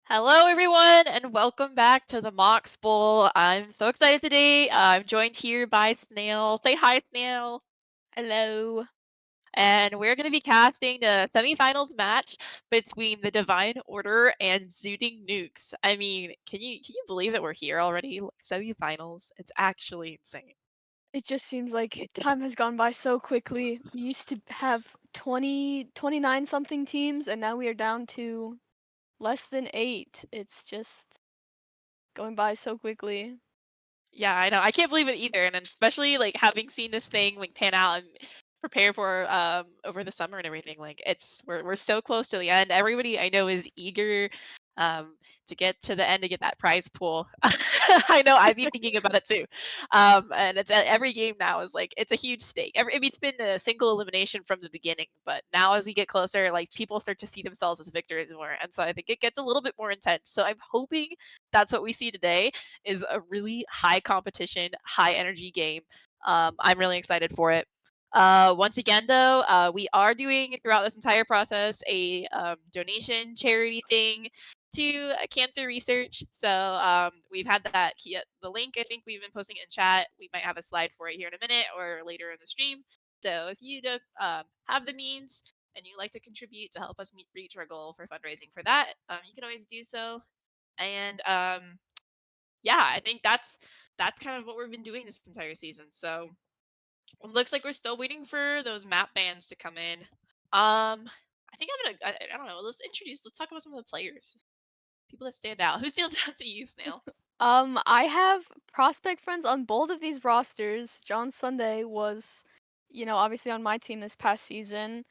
Hello, everyone, and welcome back to the MOX Bowl. I'm so excited today. I'm joined here by Snail. Say hi, Snail. Hello. And we're going to be casting the semifinals match between the Divine Order and Zooting Nukes. I mean, can you believe that we're here already? Like, semifinals. It's actually insane. It just seems like time has gone by so quickly. We used to have 29 something teams, and now we are down to less than 8. It's just going by so quickly. Yeah, I know. I can't believe it either, and especially like having seen this thing like pan out and prepare for over the summer and everything. Like we're so close to the end. Everybody I know is eager um to get to the end to get that prize pool. I know I've been thinking about it too. And it's every game now is like it's a huge stake. I mean, it's been a single elimination from the beginning, but now as we get closer, like people start to see themselves as victors more, and so I think it gets a little bit more intense. So I'm hoping that's what we see today is a really high competition, high energy game. I'm really excited for it. Once again, though, we are doing throughout this entire process a donation charity thing to cancer research. So we've had that the link. I think we've been posting it in chat. We might have a slide for it here in a minute or later in the stream. So if you do, have the means and you like to contribute to help us reach our goal for fundraising for that, you can always do so. And yeah, I think that's kind of what we've been doing this entire season. So it looks like we're still waiting for those map bans to come in. I think I don't know. Let's talk about some of the players, people that stand out. Who stands out to you, Snail? I have prospect friends on both of these rosters. John Sunday was, obviously on my team this past season.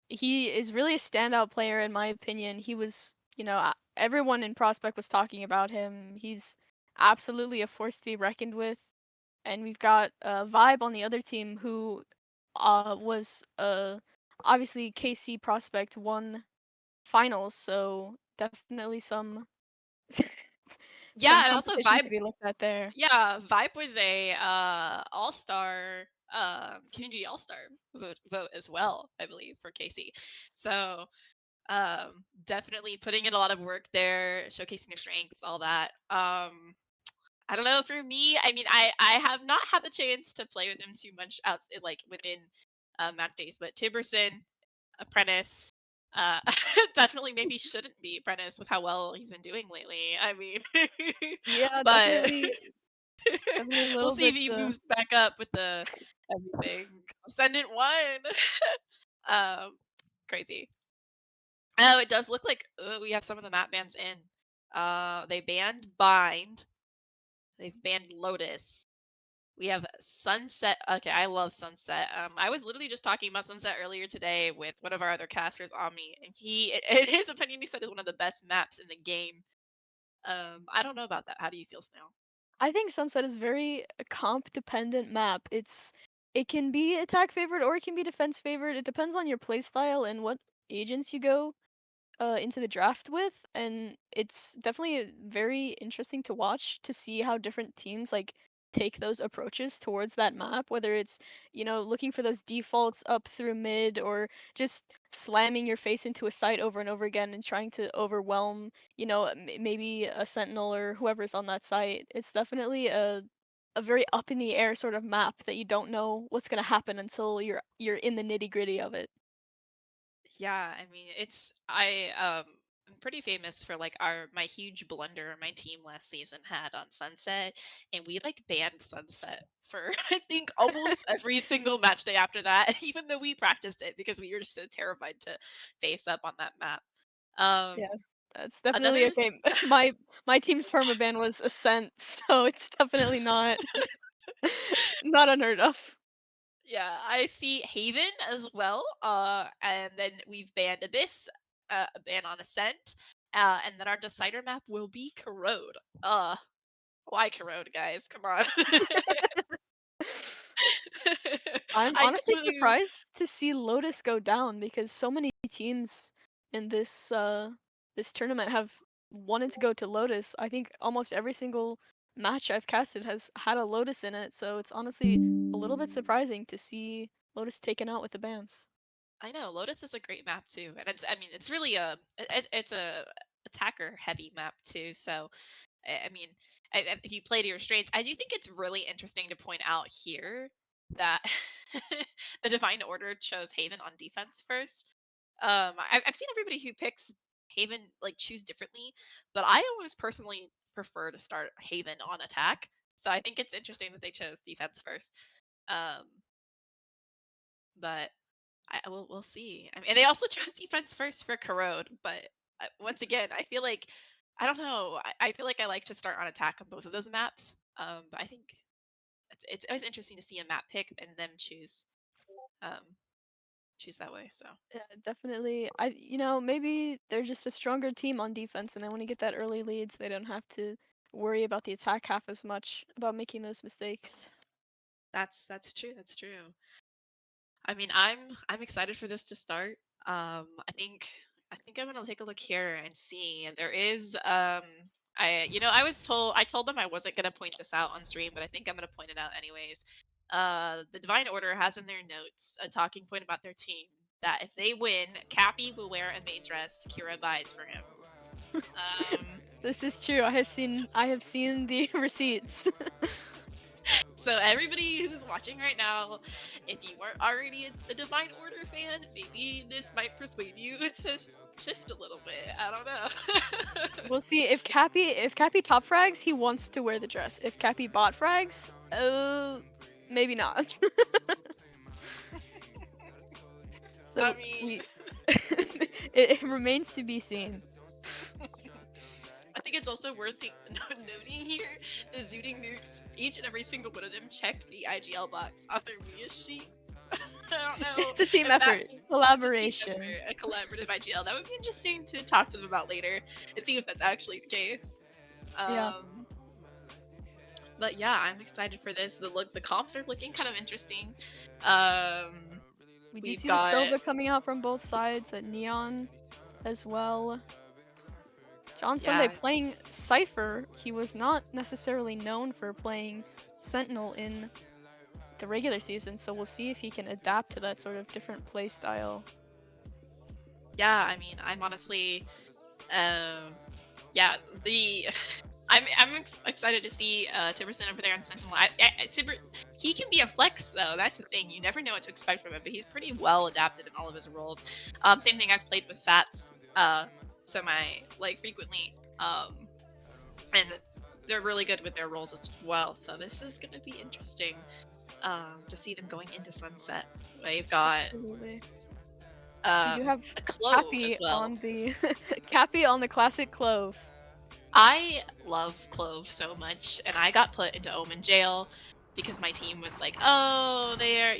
He is really a standout player in my opinion. He was, everyone in prospect was talking about him. He's absolutely a force to be reckoned with. And we've got Vibe on the other team who was obviously KC prospect won finals, so definitely some some Yeah, and also competition to Vibe. be looked at there. Yeah, Vibe was a all-star community all-star vote as well, I believe, for KC. So definitely putting in a lot of work there, showcasing their strengths, all that. I don't know. For me, I mean, I have not had the chance to play with him too much out like within Mac days, but Tiberson, Apprentice. Uh, definitely maybe shouldn't be Prentice with how well he's been doing lately. I mean, Yeah, but definitely a we'll little see if bit. he moves back up with the everything. Ascendant 1. um, Crazy. Oh, it does look like we have some of the map bans in. They banned Bind. They've banned Lotus. We have Sunset. Okay, I love Sunset. I was literally just talking about Sunset earlier today with one of our other casters, Ami, and in his opinion, he said is one of the best maps in the game. I don't know about that. How do you feel, Snail? I think Sunset is very comp dependent map. It can be attack favored or it can be defense favored. It depends on your playstyle and what agents you go into the draft with, and it's definitely very interesting to watch to see how different teams like take those approaches towards that map, whether it's, looking for those defaults up through mid or just slamming your face into a site over and over again and trying to overwhelm, maybe a sentinel or whoever's on that site. It's definitely a very up in the air sort of map that you don't know what's going to happen until you're in the nitty-gritty of it. Yeah, I mean, I'm pretty famous for like my huge blunder my team last season had on Sunset, and we like banned Sunset for I think almost every single match day after that, even though we practiced it because we were just so terrified to face up on that map. Um, Yeah, that's definitely another okay. My team's permaban was Ascent, so it's definitely not not unheard of. Yeah, I see Haven as well. And then we've banned Abyss, a ban on Ascent, and then our decider map will be Corrode. Why Corrode, guys? Come on. I'm I honestly definitely, surprised to see Lotus go down because so many teams in this tournament have wanted to go to Lotus. I think almost every single match I've casted has had a Lotus in it, so it's honestly a little bit surprising to see Lotus taken out with the bans. I know Lotus is a great map too, and I mean, it's really it's a attacker heavy map too. So I mean, if you play to your strengths, I do think it's really interesting to point out here that the Divine Order chose Haven on defense first. I've seen everybody who picks Haven like choose differently, but I always personally prefer to start Haven on attack. So I think it's interesting that they chose defense first. Um, but we'll see. I mean, and they also chose defense first for Corrode, but once again, I feel like I don't know. I feel like I like to start on attack on both of those maps. But I think it's always interesting to see a map pick and them um choose that way. So Yeah, definitely. Maybe they're just a stronger team on defense, and then when you get that early leads, they don't have to worry about the attack half as much about making those mistakes. that's true. That's true. I mean, I'm excited for this to start. I think I'm gonna take a look here and see. And there is I told them I wasn't gonna point this out on stream, but I think I'm gonna point it out anyways. The Divine Order has in their notes a talking point about their team that if they win, Cappy will wear a maid dress Kira buys for him. Um, This is true. I have seen the receipts. So everybody who's watching right now, if you weren't already a Divine Order fan, maybe this might persuade you to shift a little bit. I don't know. We'll see if Cappy top frags, he wants to wear the dress. If Cappy bot frags, maybe not. I So mean, we it remains to be seen. I think it's also worth noting here the Zooting Nukes, each and every single one of them checked the IGL box on their Mia sheet. I don't know It's a team if that effort, means it's a team collaboration. effort, a collaborative IGL. That would be interesting to talk to them about later and see if that's actually the case. Yeah. Um, but yeah, I'm excited for this. The comps are looking kind of interesting. Um, We do we've see the got Sova coming out from both sides at Neon as well. John Sunday yeah, playing Cypher. He was not necessarily known for playing Sentinel in the regular season, so we'll see if he can adapt to that sort of different play style. yeah. I mean, I'm honestly, um, yeah. The excited to see Tiberson over there on Sentinel. He can be a flex though. That's the thing. You never know what to expect from him, but he's pretty well adapted in all of his roles. Same thing. I've played with Fats semi frequently, and they're really good with their roles as well. So this is gonna be interesting to see them going into Sunset. They've got Absolutely. You a do have Clove Cappy as well. on the Cappy on the classic Clove. I love Clove so much, and I got put into Omen jail because my team was like, "Oh, they're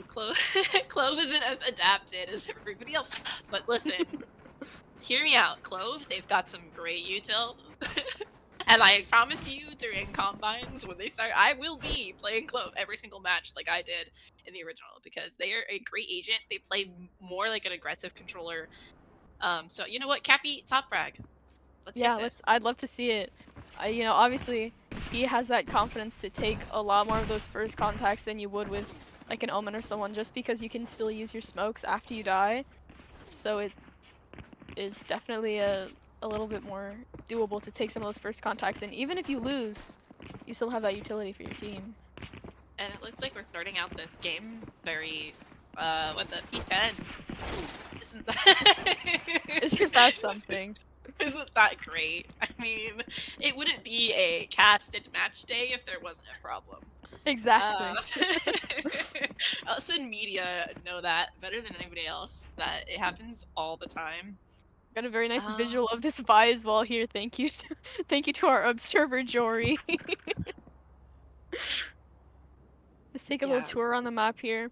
Clove Clove isn't as adapted as everybody else." But listen, hear me out, Clove. They've got some great util, and I promise you, during combines when they start, I will be playing Clove every single match like I did in the original because they are a great agent. They play more like an aggressive controller. So you know what, Cappy, top frag. Let's get this. I'd love to see it. Obviously, he has that confidence to take a lot more of those first contacts than you would with like an Omen or someone, just because you can still use your smokes after you die. So it is definitely a little bit more doable to take some of those first contacts, and even if you lose, you still have that utility for your team. And it looks like we're starting out this game very, with the P10. Ooh, Isn't that something? Isn't that great? I mean, it wouldn't be a casted match day if there wasn't a problem. Exactly. Us in media know that better than anybody else, that it happens all the time. Got a very nice visual of this buy as well here. Thank you, thank you to our observer Jory. Just take a little tour on the map here.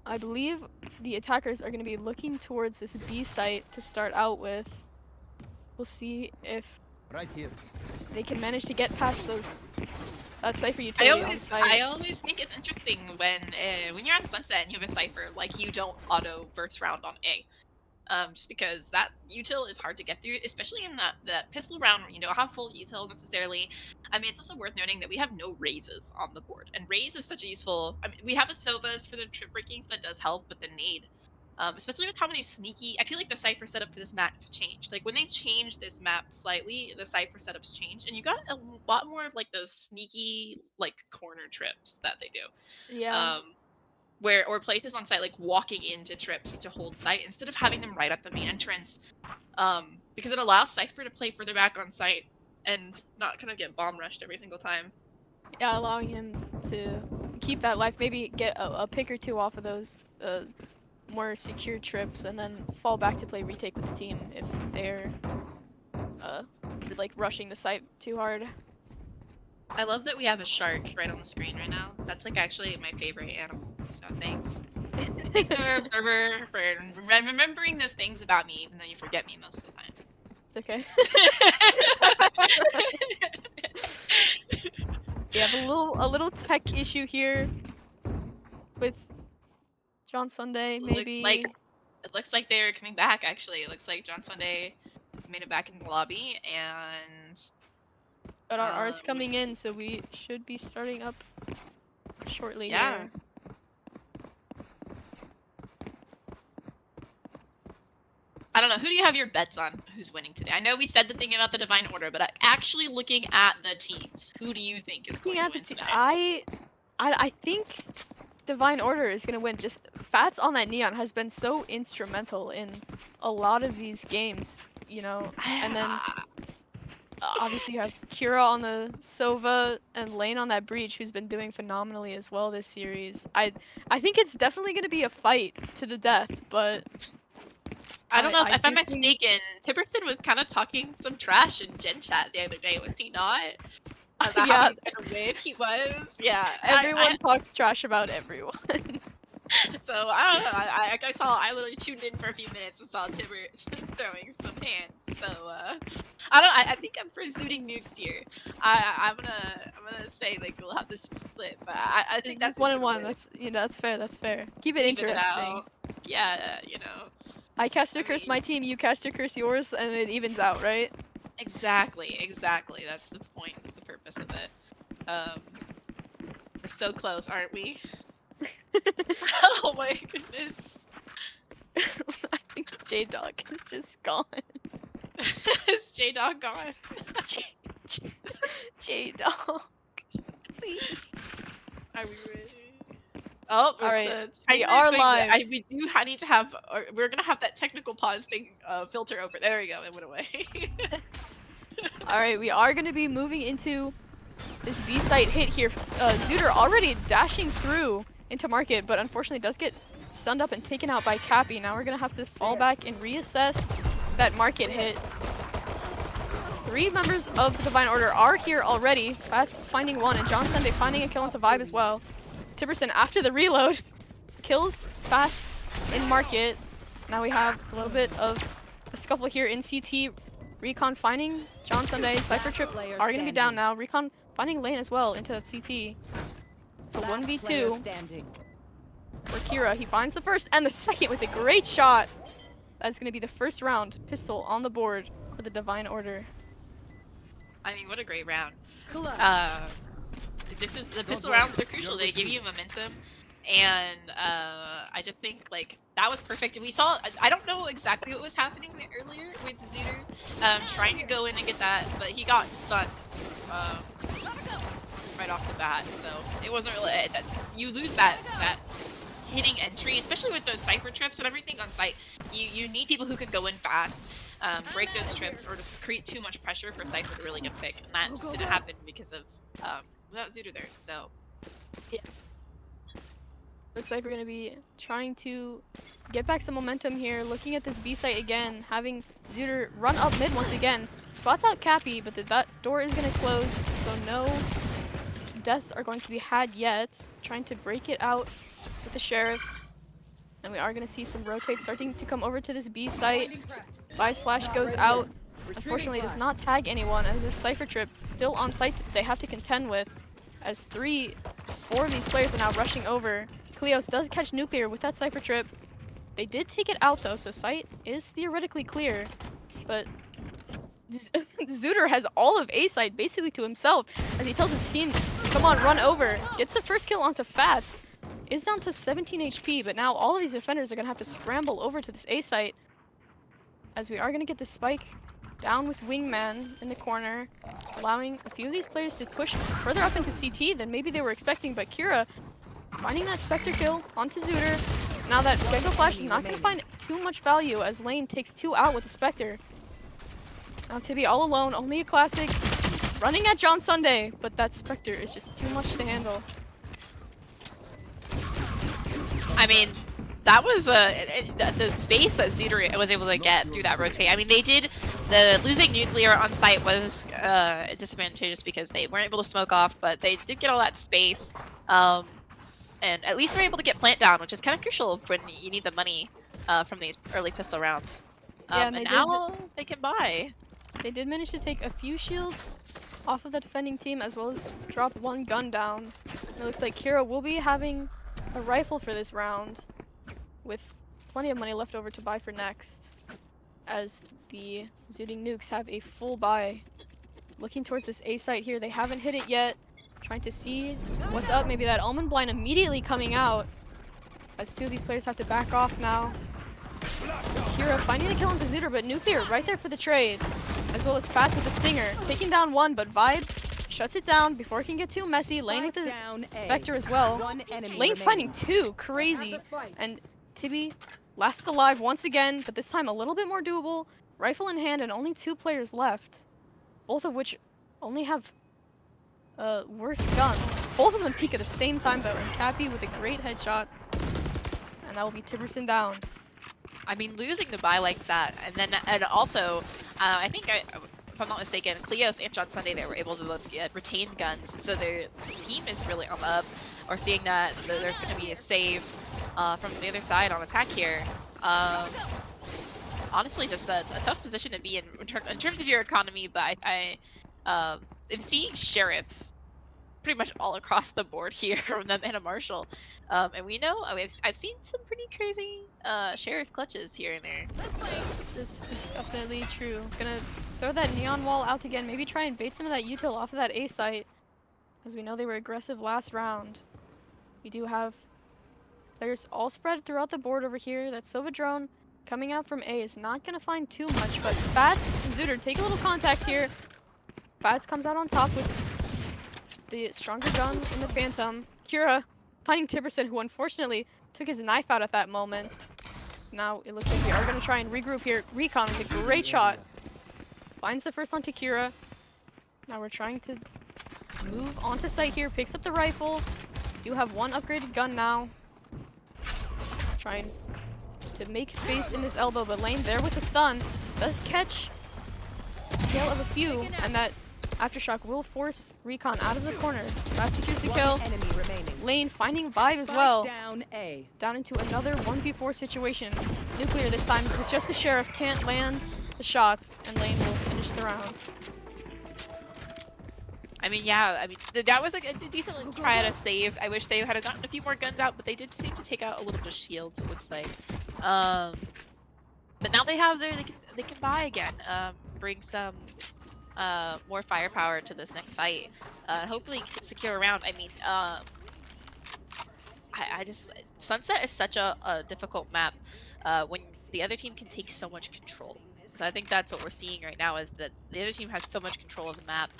I believe the attackers are going to be looking towards this B site to start out with. We'll see if they can manage to get past those Cypher utility on site. I always think it's interesting when you're on Sunset and you have a Cypher, like you don't auto burst round on A. Just because that util is hard to get through, especially in that pistol round where you don't have full util necessarily. I mean, it's also worth noting that we have no raises on the board, and raise is such a useful. I mean, we have a Sovas for the trip breaking, so that does help, but the nade, especially with how many sneaky. I feel like the Cypher setup for this map changed. Like when they changed this map slightly, the Cypher setups changed, and you got a lot more of like those sneaky like corner trips that they do. Yeah. Or places on site like walking into trips to hold site instead of having them right at the main entrance, because it allows Cypher to play further back on site and not kind of get bomb rushed every single time. Yeah, allowing him to keep that life, maybe get a pick or two off of those more secure trips, and then fall back to play retake with the team if they're like rushing the site too hard. I love that we have a shark right on the screen right now. That's like actually my favorite animal. So thanks. Thanks to our observer for remembering those things about me, even though you forget me most of the time. It's okay. We have a little tech issue here with John Sunday, maybe. It looks like they're coming back. Actually, it looks like John Sunday has made it back in the lobby, and. But our R is coming in, so we should be starting up shortly here. I don't know. Who do you have your bets on? Who's winning today? I know we said the thing about the Divine Order, but actually looking at the teams, who do you think is going to win today? I think Divine Order is going to win. Just Fats on that Neon has been so instrumental in a lot of these games, and then obviously you have Kira on the Sova and Lane on that Breach, who's been doing phenomenally as well this series. I think it's definitely going to be a fight to the death, but I don't know if I'm mistaken. Tiberson was kind of talking some trash in Gen Chat the other day, was he not? About how he's gonna win. He was. Yeah. Everyone talks trash about everyone. So I don't know. I literally tuned in for a few minutes and saw Tiberson throwing some hands. So I don't. I think I'm for Zooting Nukes here. I'm gonna say like we'll have this split, but I think that's 1-1. That's fair. That's fair. Keep it interesting. Yeah, I cast your curse my team, you cast your curse yours, and it evens out, right? Exactly. That's the point. That's the purpose of it. We're so close, aren't we? Oh my goodness. I think J-Dog is just gone. Is J-Dog gone? J-Dog. Please. Are we ready? Oh, All right, the we timer are is going. live. We do need to have. We're gonna have that technical pause thing filter over. There we go. It went away. All right, we are going to be moving into this B site hit here. Zooter already dashing through into market, but unfortunately does get stunned up and taken out by Cappy. Now we're going to have to fall back and reassess that market hit. 3 members of the Divine Order are here already. Fats finding one, and John Sunday finding a kill into Vibe as well. Tiberson, after the reload, kills Fats in market. Now we have a little bit of a scuffle here in CT. Recon finding John Sunday. Cypher Trip are going to be down now. Recon finding Lane as well into that CT. It's a 1v2 for Kira. He finds the first and the second with a great shot. That's going to be the first round pistol on the board for the Divine Order. I mean, what a great round. This is the pistol rounds are crucial. They give you momentum, and I just think like that was perfect. We saw. I don't know exactly what was happening earlier with Zooter, trying to go in and get that, but he got stunned right off the bat. So it wasn't really. You lose that hitting entry, especially with those cypher trips and everything on site. You need people who can go in fast, break those trips, or just create too much pressure for cypher to really get picked, and that just didn't happen because of without Zooter there. So yeah, looks like we're gonna be trying to get back some momentum here. Looking at this B site again, having Zooter run up mid once again, spots out Cappy, but that door is gonna close, so no deaths are going to be had yet. Trying to break it out with the Sheriff, and we are going to see some rotates starting to come over to this B site. Vice Flash goes out. Unfortunately, does not tag anyone, as this Cypher Trip still on site they have to contend with, as 4 of these players are now rushing over. Kleos does catch Nuclear with that Cypher Trip. They did take it out though, so site is theoretically clear, but Zooter has all of A site basically to himself, as he tells his team, come on, run over. Gets the first kill onto Fats. Is down to 17 HP, but now all of these defenders are going to have to scramble over to this A site, as we are going to get the spike down with Wingman in the corner, allowing a few of these players to push further up into CT than maybe they were expecting, but Kira finding that Spectre kill onto Zooter. Now that Gecko Flash is not going to find too much value, as Lane takes 2 out with the Spectre. Now Tibby all alone, only a classic, running at John Sunday, but that Spectre is just too much to handle. I mean, that was the space that Zooter was able to get through that rotate. I mean, the losing Nuclear on site was disadvantageous because they weren't able to smoke off, but they did get all that space, and at least they're able to get plant down, which is kind of crucial when you need the money from these early pistol rounds. Yeah, and now they can buy. They did manage to take a few shields off of the defending team, as well as drop 1 gun down. It looks like Kira will be having a rifle for this round, with plenty of money left over to buy for next, as the Zooting Nukes have a full buy. Looking towards this A site here, they haven't hit it yet. Trying to see what's up. Maybe that Almond Blind immediately coming out, as 2 of these players have to back off now. Kira finding the kill onto Zooter, but Nuclear right there for the trade, as well as Fats with the Stinger. Taking down 1, but Vibe shuts it down before it can get too messy. Lane with the Spectre as well. Lane finding 2, crazy. And Tibby lasts alive once again, but this time a little bit more doable. Rifle in hand and only 2 players left, both of which only have worse guns. Both of them peak at the same time though, and Cappy with a great headshot. And that will be Tiberson down. I mean, losing the buy like that, and also, I think, if I'm not mistaken, Kleos and John Sunday, they were able to both get retained guns, so their team is really on the up. Or seeing that there's going to be a save from the other side on attack here. Honestly, just a tough position to be in terms of your economy, but I am seeing sheriffs pretty much all across the board here from them and a marshal. And we know, I've seen some pretty crazy sheriff clutches here and there. This is definitely true. Gonna throw that neon wall out again, maybe try and bait some of that util off of that A site, as we know they were aggressive last round. We do have players all spread throughout the board over here. That Sova drone coming out from A is not gonna find too much, but Fats and Zooter take a little contact here. Fats comes out on top with the stronger gun in the Phantom. Kira finding Tiberson, who unfortunately took his knife out at that moment. Now it looks like we are going to try and regroup here. Recon with a great shot. Finds the first onto Kira. Now we're trying to move onto site here. Picks up the rifle. Do have one upgraded gun now. Trying to make space in this elbow, but Lane there with the stun. Does catch a tail of a few, and that Aftershock will force Recon out of the corner. That secures the kill. Lane finding Vibe as well. Down into another 1v4 situation. Nuclear this time with just the Sheriff can't land the shots, and Lane will finish the round. I mean, yeah, I mean, that was like a decent try at a save. I wish they had gotten a few more guns out, but they did seem to take out a little bit of shields, it looks like. But now they have they can buy again, bring some more firepower to this next fight. Hopefully secure a round. I mean, I just Sunset is such a difficult map when the other team can take so much control. So I think that's what we're seeing right now, is that the other team has so much control of the map.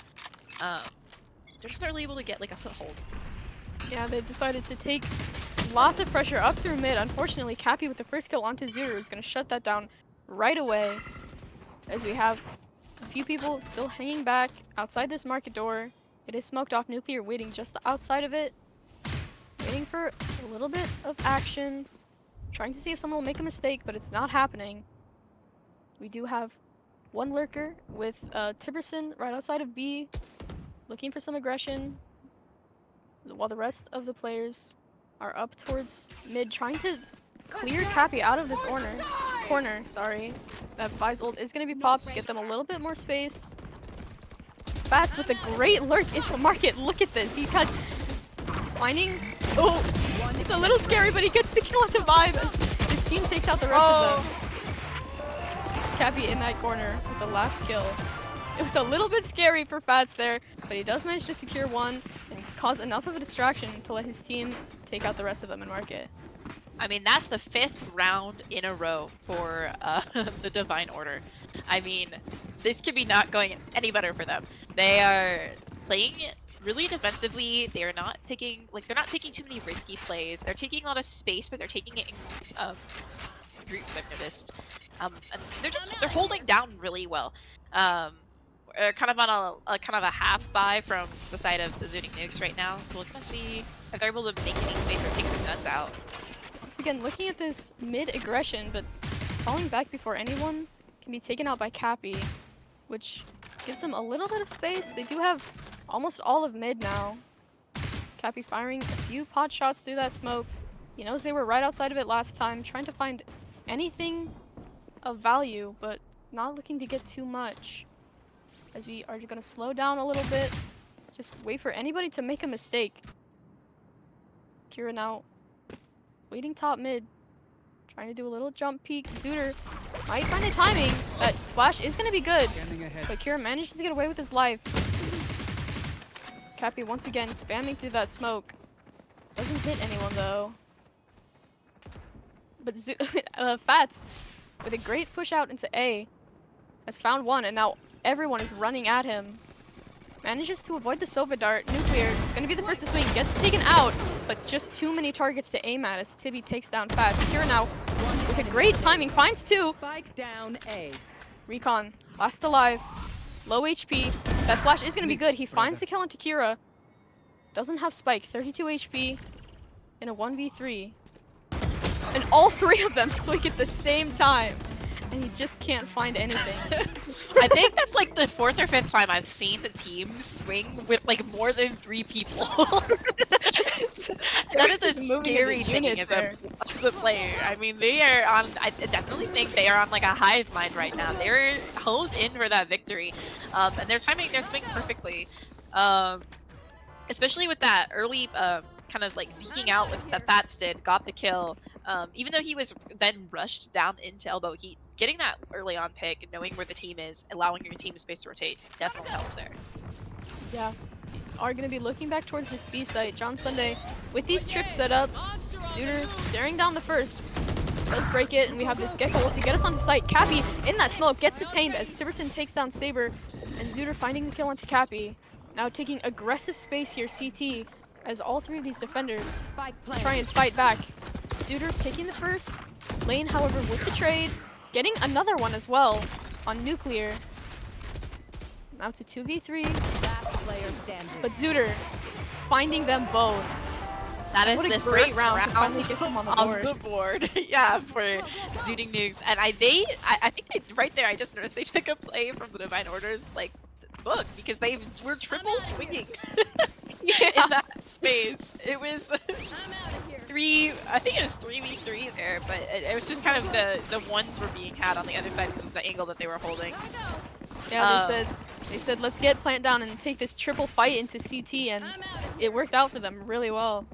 They're just not really able to get like a foothold. Yeah, they decided to take lots of pressure up through mid. Unfortunately, Cappy with the first kill onto Zooter is going to shut that down right away, as we have a few people still hanging back outside this market door. It is smoked off. Nuclear waiting just outside of it, waiting for a little bit of action, trying to see if someone will make a mistake, but it's not happening. We do have one lurker with Tiberson right outside of B, looking for some aggression, while the rest of the players are up towards mid, trying to clear Cappy out of this corner. Sorry, that Vi's ult is going to be popped, get them a little bit more space. Fats with a great lurk into market. Look at this. He got finding. Oh, it's a little scary, but he gets the kill on the Vibe as his team takes out the rest of them. Cappy in that corner with the last kill. It was a little bit scary for Fats there, but he does manage to secure one and cause enough of a distraction to let his team take out the rest of them in market. I mean, that's the 5th round in a row for the Divine Order. I mean, this could be not going any better for them. They are playing really defensively. They're not taking too many risky plays. They're taking a lot of space, but they're taking it in groups, I've noticed. And they're holding down really well. We're kind of on a kind of a half buy from the side of the Zooting Nukes right now, so we're gonna see if they're able to make any space or take some guns out. Once again, looking at this mid aggression, but falling back before anyone can be taken out by Cappy, which gives them a little bit of space. They do have almost all of mid now. Cappy firing a few pot shots through that smoke. He knows they were right outside of it last time, trying to find anything of value, but not looking to get too much. As we are going to slow down a little bit, just wait for anybody to make a mistake. Kira now waiting top mid, trying to do a little jump peek. Zooter might find the timing. That flash is going to be good, but Kira manages to get away with his life. Cappy once again spamming through that smoke. Doesn't hit anyone though. But Fats, with a great push out into A, has found one, and now everyone is running at him. Manages to avoid the Sova dart. Nuclear, gonna be the first to swing, gets taken out, but just too many targets to aim at as Tibby takes down Fats. Kira now, with a great timing, finds two. Spike down A. Recon, last alive, low HP. That flash is gonna be good. He finds the kill on Kira. Doesn't have Spike, 32 HP in a 1v3. And all three of them swing at the same time. And he just can't find anything. I think that's like the 4th or 5th time I've seen the team swing with like more than 3 people. That is a scary thing as a player. I mean, they are on. I definitely think they are on like a hive mind right now. They're honed in for that victory, and they're timing their swings perfectly. Especially with that early kind of like peeking out with that Fats did, got the kill. Even though he was then rushed down into elbow, getting that early on pick, knowing where the team is, allowing your team space to rotate, definitely helps there. Yeah, are going to be looking back towards this B site. John Sunday with these trips set up. Zooter staring down the first. Does break it, and we have this Gecko to get us on the site. Cappy in that smoke gets detained as Tiberson takes down Saber. And Zooter finding the kill onto Cappy. Now taking aggressive space here, CT, as all three of these defenders try and fight back. Zooter taking the first lane, however, with the trade, getting another one as well on Nuclear. Now to 2v3, but Zooter finding them both. That is What a the great first round to finally get them on the board. Yeah, for Zooting Nukes. And I think right there, I just noticed they took a play from the Divine Order's like book because they were triple swinging in that space. It was I think it was 3v3 there, but it was just kind of the ones were being had on the other side because of the angle that they were holding. Yeah, they said let's get Plant down and take this triple fight into CT, and it worked out for them really well.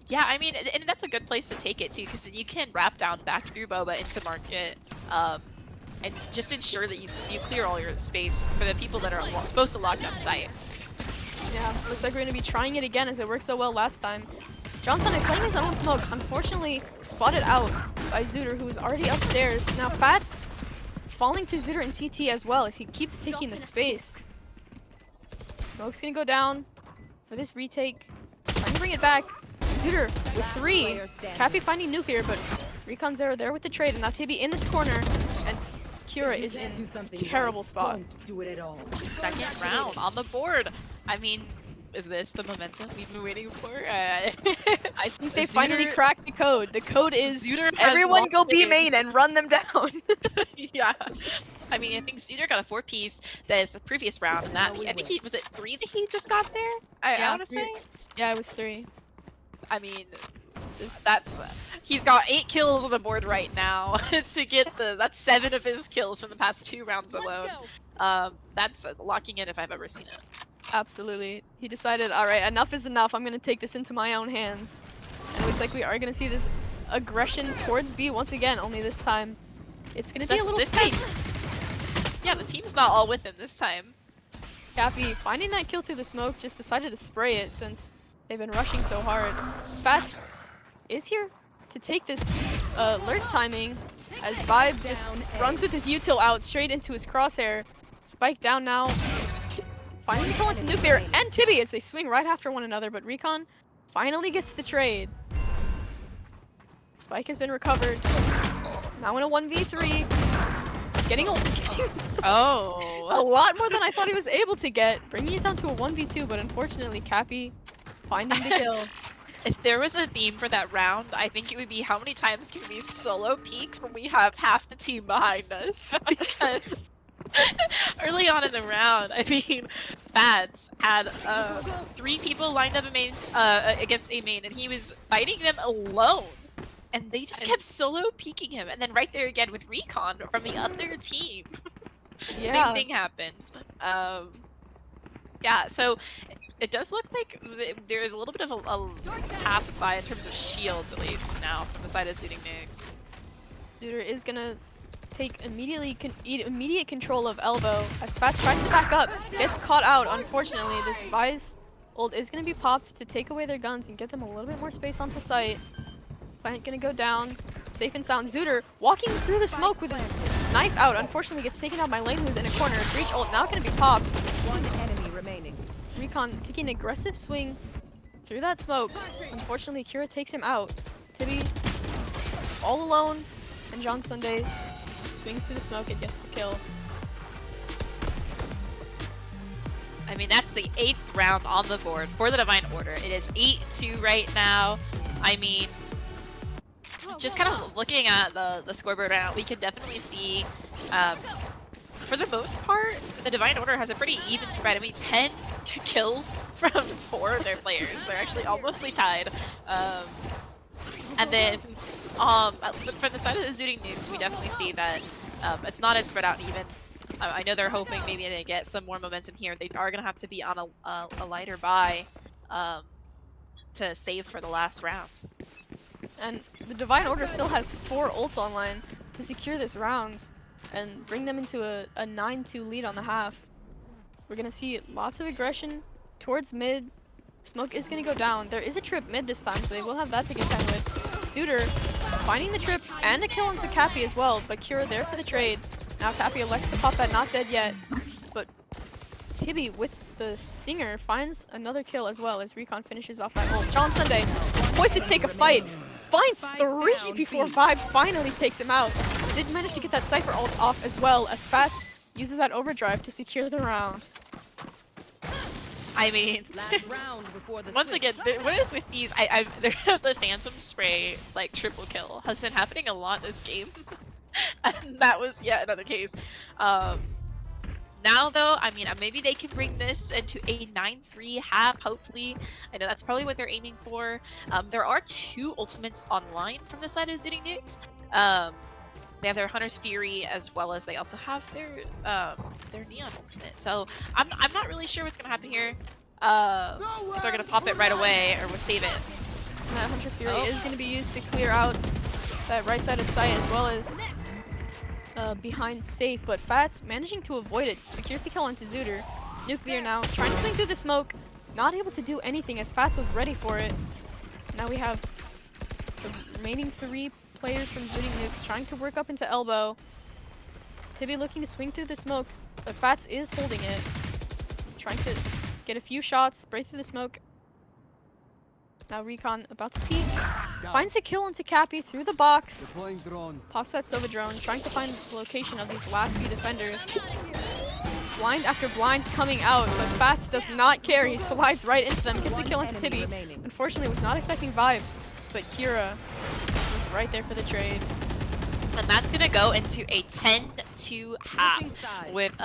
Yeah, I mean, and that's a good place to take it too, because you can wrap down back through Boba into Market, and just ensure that you clear all your space for the people that are supposed to lock down site. Yeah, looks like we're going to be trying it again as it worked so well last time. Johnson is playing his own smoke, unfortunately spotted out by Zooter, who is already upstairs. Now Fats falling to Zooter and CT as well as he keeps taking the space. Smoke's going to go down for this retake, trying to bring it back. Zooter with 3. Cappy finding Nuclear, but Recon Zero there with the trade, and now Tibby in this corner, and Kira is in terrible spot. Don't do it at all. Second round on the board. I mean, is this the momentum we've been waiting for? I think they finally cracked the code. The code is Zooter everyone go B main and run them down. Yeah. I mean, I think Zooter got a 4-piece this previous round, and that I think he was it 3 that he just got there. I want to say. Yeah, it was 3. I mean, he's got 8 kills on the board right now to get that's 7 of his kills from the past 2 rounds alone. That's locking in if I've ever seen it. Absolutely. He decided, all right, enough is enough. I'm going to take this into my own hands. And it looks like we are going to see this aggression towards B once again, only this time it's going to be a little tight. Yeah, the team's not all with him this time. Cappy finding that kill through the smoke, just decided to spray it since they've been rushing so hard. Fats is here to take this lurk timing as Vibe just runs with his util out straight into his crosshair. Spike down now. Finally going to Nuclear and Tibby as they swing right after one another, but Recon finally gets the trade. Spike has been recovered. Now in a 1v3. Getting a lot more than I thought he was able to get. Bringing it down to a 1v2, but unfortunately Cappy finding the kill. If there was a theme for that round, I think it would be how many times can we solo peek when we have half the team behind us? Because early on in the round, I mean, Fads had 3 people lined up against a main, and he was fighting them alone. And they just kept solo peeking him. And then right there again with Recon from the other team. Yeah. Same thing happened. Yeah, so it does look like there is a little bit of a half buy in terms of shields, at least now, from the side of Zooting Nukes. Zooter is gonna take immediate control of Elbow as Fats tries to back up, gets caught out. Unfortunately, this Vi's ult is gonna be popped to take away their guns and get them a little bit more space onto site. Plant gonna go down, safe and sound. Zooter walking through the smoke with his knife out. Unfortunately, gets taken out by Lane, who's in a corner. Breach ult now gonna be popped. One enemy remaining. Recon taking an aggressive swing through that smoke. Unfortunately, Kira takes him out. Tibby all alone, and John Sunday swings through the smoke and gets the kill. I mean, that's the 8th round on the board for the Divine Order. It is 8-2 right now. I mean, just kind of looking at the scoreboard right now, we can definitely see, for the most part, the Divine Order has a pretty even spread. I mean, 10 kills from 4 of their players. They're actually almost tied. And then, from the side of the Zooting Nukes, we definitely see that it's not as spread out and even. I know they're hoping maybe to get some more momentum here. They are going to have to be on a lighter buy to save for the last round. And the Divine Order still has 4 ults online to secure this round and bring them into a 9-2 lead on the half. We're going to see lots of aggression towards mid. Smoke is going to go down. There is a trip mid this time, so they will have that to contend with. Zooter finding the trip and a kill into Cappy as well, but Kira there for the trade. Now Cappy elects to pop that not dead yet, but Tibby with the stinger finds another kill as well as Recon finishes off that ult. John Sunday, poised to take a fight, finds 3 before Vibe finally takes him out. Did manage to get that Cypher ult off as well as Fats uses that overdrive to secure the round. I mean, once again, what is with these? The Phantom Spray like triple kill has been happening a lot this game, and that was yet another case. Now though, I mean, maybe they can bring this into a 9-3 half. Hopefully, I know that's probably what they're aiming for. There are 2 ultimates online from the side of Zooting Nukes. They have their Hunter's Fury as well as they also have their Neon ultimate. So I'm not really sure what's gonna happen here. If they're gonna pop it right away or we'll save it. And that Hunter's Fury is gonna be used to clear out that right side of sight as well as behind safe, but Fats managing to avoid it. Secures the kill onto Zooter. Nuclear now trying to swing through the smoke. Not able to do anything as Fats was ready for it. Now we have the remaining 3 players from Zooting Nukes trying to work up into elbow. Tibby looking to swing through the smoke, but Fats is holding it. Trying to get a few shots, spray through the smoke. Now Recon about to peek. Finds the kill onto Cappy through the box. Pops that Sova drone, trying to find the location of these last few defenders. Blind after blind coming out, but Fats does not care. He slides right into them, gets the kill onto Tibby. Unfortunately, was not expecting Vibe, but Kira was right there for the trade. And that's gonna go into a 10-2 half with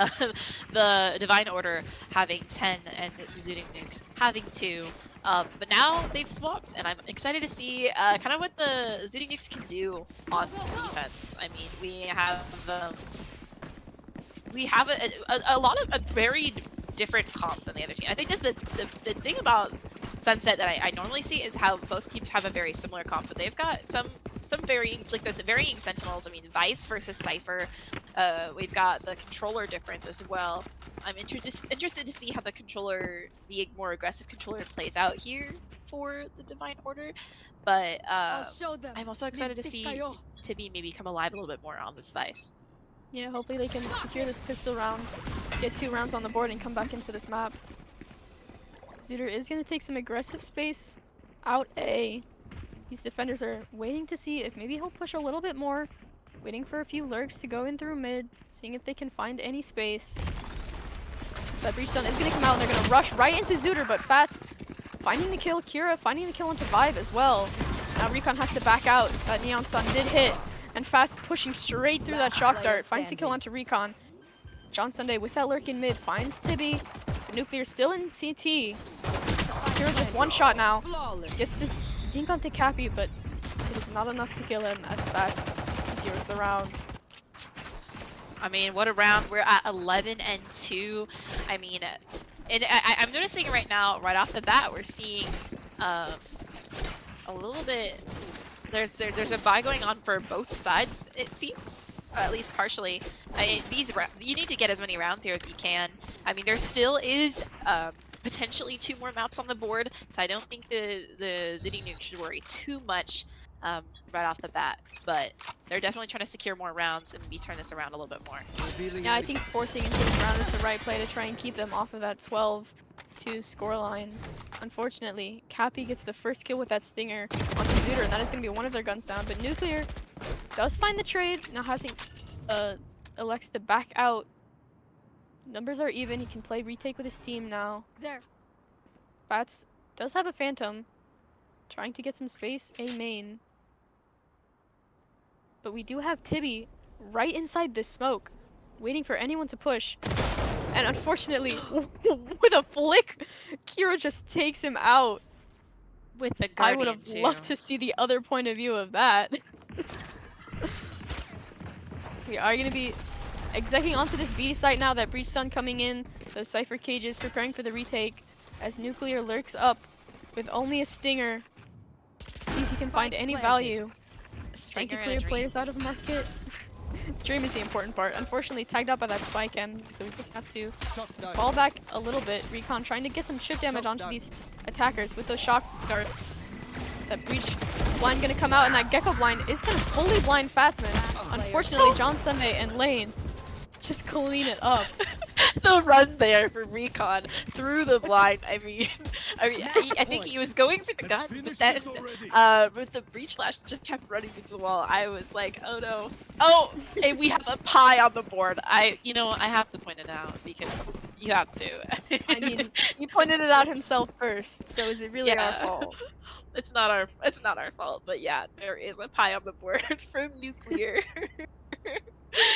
the Divine Order having 10 and Zooting Nukes having 2. But now they've swapped, and I'm excited to see kind of what the Zooting Nukes can do on defense. I mean, we have a lot of very different comps than the other team. I think just the thing about Sunset that I normally see is how both teams have a very similar comp, but they've got some varying, like those varying Sentinels. I mean, Vice versus Cypher. We've got the controller difference as well. I'm interested to see how the more aggressive controller plays out here for the Divine Order. But I'm also excited to see Tibby maybe come alive a little bit more on this Vice. Yeah, hopefully they can secure this pistol round, get 2 rounds on the board, and come back into this map. Zooter is going to take some aggressive space out A. These defenders are waiting to see if maybe he'll push a little bit more. Waiting for a few lurks to go in through mid, seeing if they can find any space. That breach stun is going to come out and they're going to rush right into Zooter, but Fats finding the kill, Kira finding the kill onto Vibe as well. Now Recon has to back out. That Neon stun did hit, and Fats pushing straight through that shock dart, finds the kill onto Recon. John Sunday with that lurk in mid finds Tibby. Nuclear still in CT. Kira just 1 shot now. Gets the dink onto Cappy, but it is not enough to kill him as Fats secures the round. I mean, what a round. We're at 11-2. I mean, and I'm noticing right now, right off the bat, we're seeing a little bit. There's a buy going on for both sides, it seems. At least partially. You need to get as many rounds here as you can. I mean, there still is potentially 2 more maps on the board, so I don't think the Zooting Nuke should worry too much right off the bat. But they're definitely trying to secure more rounds and maybe turn this around a little bit more. Yeah, I think forcing into this round is the right play to try and keep them off of that 12-2 scoreline. Unfortunately, Cappy gets the first kill with that stinger onto Zooter, and that is going to be one of their guns down. But Nuclear does find the trade. Now elects to back out. Numbers are even. He can play retake with his team now. Fats does have a Phantom. Trying to get some space A main. But we do have Tibby right inside this smoke, waiting for anyone to push. And unfortunately, with a flick, Kira just takes him out. With the Guardian, I would have loved to see the other point of view of that. We are going to be execing onto this B site now. That breach stun coming in. Those Cypher cages preparing for the retake. As Nuclear lurks up with only a stinger. See if he can find any value. Trying to clear players out of market. Dream is the important part. Unfortunately, tagged out by that spike M, so we just have to fall back a little bit. Recon trying to get some chip damage onto these attackers with those shock darts. That breach blind gonna come out, and that Gecko blind is gonna fully blind Fatsman. Unfortunately, John Sunday and Lane just clean it up. the run there for Recon through the blind. I mean, I think he was going for the gun, but then with the breach flash just kept running into the wall. I was like, oh no. Oh, and we have a pie on the board. I have to point it out because you have to. I mean, he pointed it out himself first, so is it really our fault? It's not our fault, but yeah, there is a pie on the board from Nuclear.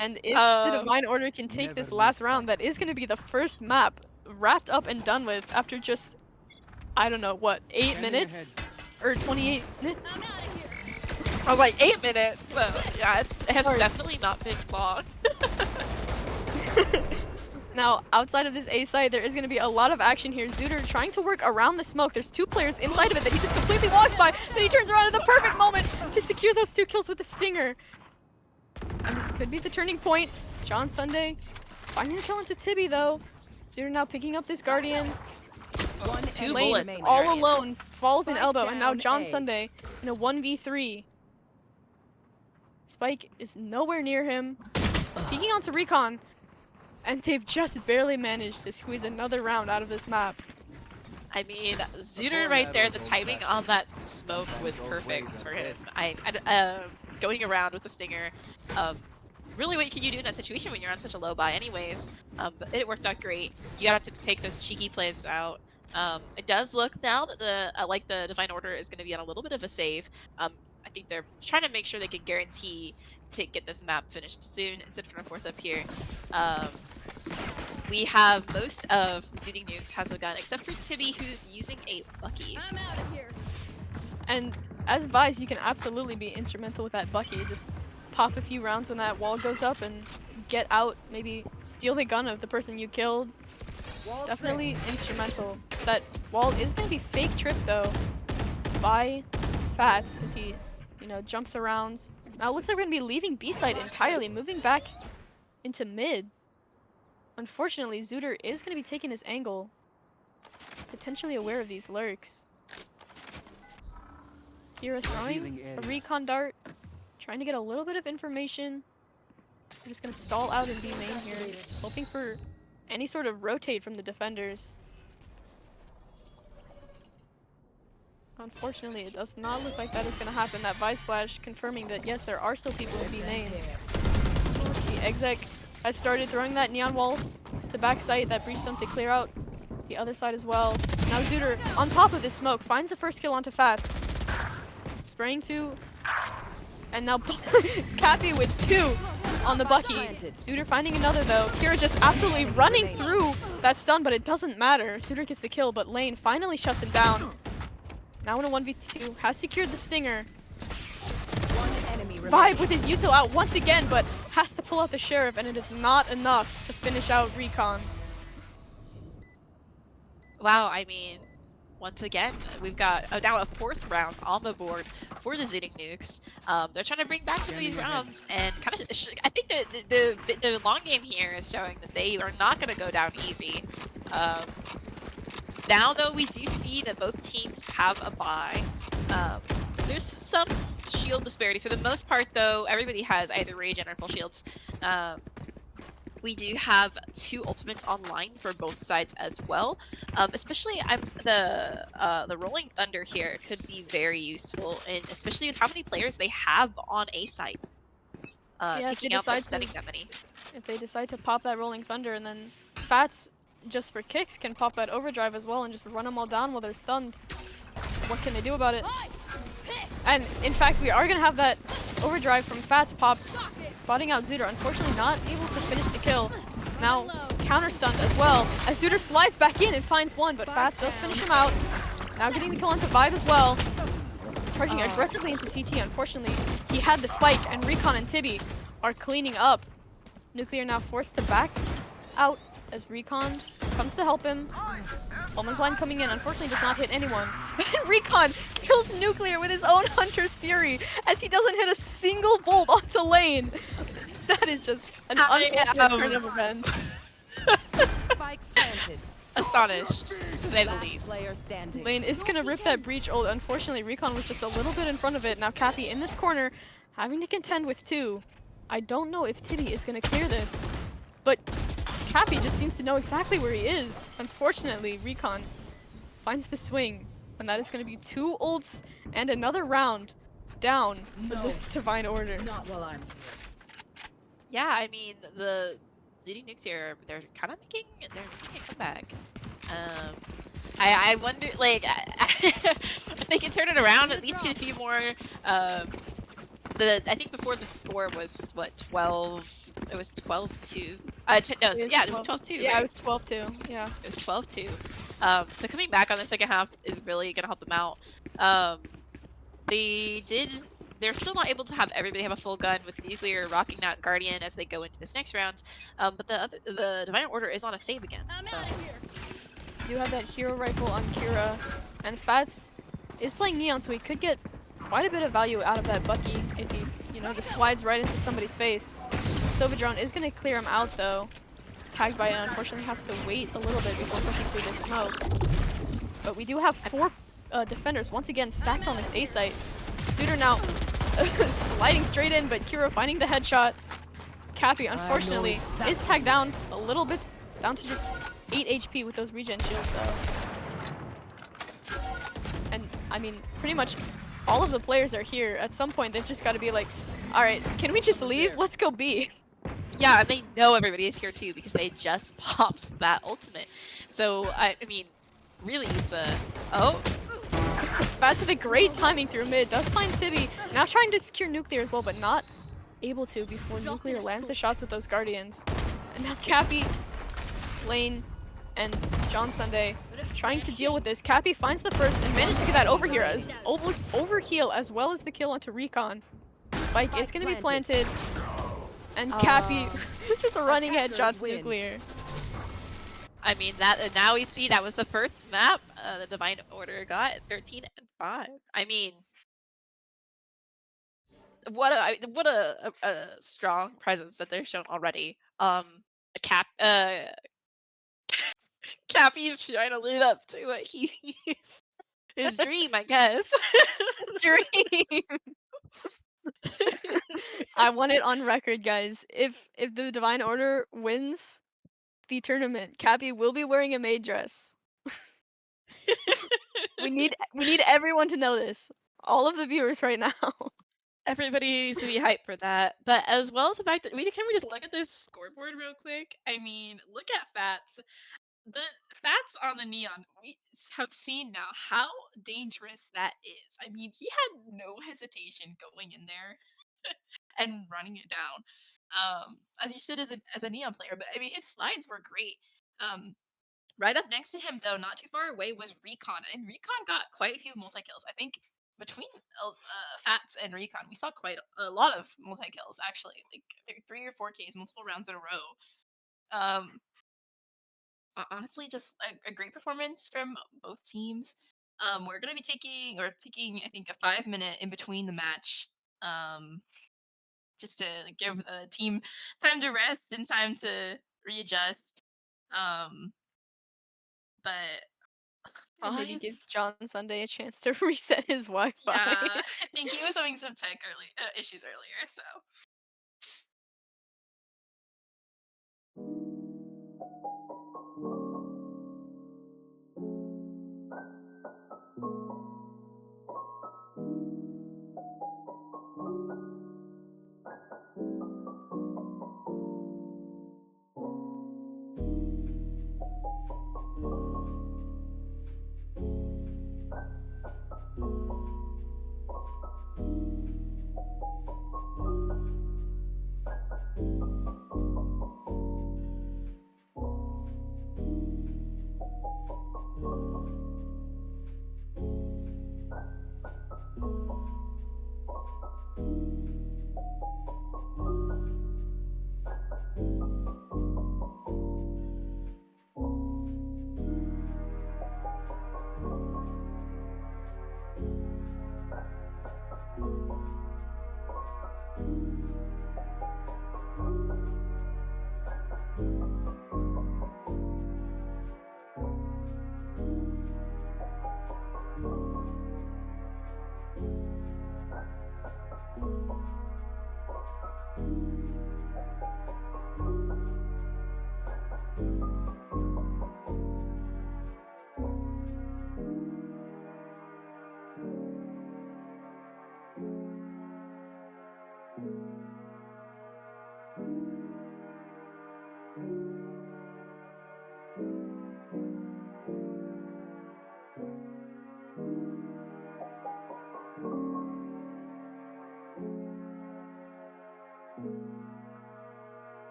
And if the Divine Order can take this last round, that is going to be the first map wrapped up and done with after just, I don't know, what, 8 minutes? Or 28 minutes? I was like, 8 minutes? Well, yeah, it has definitely not been long. Now, outside of this A site, there is going to be a lot of action here. Zooter trying to work around the smoke. There's 2 players inside of it that he just completely walks by, but he turns around at the perfect moment to secure those 2 kills with the Stinger. And this could be the turning point. John Sunday finding a kill into Tibby, though. Zooter now picking up this Guardian. Two Lane, bullets all alone, falls in elbow, and now John Sunday in a 1v3. Spike is nowhere near him. Peeking onto Recon. And they've just barely managed to squeeze another round out of this map. I mean, Zooter right there, the timing on that smoke was perfect for him. Going around with the Stinger, really what can you do in that situation when you're on such a low buy anyways? But it worked out great. You got to take those cheeky plays out. It does look now that the Divine Order is going to be on a little bit of a save. I think they're trying to make sure they can guarantee to get this map finished soon instead of trying to force up here. We have most of the Zooting Nukes has a gun, except for Tibby, who's using a Bucky. I'm out of here. And as Vice, you can absolutely be instrumental with that Bucky. Just pop a few rounds when that wall goes up and get out, maybe steal the gun of the person you killed. Definitely instrumental. That wall is going to be fake tripped, though, by Fats as he, jumps around. Now it looks like we're going to be leaving B-side entirely, moving back into mid. Unfortunately, Zooter is going to be taking his angle, potentially aware of these lurks. Kira throwing a recon dart, trying to get a little bit of information. I'm just going to stall out in B main here, hoping for any sort of rotate from the defenders. Unfortunately, it does not look like that is going to happen. That Vice Splash confirming that yes, there are still people in B main. The exec has started throwing that neon wall to backside, that breach stump to clear out the other side as well. Now Zooter, on top of this smoke, finds the first kill onto Fats. Spraying through, and now Cappy with 2 on the Bucky. Zooter finding another though. Kira just absolutely running through that stun, but it doesn't matter. Zooter gets the kill, but Lane finally shuts him down. Now in a 1v2, has secured the Stinger. Vibe with his util out once again, but has to pull out the Sheriff, and it is not enough to finish out Recon. Wow, I mean, once again, we've got now a 4th round on the board for the Zooting Nukes. They're trying to bring back some of these rounds, and kind of, I think the long game here is showing that they are not going to go down easy. Now, though, we do see that both teams have a bye. There's some shield disparities. For the most part, though, everybody has either Rage and or full shields. We do have 2 ultimates online for both sides as well. Especially the Rolling Thunder here could be very useful, and especially with how many players they have on A side. Taking out and stunning that many. If they decide to pop that Rolling Thunder, and then Fats, just for kicks, can pop that overdrive as well and just run them all down while they're stunned. What can they do about it? And in fact, we are going to have that overdrive from Fats popped, spotting out Zooter. Unfortunately, not able to finish the kill. Now counter stunned as well, as Zooter slides back in and finds one, but Fats does finish him out. Now getting the kill onto Vibe as well. Charging aggressively into CT. Unfortunately, he had the spike, and Recon and Tibby are cleaning up. Nuclear now forced to back out as Recon comes to help him. Omen Blind coming in, unfortunately does not hit anyone. Recon kills Nuclear with his own Hunter's Fury as he doesn't hit a single bolt onto Lane. That is just an unfortunate turn of events. Spike planted. Astonished, to say the least. Lane is gonna rip that breach ult. Unfortunately, Recon was just a little bit in front of it. Now Cappy in this corner, having to contend with 2. I don't know if Tibby is gonna clear this, but Cappy just seems to know exactly where he is. Unfortunately, Recon finds the swing, and that is going to be 2 ults and another round down for the Divine Order. Not while I'm here. Yeah, I mean the Zooting Nukes here, they're making a comeback. I wonder, like, if they can turn it around, at least get a few more. I think before the score was what 12. It was 12-2. No, yeah, it was 12-2. Yeah, right? it was 12-2. Yeah. It was 12-2. So coming back on the second half is really gonna help them out. They're still not able to have everybody have a full gun with Nuclear rocking that Guardian as they go into this next round. But the Divine Order is on a save again. So. You have that hero rifle on Kira, and Fats is playing Neon, so he could get quite a bit of value out of that Bucky if he, just slides right into somebody's face. Silvadrone is going to clear him out, though. Tagged by it, unfortunately, has to wait a little bit before pushing through the smoke. But we do have 4 defenders once again stacked on this A site. Suitor now sliding straight in, but Kira finding the headshot. Cappy, unfortunately, is tagged down a little bit, down to just 8 HP with those regen shields, though. And, I mean, pretty much all of the players are here. At some point, they've just got to be like, alright, can we just leave? Let's go B. Yeah, and they know everybody is here too because they just popped that ultimate. So, I mean, really, it's a... Oh! Fats with a great timing through mid. Does find Tibby. Now trying to secure Nuclear as well, but not able to before Nuclear lands the shots with those Guardians. And now Cappy, Lane, and John Sunday trying to deal with this. Cappy finds the first and manages to get that overheal as well as the kill onto Recon. Spike is going to be planted. And Cappy just running headshots Nuclear. I mean, now we see that was the first map the Divine Order got, 13-5. I mean, what a strong presence that they've shown already. Cappy's trying to live up to what his dream, I guess. Dream. I want it on record, guys. If the Divine Order wins the tournament, Cappy will be wearing a maid dress. we need everyone to know this. All of the viewers right now. Everybody needs to be hyped for that. But as well as the fact that can we just look at this scoreboard real quick? I mean, look at Fats. The Fats on the Neon, we have seen now how dangerous that is. I mean, he had no hesitation going in there and running it down. As you said, as a Neon player, but I mean, his slides were great. Right up next to him, though, not too far away, was Recon, and Recon got quite a few multi-kills. I think between Fats and Recon, we saw quite a lot of multi-kills, actually, like 3 or 4 Ks, multiple rounds in a row. Honestly, just a great performance from both teams. We're going to be taking, I think, a 5-minute in between the match, just to give the team time to rest and time to readjust. But And maybe give John Sunday a chance to reset his Wi-Fi. yeah, I think he was having some tech issues earlier, so.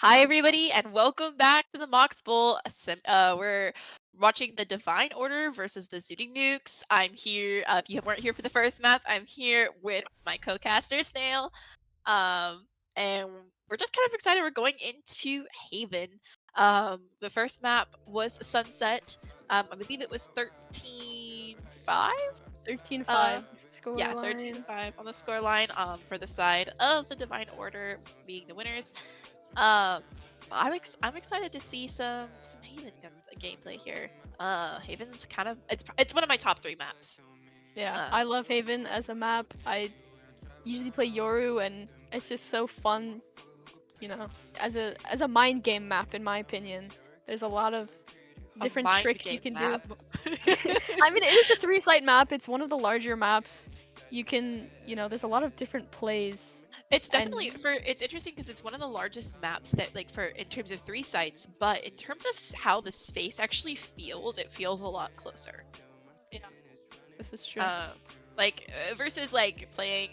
Hi, everybody, and welcome back to the MOX Bowl. We're watching the Divine Order versus the Zooting Nukes. I'm here. If you weren't here for the first map, I'm here with my co-caster Snail. And we're just kind of excited. We're going into Haven. The first map was Sunset. I believe it was 13-5. 13-5 score Yeah, line. 13-5 on the score line. For the side of the Divine Order being the winners. I'm excited to see some Haven gameplay here. Haven's kind of it's one of my top 3 maps. Yeah, I love Haven as a map. I usually play Yoru, and it's just so fun. You know, as a mind game map, in my opinion. There's a lot of different tricks you can do. I mean, it is a 3-site map. It's one of the larger maps. You can, there's a lot of different plays. It's definitely it's interesting because it's one of the largest maps that in terms of 3 sites, but in terms of how the space actually feels, it feels a lot closer. Yeah, this is true. Versus playing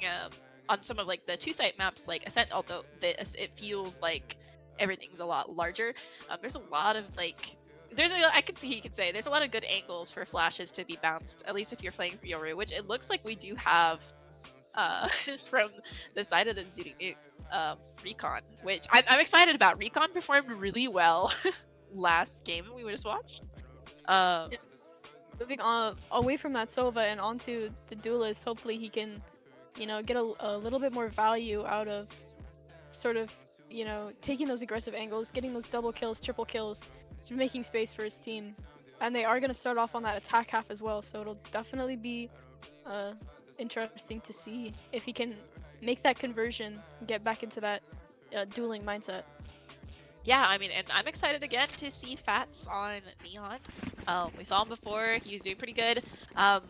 on some of the 2-site maps like Ascent, although it feels like everything's a lot larger. There's a lot of I can see you could say there's a lot of good angles for flashes to be bounced, at least if you're playing for Yoru, which it looks like we do have from the side of the Zooting Nukes, Recon, which I'm excited about. Recon performed really well last game we just watched. Moving on away from that Sova and onto the Duelist, hopefully he can, get a little bit more value out of sort of, taking those aggressive angles, getting those double kills, triple kills, sort of making space for his team. And they are going to start off on that attack half as well, so it'll definitely be interesting to see if he can make that conversion and get back into that dueling mindset. Yeah, I mean, and I'm excited again to see Fats on Neon. We saw him before. He was doing pretty good. It'll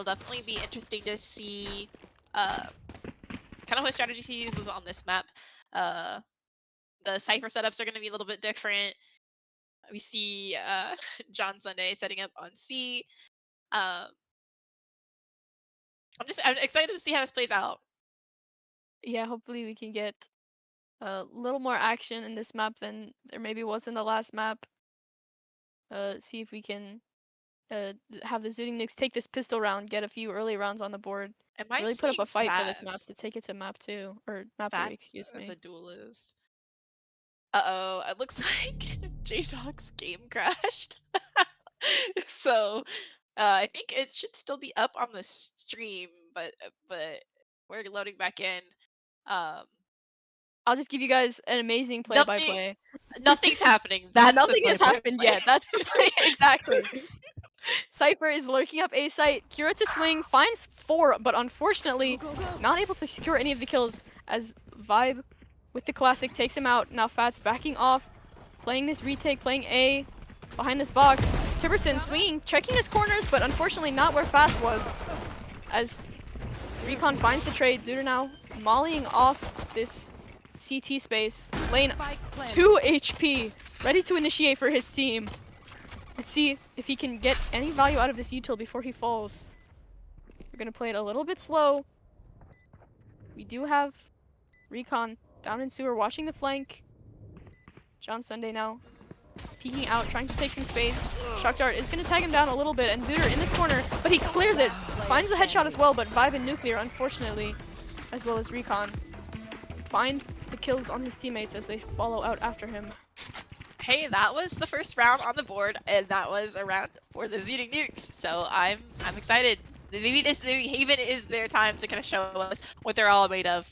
definitely be interesting to see kind of what strategy he uses on this map. The Cypher setups are going to be a little bit different. We see John Sunday setting up on C. I'm excited to see how this plays out. Yeah, hopefully we can get a little more action in this map than there maybe was in the last map. See if we can have the Zooting Nukes take this pistol round, get a few early rounds on the board. Really put up a fight for this map to take it to map 2, or map 3, excuse me. As a duelist. Uh-oh, it looks like J-Dog's game crashed. So, I think it should still be up on the stream, but we're loading back in. I'll just give you guys an amazing play-by-play. Nothing's happening. Nothing has happened yet. That's the play. Exactly. Cypher is lurking up A site. Kira to swing, finds 4, but unfortunately not able to secure any of the kills as Vibe with the classic takes him out. Now Fat's backing off, playing this retake, playing A behind this box. Tiberson swinging, checking his corners, but unfortunately not where Fast was. As Recon finds the trade, Zooter now mollying off this CT space. Lane 2 HP, ready to initiate for his team. Let's see if he can get any value out of this util before he falls. We're gonna play it a little bit slow. We do have Recon down in sewer watching the flank. John Sunday now peeking out, trying to take some space. Shock Dart is gonna tag him down a little bit, and Zooter in this corner, but he clears it. Finds the headshot as well, but Vibe and Nuclear, unfortunately, as well as Recon, find the kills on his teammates as they follow out after him. Hey, that was the first round on the board, and that was a round for the Zooting Nukes. So I'm excited. Maybe Haven is their time to kind of show us what they're all made of.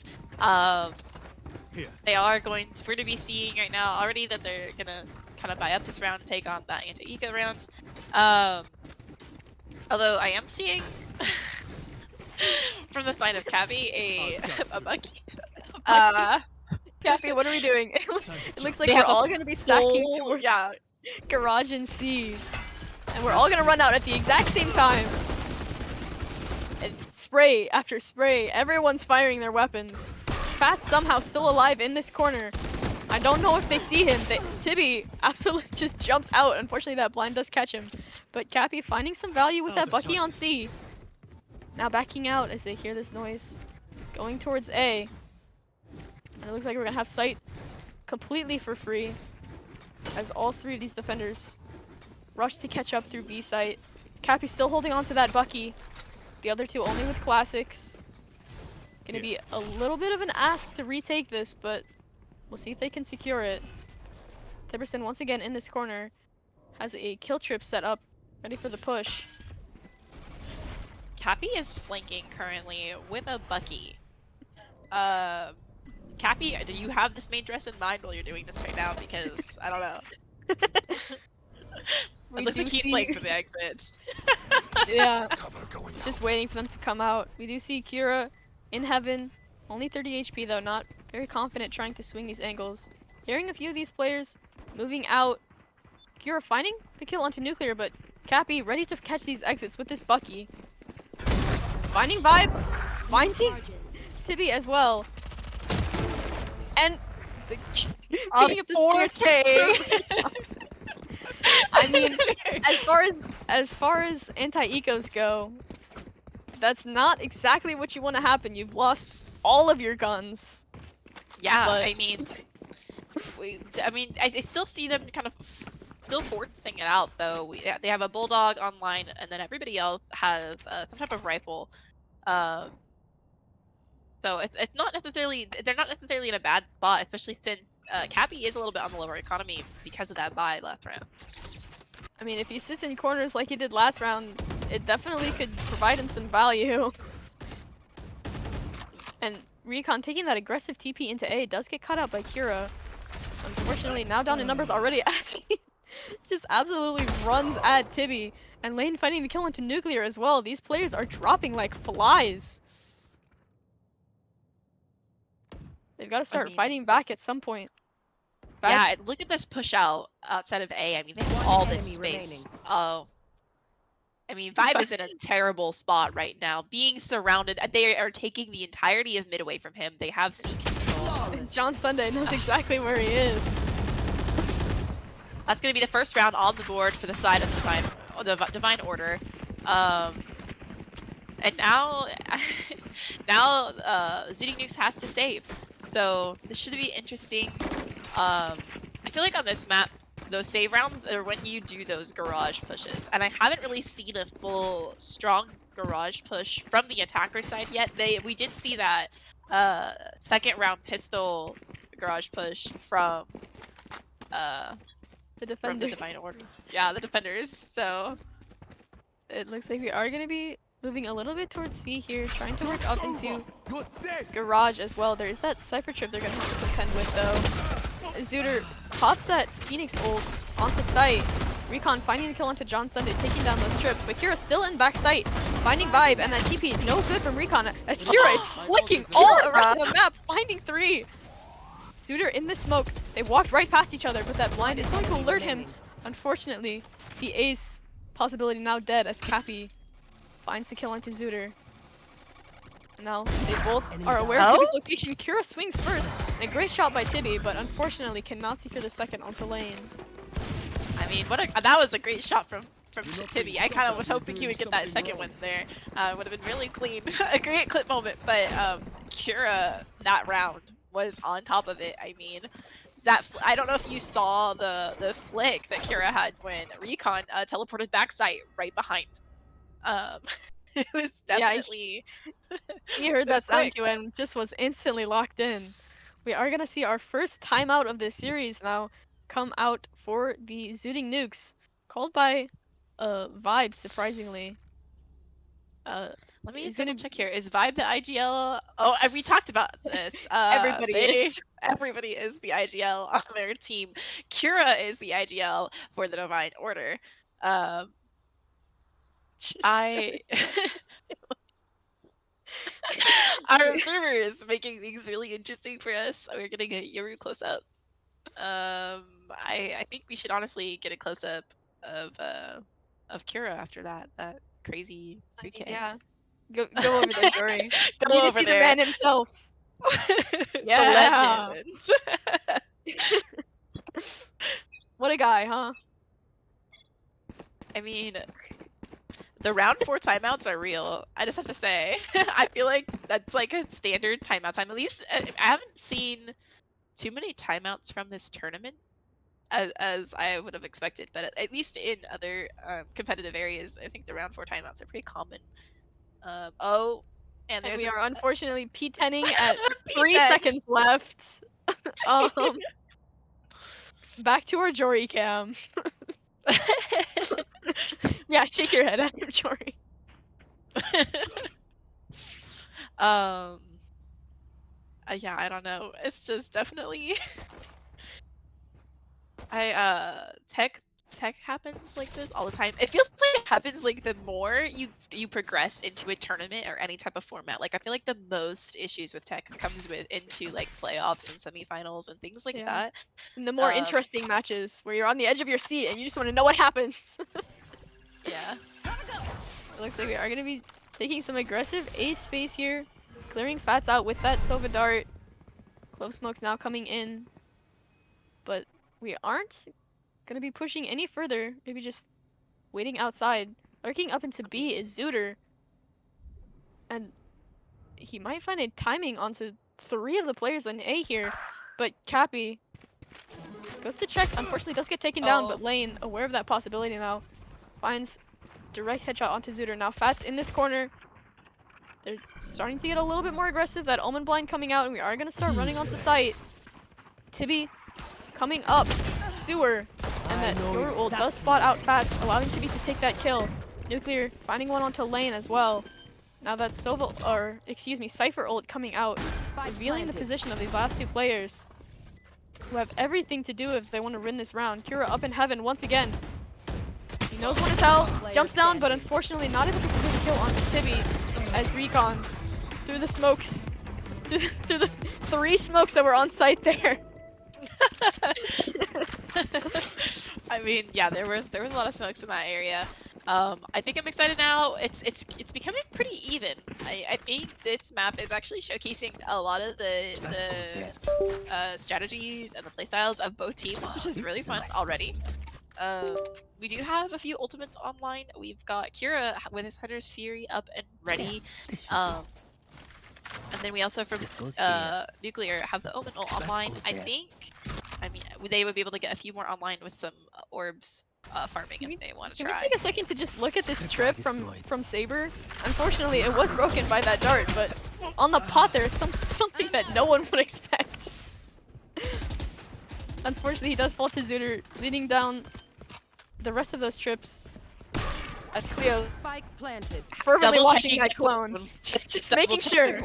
They are we're going to be seeing right now already that they're gonna kind of buy up this round and take on that anti-eco rounds. Although I am seeing from the side of Cappy a monkey. Cappy, what are we doing? It looks like we're all gonna be stacking towards Garage and C. And we're all gonna run out at the exact same time. And spray after spray, everyone's firing their weapons. Fat's somehow still alive in this corner. I don't know if they see him. Tibby absolutely just jumps out. Unfortunately, that blind does catch him. But Cappy finding some value with that Bucky on C. Now backing out as they hear this noise. Going towards A. And it looks like we're gonna have sight completely for free, as all three of these defenders rush to catch up through B site. Cappy's still holding on to that Bucky. The other two only with classics. Gonna be a little bit of an ask to retake this, but we'll see if they can secure it. Tiberson once again in this corner has a kill trip set up, ready for the push. Cappy is flanking currently with a Bucky. Cappy, do you have this main dress in mind while you're doing this right now? Because I don't know. It looks like he's playing for the exits. Yeah, just waiting for them to come out. We do see Kira in heaven, only 30 HP though, not very confident trying to swing these angles. Hearing a few of these players moving out. Kira finding the kill onto Nuclear, but Cappy ready to catch these exits with this Bucky. Finding Vibe, finding Tibby as well. And the picking up the spear. I mean, as far as anti-ecos go, that's not exactly what you want to happen. You've lost all of your guns. Yeah, but... I mean, I still see them kind of still forcing it out though. They have a bulldog online, and then everybody else has some type of rifle. So it's not necessarily, they're not necessarily in a bad spot, especially since Cappy is a little bit on the lower economy because of that buy last round. I mean, if he sits in corners like he did last round, it definitely could provide him some value. And Recon taking that aggressive TP into A does get cut out by Kira. Unfortunately, now down in numbers already as he just absolutely runs at Tibby. And Lane fighting to kill into Nuclear as well. These players are dropping like flies. They've got to start fighting back at some point. Yeah, look at this push out outside of A. I mean, they have all this space. Remaining. Oh. I mean, Vibe is in a terrible spot right now. Being surrounded, they are taking the entirety of mid away from him. They have C control. John Sunday knows exactly where he is. That's going to be the first round on the board for the side of the Divine Order. And now, Zooting Nukes has to save. So this should be interesting. I feel like on this map, those save rounds are when you do those garage pushes. And I haven't really seen a full, strong garage push from the attacker side yet. We did see that second round pistol garage push from the defenders. From the Divine Order. Yeah, the defenders. So it looks like we are going to be moving a little bit towards C here, trying to work up into garage as well. There is that Cypher trip they're going to have to contend with though. Zooter pops that Phoenix ult onto site. Recon finding the kill onto John Sunday, taking down those strips. But Kira still in back sight, finding Vibe, and that TP is no good from Recon as Kira is flicking all around the map, finding three. Zooter in the smoke. They walked right past each other, but that blind is going to alert him. Unfortunately, the ace possibility now dead as Cappy finds the kill onto Zooter. Now they both are aware of Tibby's location. Kira swings first, and a great shot by Tibby, but unfortunately cannot secure the second onto lane. I mean, that was a great shot from Tibby. I kind of was hoping he would get that second one there. Would have been really clean. A great clip moment, but Kira that round was on top of it. I mean, I don't know if you saw the flick that Kira had when Recon teleported backside right behind. It was definitely. Yeah, he heard that sound cue and just was instantly locked in. We are gonna see our first timeout of this series now come out for the Zooting Nukes, called by Vibe, surprisingly. Let me double check here. Is Vibe the IGL? Oh, we talked about this. Everybody is. Everybody is the IGL on their team. Kira is the IGL for the Divine Order. Our observer is making things really interesting for us. We're gonna get Yoru close up. I think we should honestly get a close up of Kira after that crazy 3K. Yeah. Go over there, Jory. Go over see there. The man himself. Yeah. The legend. What a guy, huh? I mean, The round 4 timeouts are real. I just have to say, I feel like that's like a standard timeout time. At least I haven't seen too many timeouts from this tournament as I would have expected. But at least in other competitive areas, I think the round 4 timeouts are pretty common. Oh, and And there's we a are unfortunately P10ing at 3 P10. seconds left. Back to our Jory cam. Yeah, shake your head at him, Jory. Yeah, I don't know. It's just definitely tech happens like this all the time. It feels like it happens like the more you progress into a tournament or any type of format. Like I feel like the most issues with tech comes into like playoffs and semifinals and things like that. And the more interesting matches where you're on the edge of your seat and you just want to know what happens. Yeah. It looks like we are going to be taking some aggressive A space here. Clearing Fats out with that Sova Dart. Clove Smoke's now coming in. But we aren't going to be pushing any further. Maybe just waiting outside. Lurking up into B is Zooter. And he might find a timing onto 3 of the players in A here. But Cappy goes to check. Unfortunately does get taken down, but Lane, aware of that possibility now, finds direct headshot onto Zooter. Now Fats in this corner. They're starting to get a little bit more aggressive. That Omen blind coming out, and we are going to start running onto site. Tibby coming up. Sewer. And that your ult does spot out Fats, allowing Tibby to take that kill. Nuclear finding one onto Lane as well. Now that's Cypher ult coming out, revealing the position of these last 2 players, who have everything to do if they want to win this round. Kira up in heaven once again. He knows when it's hell, jumps down, but unfortunately not able to secure the kill onto Tibby as Recon through the smokes, through the 3 smokes that were on site there. I mean, yeah, there was a lot of smokes in that area. I think I'm excited now. It's becoming pretty even. I think this map is actually showcasing a lot of the strategies and the playstyles of both teams, which is really fun already. We do have a few ultimates online. We've got Kira with his Hunter's Fury up and ready. And then we also from Nuclear have the Omen ult online. I mean, they would be able to get a few more online with some orbs farming if they want to try. Can we take a second to just look at this trip from Saber? Unfortunately, it was broken by that dart, but on the pot there is something that no one would expect. Unfortunately, he does fall to Zooter, leading down the rest of those trips. As Cleo fervently watching that clone. Just making sure.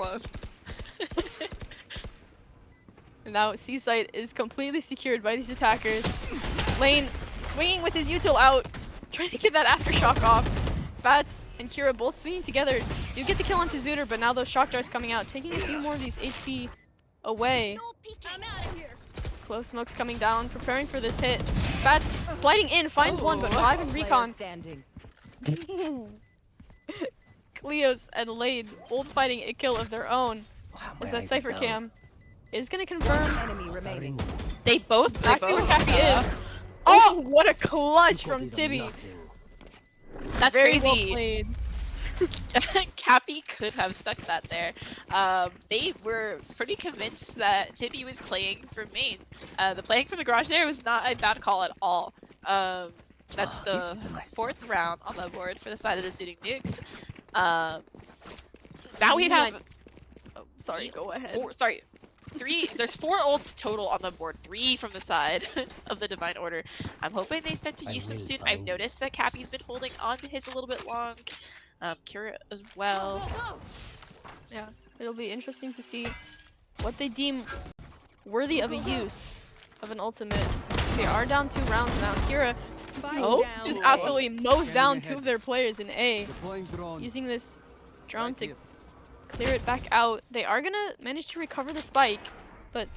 And now C-site is completely secured by these attackers. Lane swinging with his util out, trying to get that aftershock off. Fats and Kira both swinging together. Do get the kill onto Zooter, but now those shock darts coming out, taking a few more of these HP away. Close smokes coming down, preparing for this hit. Fats sliding in, finds one, but Live and Recon. Cleos and Lane both fighting a kill of their own. As that Cypher cam is going to confirm. They both. Exactly where Cappy is. Oh, what a clutch from Tibby. That's very crazy. Well played. Cappy could have stuck that there. They were pretty convinced that Tibby was playing for main. The playing from the garage there was not a bad call at all. That's the 4th round on the board for the side of the Zooting Nukes. Now we have. Oh, sorry, go ahead. There's 4 ults total on the board, 3 from the side of the Divine Order. I'm hoping they start to use them soon. I've noticed that Cappy's been holding on to his a little bit long. Kira as well. Yeah, it'll be interesting to see what they deem worthy of a use of an ultimate. They are down 2 rounds now. Kira just absolutely mows down 2 of their players in A. Using this drone to clear it back out. They are gonna manage to recover the spike, but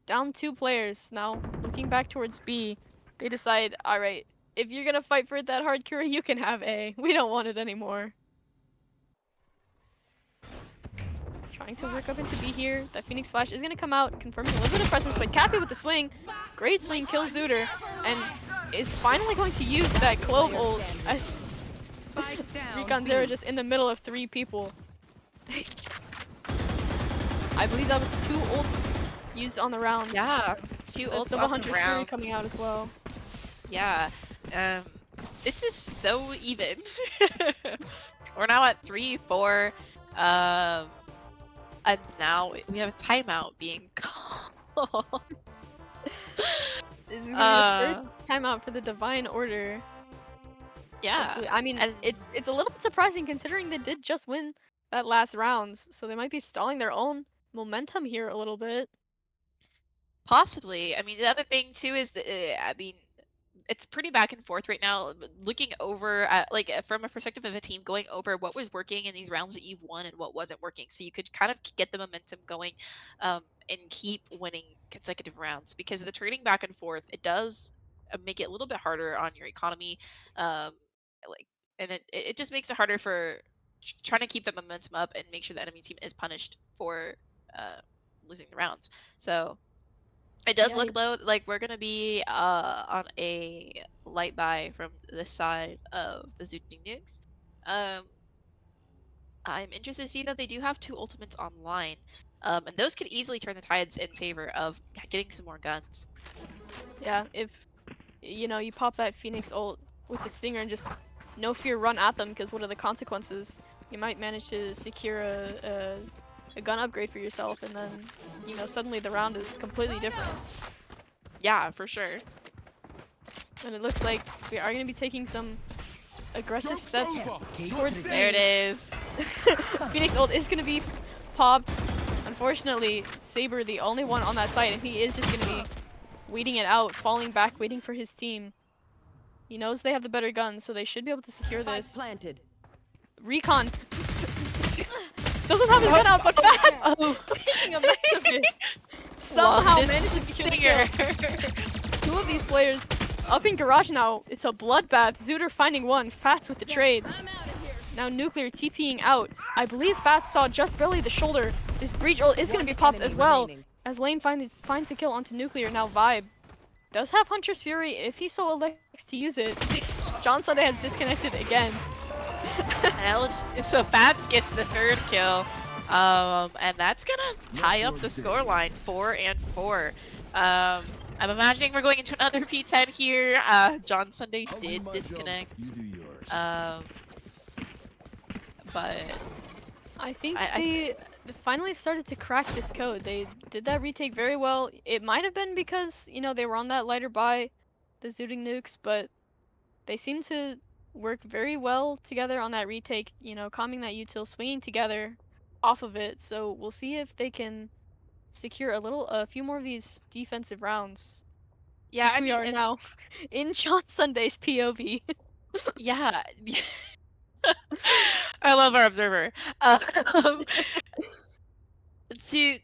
down 2 players now. Looking back towards B, they decide, alright, if you're gonna fight for it that hard, Kira, you can have A. We don't want it anymore. Trying to work up into B here. That Phoenix Flash is gonna come out, confirming a little bit of presence, but Cappy with the swing. Great swing, kills Zooter, and is finally going to use that Clove ult as Spike down. Recon B. Zero just in the middle of 3 people. I believe that was 2 ults used on the round. Yeah, 2 That's ults Silva on the Hunter's Fury round. coming out as well. Yeah. This is so even. We're now at 3-4. And now we have a timeout being called. This is gonna be the first timeout for the Divine Order. Yeah. Hopefully. I mean, and it's a little bit surprising considering they did just win that last round, so they might be stalling their own momentum here a little bit. possibly. I mean, the other thing too is that I mean, it's pretty back and forth right now. Looking over at from a perspective of a team, going over what was working in these rounds that you've won and what wasn't working, so you could kind of get the momentum going, and keep winning consecutive rounds. Because the trading back and forth, it does make it a little bit harder on your economy, like, and it just makes it harder for trying to keep the momentum up and make sure the enemy team is punished for losing the rounds. So it does Yeah, look though like we're gonna be on a light buy from this side of the Zooting Nukes. Um, I'm interested to see that they do have 2 ultimates online, and those could easily turn the tides in favor of getting some more guns. yeah, if you know, you pop that Phoenix ult with the Stinger and just no fear run at them, because what are the consequences? You might manage to secure a gun upgrade for yourself, and then, you know, suddenly the round is completely different. Yeah, for sure. And it looks like we are going to be taking some aggressive steps towards There it is. Phoenix ult is going to be popped. Unfortunately, Saber the only one on that side, and he is just going to be waiting it out, falling back, waiting for his team. He knows they have the better guns, so they should be able to secure Spike this. planted. Recon doesn't have his gun out, but Fats making a mess of it. Somehow Love managed to this secure the kill. 2 of these players up in garage now. It's a bloodbath. Zooter finding one. Fats with the trade. I'm out of here. Now Nuclear TPing out. I believe Fats saw just barely the shoulder. This breach ult is going to be popped as well. As Lane finds the kill onto Nuclear. Now Vibe does have Hunter's Fury if he so elects to use it. John Sunday has disconnected again. So Fats gets the 3rd kill, and that's gonna tie up the scoreline 4-4. I'm imagining we're going into another P10 here. John Sunday did disconnect, but I think they finally started to crack this code. They did that retake very well. It might have been because, you know, they were on that lighter buy, the Zooting Nukes, but they seem to work very well together on that retake, you know, calming that util, swinging together off of it. So we'll see if they can secure a few more of these defensive rounds. yeah, As we are now in John Sunday's POV. Yeah. I love our observer.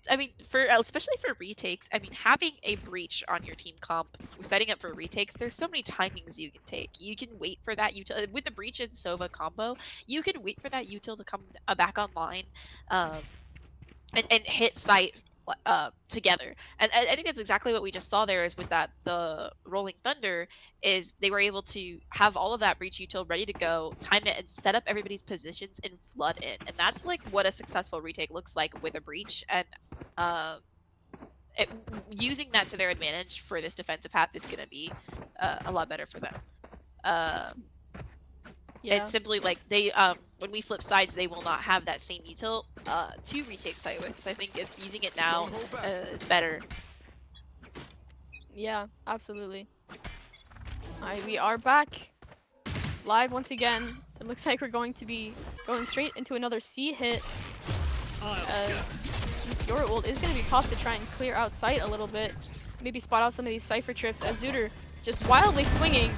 I mean, especially for retakes, I mean, having a breach on your team comp, setting up for retakes, there's so many timings you can take. You can wait for that util with the breach and Sova combo. You can wait for that util to come back online, and hit site together. And I think that's exactly what we just saw there. Is with the Rolling Thunder, is they were able to have all of that breach util ready to go, time it, and set up everybody's positions and flood in. And that's like what a successful retake looks like with a breach. And using that to their advantage for this defensive path is going to be a lot better for them. Yeah. It's simply like they when we flip sides, they will not have that same util to retake site with. So I think it's using it now is better. Yeah, absolutely. Alright, we are back live once again. It looks like we're going to be going straight into another C hit. This Yoru ult is going to be popped to try and clear out sight a little bit. Maybe spot out some of these Cypher trips as Zooter just wildly swinging.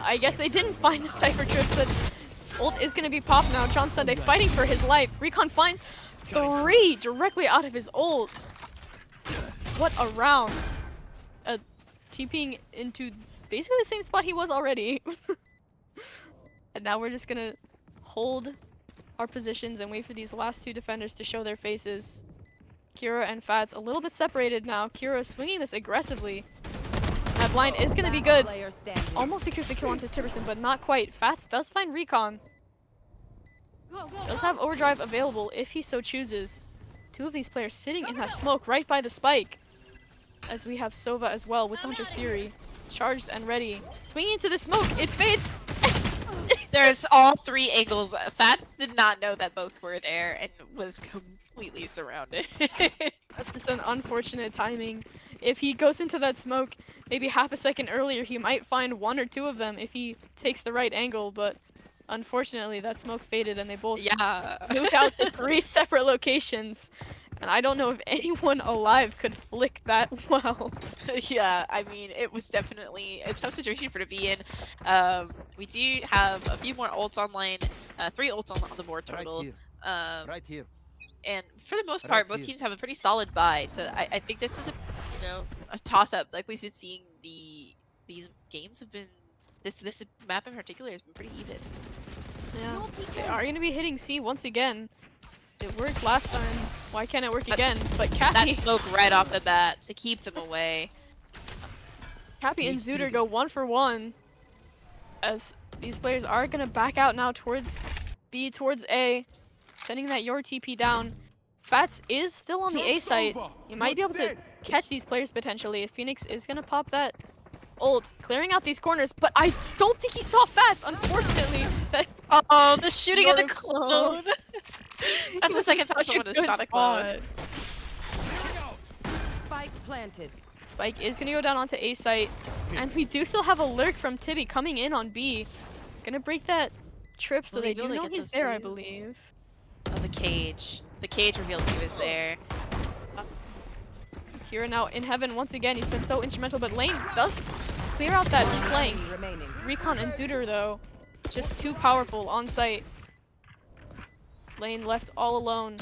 I guess they didn't find a Cypher trip, but ult is going to be popped now. John Sunday fighting for his life. Recon finds 3 directly out of his ult. What a round. TPing into basically the same spot he was already. And now we're just going to hold our positions and wait for these last 2 defenders to show their faces. Kira and Fats a little bit separated now. Kira swinging this aggressively. That that blind is gonna be good. Player standing. Almost secures the kill onto Tiberson, but not quite. Fats does find Recon. Does have overdrive available if he so chooses. Two of these players sitting in that smoke right by the spike. As we have Sova as well with the Hunter's Fury. Charged and ready. Swinging into the smoke, it fades! There's all three angles. Fats did not know that both were there and was completely surrounded. That's just an unfortunate timing. If he goes into that smoke maybe half a second earlier, he might find one or two of them if he takes the right angle, but unfortunately that smoke faded and they both moved out to 3 separate locations. And I don't know if anyone alive could flick that well. Yeah, I mean, it was definitely a tough situation for to be in. We do have a few more ults online, 3 ults on the board total. Right here. And for the most part, both teams have a pretty solid buy. So I think this is a toss-up. Like we've been seeing, these games have been this map in particular has been pretty even. Yeah, they are going to be hitting C once again. It worked last time. Why can't it work again? But Cappy, that smoke right off the bat to keep them away. Cappy and Zooter go 1 for 1. As these players are gonna back out now towards B, towards A, sending that your TP down. Fats is still on the A site. You might be able to catch these players potentially. If Phoenix is gonna pop that ult, clearing out these corners, but I don't think he saw Fats, unfortunately. Oh, the shooting of the clone. That's the second time someone has shot a clone. Spike planted. Spike is gonna go down onto A site, and we do still have a lurk from Tibby coming in on B. Gonna break that trip so they do know he's there, I believe. Oh, the cage. The cage revealed he was there. Kira now in heaven once again. He's been so instrumental, but Lane does clear out that flank. Recon and Zooter, though, just too powerful on site. Lane left all alone.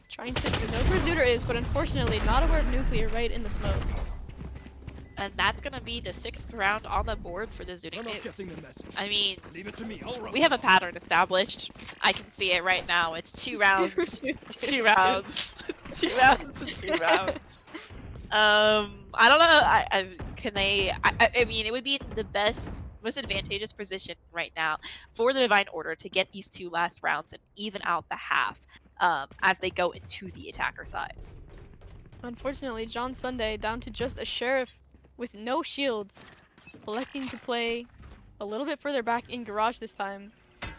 Trying to... He knows where Zooter is, but unfortunately not aware of Nuclear right in the smoke. And that's gonna be the 6th round on the board for the Zooting Nukes. I mean, we have a pattern established. I can see it right now. It's 2 rounds, 2 rounds, 2 rounds, and 2 rounds. I don't know. I mean, it would be the most advantageous position right now for the Divine Order to get these 2 last rounds and even out the half as they go into the attacker side. Unfortunately, John Sunday down to just a Sheriff with no shields, electing to play a little bit further back in Garage this time.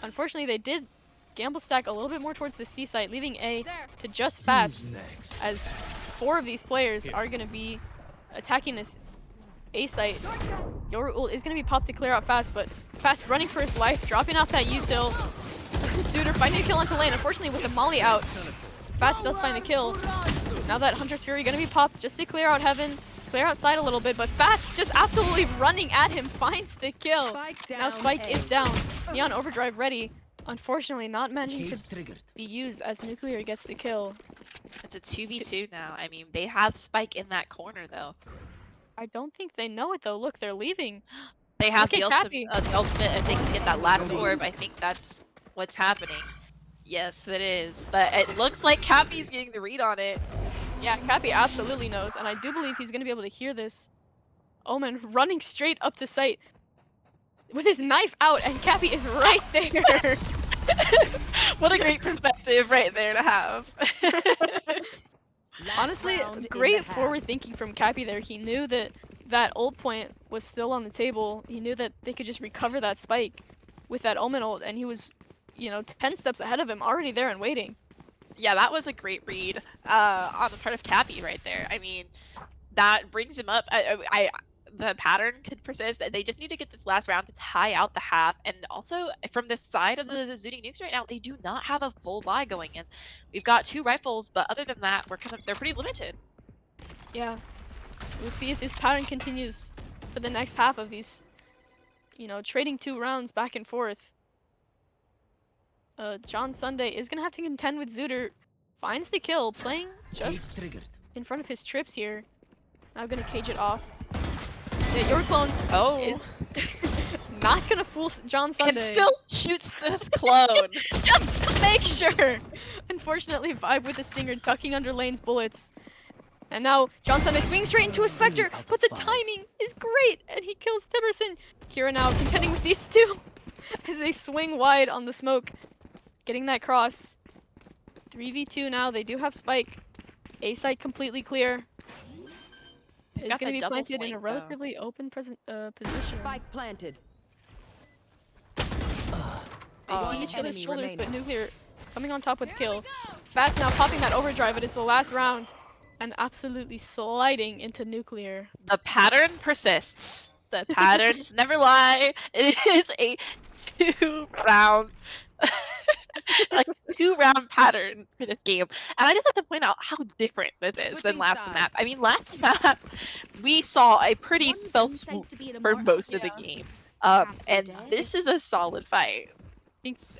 Unfortunately, they did gamble stack a little bit more towards the C site, leaving A to just Fats, as 4 of these players are going to be attacking this A site. Your ult is going to be popped to clear out Fats, but Fats running for his life, dropping out that util. Zooter finding a kill onto lane. Unfortunately, with the molly out, Fats does find the kill. Now that Hunter's Fury going to be popped just to clear out heaven. Clear outside a little bit, but Fats just absolutely running at him finds the kill. Now Spike is down. Neon Overdrive ready. Unfortunately, not managing to be used as Nuclear gets the kill. It's a 2v2 now. I mean, they have Spike in that corner, though. I don't think they know it, though. Look, they're leaving. They have the ultimate if they can get that last orb. I think that's what's happening. Yes, it is. But it looks like Cappy's getting the read on it. Yeah, Cappy absolutely knows, and I do believe he's going to be able to hear this. Omen running straight up to site with his knife out, and Cappy is right there. What a great perspective right there to have. Honestly, great forward thinking from Cappy there. He knew that that ult point was still on the table. He knew that they could just recover that spike with that Omen ult, and he was, 10 steps ahead of him, already there and waiting. Yeah, that was a great read on the part of Cappy right there. I mean, that brings him up. The pattern could persist. They just need to get this last round to tie out the half. And also, from the side of the Zooting Nukes right now, they do not have a full buy going in. We've got 2 rifles, but other than that, they're pretty limited. Yeah. We'll see if this pattern continues for the next half of these, trading 2 rounds back and forth. John Sunday is going to have to contend with Zooter. Finds the kill, playing just in front of his trips here. Now going to cage it off. Yeah, your clone is not going to fool John Sunday. It still shoots this clone. Just to make sure. Unfortunately, Vibe with the Stinger ducking under Lane's bullets. And now Johnson is swinging straight into a Spectre, but the timing is great, and he kills Tiberson. Kira now contending with these two as they swing wide on the smoke, getting that cross. 3v2 now. They do have Spike. A site completely clear. It's got going to the be double planted in a flank, though. relatively open position. Spike planted. They see One each other's enemy shoulders, but remaining. Nuclear coming on top with the kill. Fats now popping that overdrive, but it's the last round. And absolutely sliding into Nuclear. The pattern persists. The patterns never lie. It is a 2-round, like 2-round pattern for this game. And I just have to point out how different this is than Switching last map. sides. I mean, last map we saw a pretty One felt downside swoop to being a for more most of the Yeah. game. Half And dead. this is a solid fight.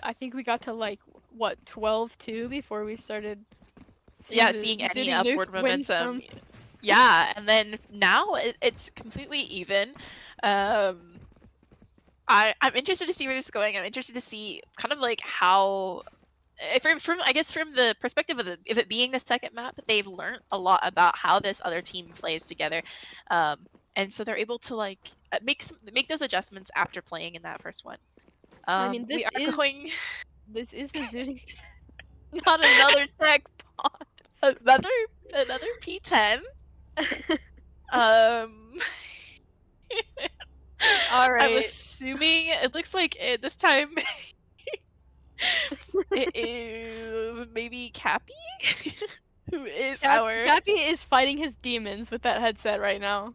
I think we got to like, what, 12-2 before we started Yeah, the seeing any Zooting upward Nukes win momentum. some. Yeah, and then now it's completely even. I'm interested to see where this is going. I'm interested to see kind of like how, from I guess from the perspective of it being the second map, they've learned a lot about how this other team plays together, and so they're able to like make those adjustments after playing in that first one. I mean, We this are is going this is the Zooting. Not another tech pause. another P10. Um. All I'm right. assuming it looks like this time it is maybe Cappy, who is our. Cappy is fighting his demons with that headset right now.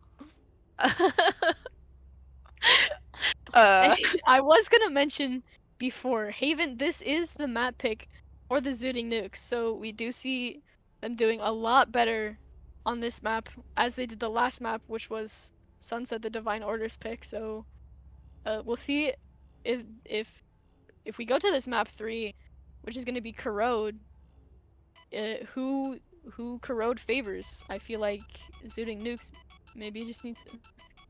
I was gonna mention before, Haven, this is the map pick for the Zooting Nukes, so we do see them doing a lot better on this map as they did the last map, which was Sunset, the Divine Orders pick. So we'll see if we go to this map 3, which is gonna be Corrode, who Corrode favors. I feel like Zooting Nukes maybe just need to.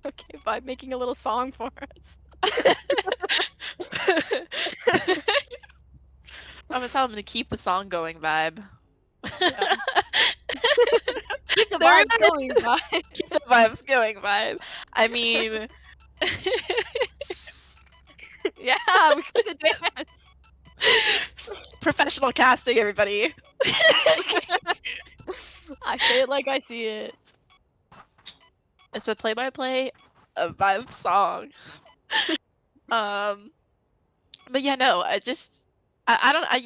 Okay, Vibe making a little song for us. I'm gonna tell him to keep the song going, Vibe. Yeah. Keep the There vibes it is. going, Vibe. Keep the vibes going, Vibe. I mean, Yeah, we got the dance. professional casting, everybody. I say it like I see it. It's a play-by-play of Vibe song. But yeah, no,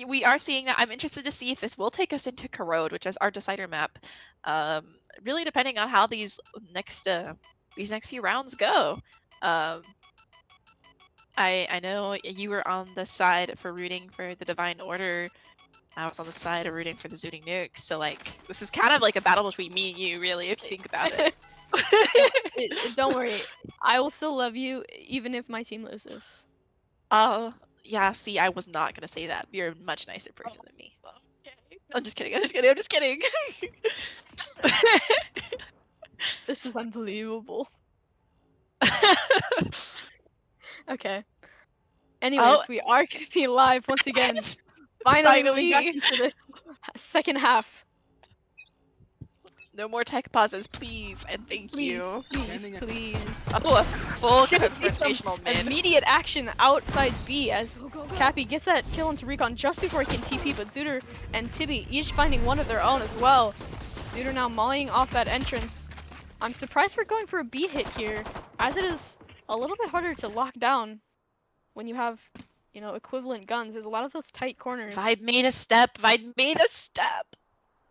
we are seeing that. I'm interested to see if this will take us into Corrode, which is our decider map. Really depending on how these next few rounds go. I know you were on the side for rooting for the Divine Order. I was on the side of rooting for the Zooting Nukes. So like, this is kind of like a battle between me and you, really, if you think about it. Don't worry, I will still love you even if my team loses. Oh, yeah, see, I was not gonna say that. You're a much nicer person than me. I'm just kidding, I'm just kidding, I'm just kidding. This is unbelievable. Okay. Anyways, we are gonna be live once again. Finally, we got into this second half. No more tech pauses, please, and thank you. Please. Oh, a full We're gonna see some confrontational mid. immediate action outside B as Go, go, go. Cappy gets that kill onto Recon just before he can TP, but Zooter and Tibby each finding one of their own as well. Zooter now mollying off that entrance. I'm surprised we're going for a B hit here, as it is a little bit harder to lock down when you have, you know, equivalent guns. There's a lot of those tight corners. Vibe made a step. Vibe made a step.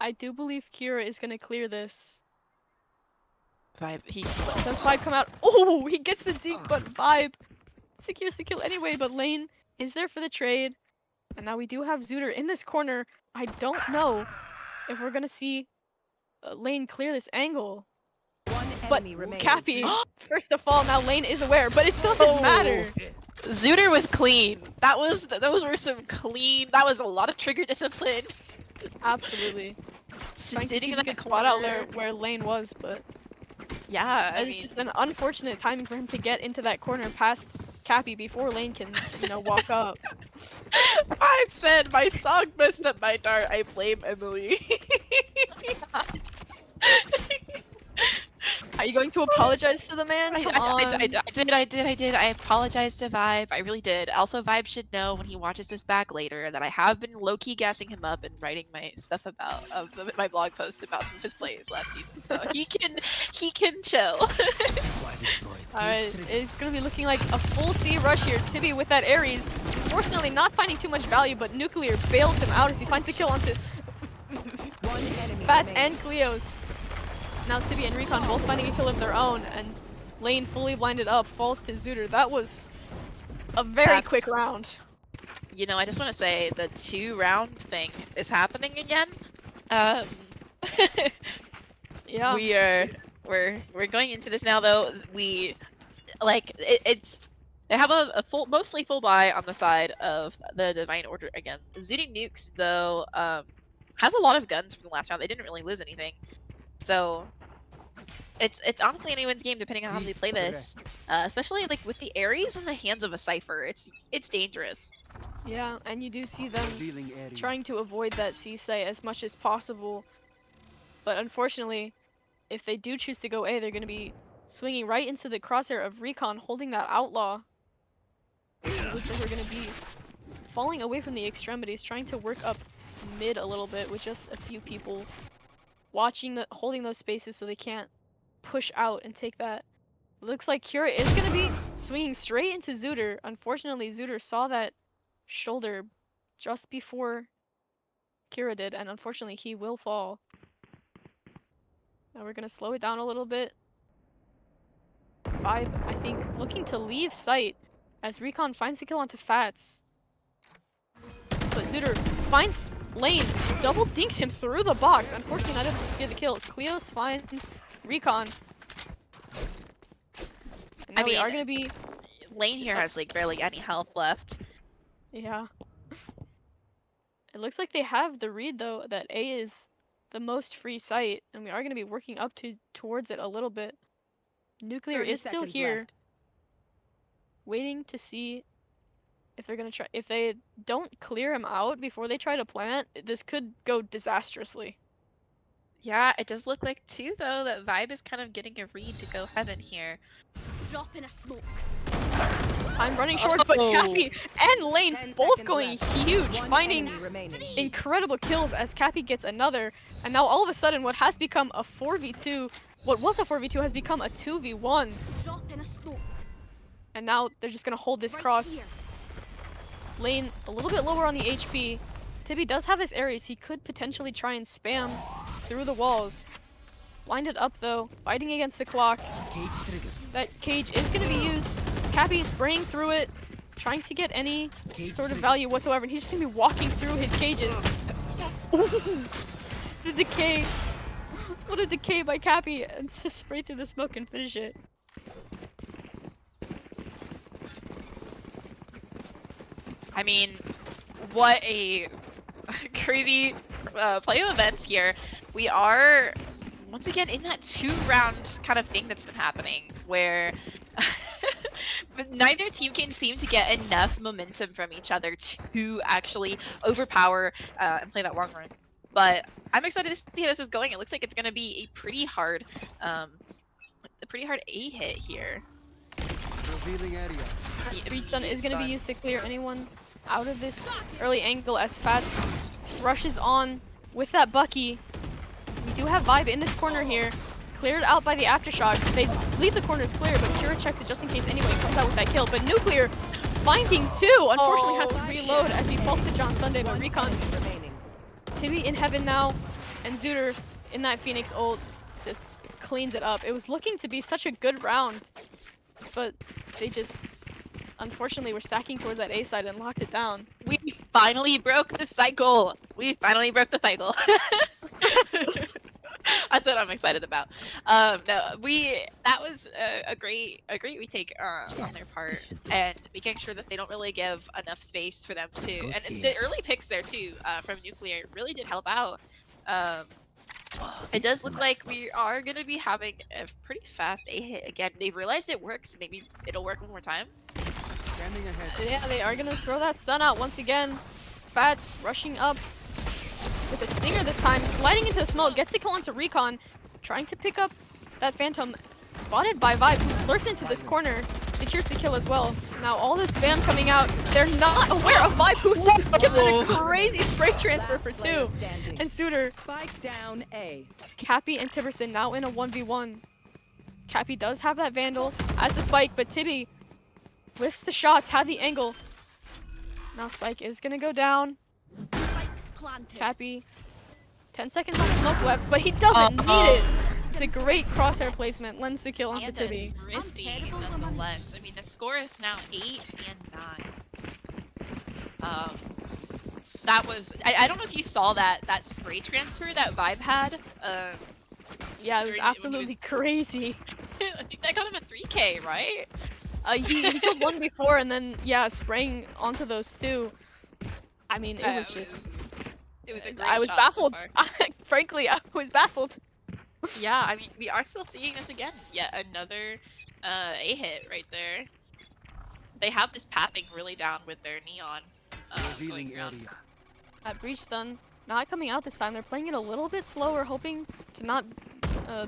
I do believe Kira is gonna clear this. Vibe, he. Does Vibe come out? Oh, he gets the deke, but Vibe secures the kill anyway, but Lane is there for the trade. And now we do have Zooter in this corner. I don't know if we're gonna see Lane clear this angle. One But enemy remaining. Cappy, first of all, now Lane is aware, but it doesn't matter. Zooter was clean. Those were some clean. That was a lot of trigger discipline. Absolutely. Trying to see Sitting if in he the can spot out corner. where Lane was, but Yeah, I it's mean, just an unfortunate timing for him to get into that corner past Cappy before Lane can, you know, walk up. I said my song messed up my dart. I blame Emily. Are you going to apologize to the man? Come on. I did. I apologized to Vibe. I really did. Also, Vibe should know when he watches this back later that I have been low-key gassing him up and writing my stuff about my blog posts about some of his plays last season. So he can chill. Alright, it's gonna be looking like a full C rush here. Tibby with that Ares. Unfortunately, not finding too much value, but Nuclear bails him out as he finds the kill onto Fats and Cleos. Now Tibby and Recon both finding a kill of their own, and Lane fully blinded up, falls to Zooter. That was a very quick round. You know, I just want to say the 2-round thing is happening again. Yeah. We're going into this now though. We they have a mostly full buy on the side of the Divine Order again. Zooting Nukes though has a lot of guns from the last round. They didn't really lose anything. So it's honestly anyone's game depending on how they play this. Especially like with the Ares in the hands of a Cypher. It's dangerous. Yeah, and you do see them trying to avoid that C site as much as possible. But unfortunately, if they do choose to go A, they're going to be swinging right into the crosshair of Recon, holding that Outlaw. It looks like we're going to be falling away from the extremities, trying to work up mid a little bit with just a few people holding those spaces so they can't push out and take that. It looks like Kira is going to be swinging straight into Zooter. Unfortunately, Zooter saw that shoulder just before Kira did, and unfortunately he will fall. Now we're going to slow it down a little bit. Vibe, I think, looking to leave sight as Recon finds the kill onto Fats. But Zooter finds Lane, double dinks him through the box. Unfortunately not able to secure the kill. Cleos finds Recon. And now we are going to be... Lane here has like barely any health left. Yeah. It looks like they have the read though that A is the most free site, and we are going to be working up towards it a little bit. Nuclear is still here, waiting to see if they're going to try. If they don't clear him out before they try to plant, this could go disastrously. Yeah, it does look like too though that Vibe is kind of getting a read to go heaven here. Drop in a smoke. I'm running short, but Cappy and Lane both going huge, finding incredible kills as Cappy gets another. And now all of a sudden what has become a 4v2, what was a 4v2 has become a 2v1. And now they're just going to hold this cross. Lane a little bit lower on the HP. Tibby does have this Ares. He could potentially try and spam through the walls. Blinded up though, fighting against the clock. That cage is going to be used. Cappy spraying through it, trying to get any sort of value whatsoever, and he's just going to be walking through his cages. The decay. What a decay by Cappy, and to spray through the smoke and finish it. I mean, what a crazy play of events here. We are once again in that 2-round kind of thing that's been happening where but neither team can seem to get enough momentum from each other to actually overpower and play that long run. But I'm excited to see how this is going. It looks like it's going to be a pretty hard A hit here. Revealing area. Breach Stun is going to be used to clear anyone out of this early angle as Fats rushes on with that Bucky. We do have Vibe in this corner here. Cleared out by the Aftershock. They leave the corners clear, but Kira checks it just in case anyway. Comes out with that kill. But Nuclear finding two. Unfortunately has to reload as he falls to John Sunday, but Recon. Timmy in heaven now, and Zooter in that Phoenix ult just cleans it up. It was looking to be such a good round, but they just unfortunately were stacking towards that A side and locked it down. We finally broke the cycle. That's what I'm excited about. No, that was a great retake on their part, and making sure that they don't really give enough space for them to. And the early picks there too from Nuclear really did help out. It does look like we are gonna be having a pretty fast A hit again. They've realized it works. Maybe it'll work one more time. Standing ahead. Yeah, they are gonna throw that stun out once again. Fats rushing up with a stinger this time, sliding into the smoke, gets the kill onto Recon, trying to pick up that Phantom. spotted by Vibe, who lurks into this corner, secures the kill as well. Now all this spam coming out, they're not aware of Vibe, who gives it a crazy spray transfer for 2. And Suitor, Spike down A. Cappy and Tiberson now in a 1v1. Cappy does have that Vandal as the spike, but Tibby whiffs the shots, had the angle. Now Spike is gonna go down. Cappy, 10 seconds on smoke left, but he doesn't need it. It's a great crosshair placement, lends the kill onto Tibby. Thrifty, nonetheless. I mean, the score is now 8 and 9. That was I don't know if you saw that spray transfer that Vibe had. Yeah, it was absolutely crazy. I think that got him a 3K, right? He killed one before and then, yeah, spraying onto those 2. I mean, it was just... It was a great I was shot baffled. So Frankly, I was baffled. yeah, I mean, we are still seeing this again. Yet another A hit right there. They have this pathing really down with their neon. Revealing Going around. area. That breach stun not coming out this time. They're playing it a little bit slower, hoping to not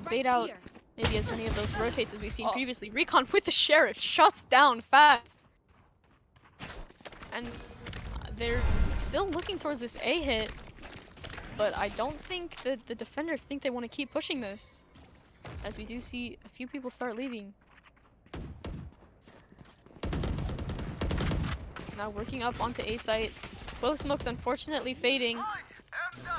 bait out maybe as many of those rotates as we've seen previously. Recon with the Sheriff shuts down fast. And they're still looking towards this A hit, but I don't think that the defenders think they want to keep pushing this, as we do see a few people start leaving. Now working up onto A site. Both smokes unfortunately fading.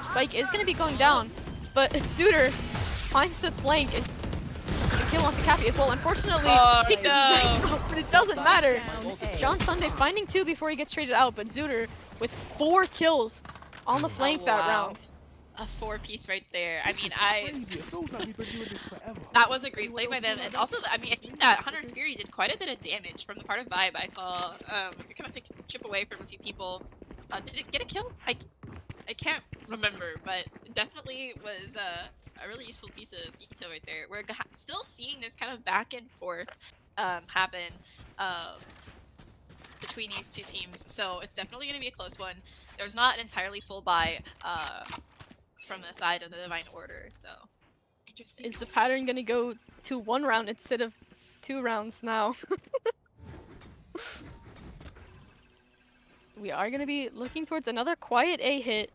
Spike is going to be going down, but Suitor finds the flank and the kill onto Cappy as well. Unfortunately, takes his knife out, but it doesn't matter. John Sunday finding 2 before he gets traded out, but Zooter with 4 kills on the flank that round. A 4-piece right there. I mean, that was a great play by them, and also, I mean, I think that Hunter's Fury did quite a bit of damage from the part of Vibe. I saw it kind of take chip away from a few people. Did it get a kill? I can't remember, but it definitely was a really useful piece of veto right there. We're still seeing this kind of back and forth happen between these two teams, so it's definitely going to be a close one. There's not an entirely full buy from the side of the Divine Order, so interesting. Is the pattern going to go to 1 round instead of 2 rounds now? We are going to be looking towards another quiet A hit.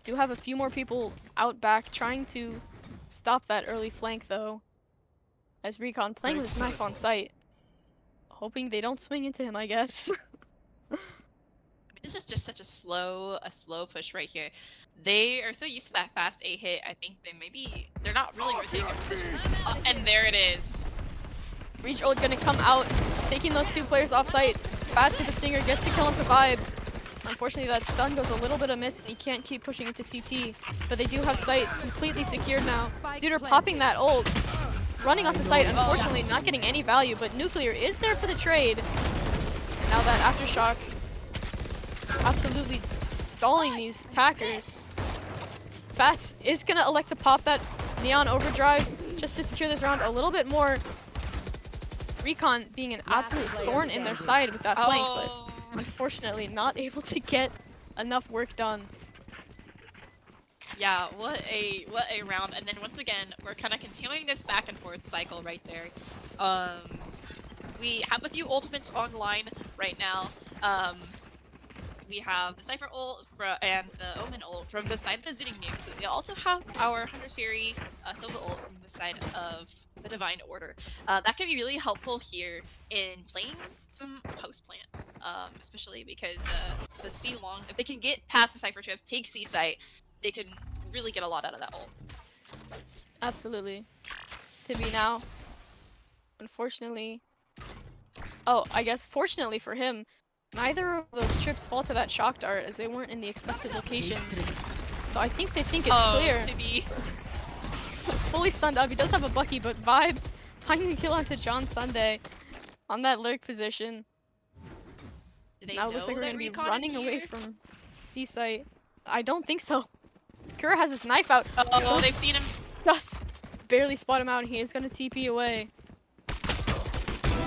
Do have a few more people out back trying to stop that early flank though. As Recon playing with his knife on sight. Hoping they don't swing into him, I guess. I mean, this is just such a slow push right here. They are so used to that fast A hit. I think they're not really rotating their position. And there it is. Breach ult gonna come out, taking those 2 players off site. Bats with the stinger, gets the kill onto Vibe. Unfortunately, that stun goes a little bit amiss and he can't keep pushing into CT. But they do have site completely secured now. Zooter popping that ult, running onto site, unfortunately not getting any value, but Nuclear is there for the trade. Now that Aftershock absolutely stalling these attackers. Fats is gonna elect to pop that Neon Overdrive just to secure this round a little bit more. Recon being an absolute thorn in their side with that flank, but unfortunately not able to get enough work done. Yeah, what a round. And then once again, we're kind of continuing this back and forth cycle right there. We have a few ultimates online right now. We have the Cypher ult and the Omen ult from the side of the Zooting Nukes. We also have our Hunter's Fury Silva ult from the side of the Divine Order. That can be really helpful here in playing some post plant, especially because the C long, if they can get past the Cypher trips, take C site, they can really get a lot out of that ult. Absolutely. Tibby now, unfortunately, I guess fortunately for him, neither of those trips fall to that shock dart as they weren't in the expected locations. So I think they think it's clear. Tibby. Fully stunned up. He does have a Bucky, but Vibe finding the kill onto John Sunday on that lurk position. Now it looks like we're going to be running away from C-Site. I don't think so. Kura has his knife out. Oh, they've seen him. Just barely spot him out, and he is going to TP away.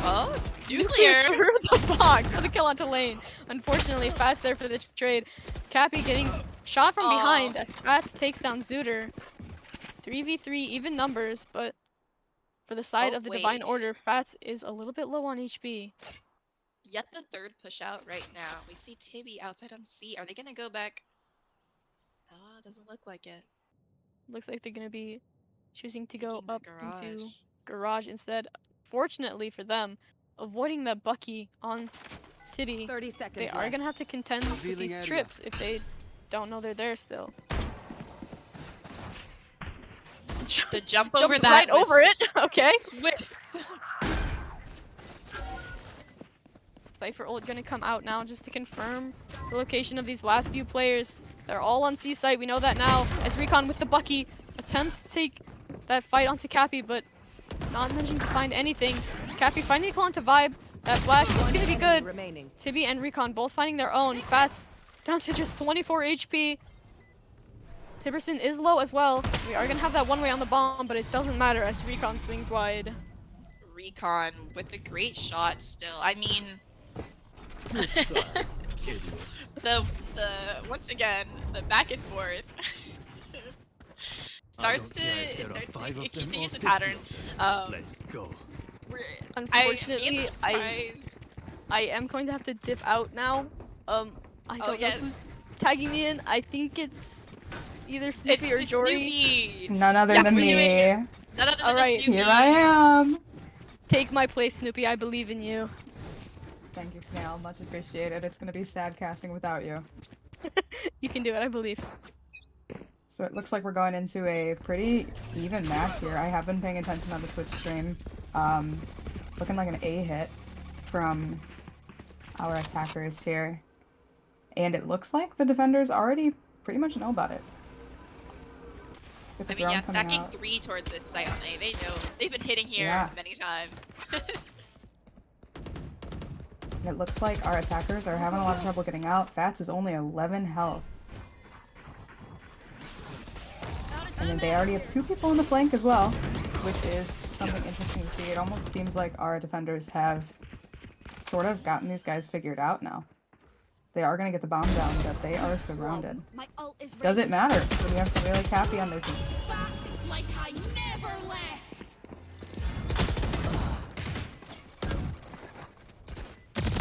Oh, Nuclear through the box for the kill onto lane. Unfortunately, Fats there for the trade. Cappy getting shot from behind as Fats takes down Zooter. 3v3 even numbers, but For the side Oh, of the Divine wait. Order, Fats is a little bit low on HP. Yet the third push out right now. We see Tibby outside on C. Are they gonna go back? Doesn't look like it. Looks like they're gonna be choosing to go Taking the up garage. into garage instead. Fortunately for them, avoiding that Bucky on Tibby, 30 seconds they are left. gonna have to contend with Revealing these area. trips if they don't know they're there still. The jump over Jumps that right was over it. Okay. swift. Cypher ult gonna come out now just to confirm the location of these last few players. They're all on C site. We know that now. As Recon with the Bucky attempts to take that fight onto Cappy, but not managing to find anything. Cappy finding a clone to vibe. That flash is gonna be good. Remaining. Tibby and Recon both finding their own. Fats down to just 24 HP. Tiberson is low as well. We are gonna have that one way on the bomb, but it doesn't matter as Recon swings wide. Recon with a great shot still. I mean, the once again the back and forth it continues the pattern. Let's go. Unfortunately, I am going to have to dip out now. I don't know who's tagging me in. I think it's either Snoopy or Jory. Snoopy. It's none other than me. None other than Alright, Snoopy. Here I am. Take my place, Snoopy. I believe in you. Thank you, Snail. Much appreciated. It's gonna be sad casting without you. You can do it, I believe. So it looks like we're going into a pretty even match here. I have been paying attention on the Twitch stream. Looking like an A hit from our attackers here. And it looks like the defenders already pretty much know about it. With the I mean, yeah, drone coming stacking out. 3 towards this site on A. They know. They've been hitting here Yeah. many times. And it looks like our attackers are having a lot of trouble getting out. Fats is only 11 health. And then they already have 2 people on the flank as well, which is something interesting to see. It almost seems like our defenders have sort of gotten these guys figured out now. They are going to get the bomb down, but they are surrounded. My ult is Does it matter when you have somebody like Cappy on their team? like I never left.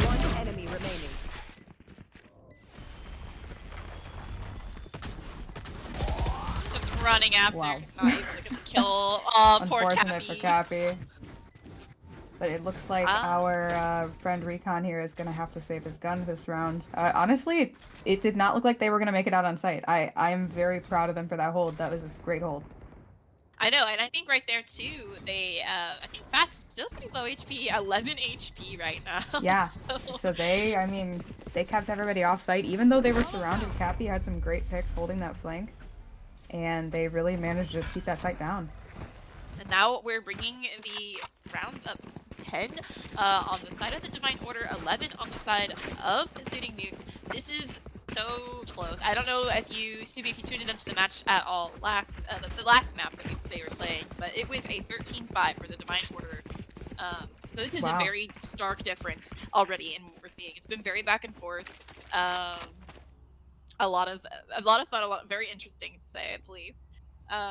One enemy remaining. Just running after. Wow. Not able to get the kill. Oh, poor Unfortunate Cappy. for Cappy. But it looks like Ah. our friend Recon here is going to have to save his gun this round. Honestly, it did not look like they were going to make it out on site. I am very proud of them for that hold. That was a great hold. I know, and I think right there too, they, I think Fat's still pretty low HP, 11 HP right now. Yeah. So, So they, I mean, they kept everybody off site, even though they were surrounded. Cappy had some great picks holding that flank, and they really managed to keep that site down. and now we're bringing the rounds up to 10 on the side of the Divine Order, 11 on the side of the Zooting Nukes. This is so close. I don't know if you tuned into the match at all the last map that they were playing, but it was a 13-5 for the Divine Order. So this is Wow. a very stark difference already in what we're seeing. It's been very back and forth. A lot of fun, very interesting to say, I believe.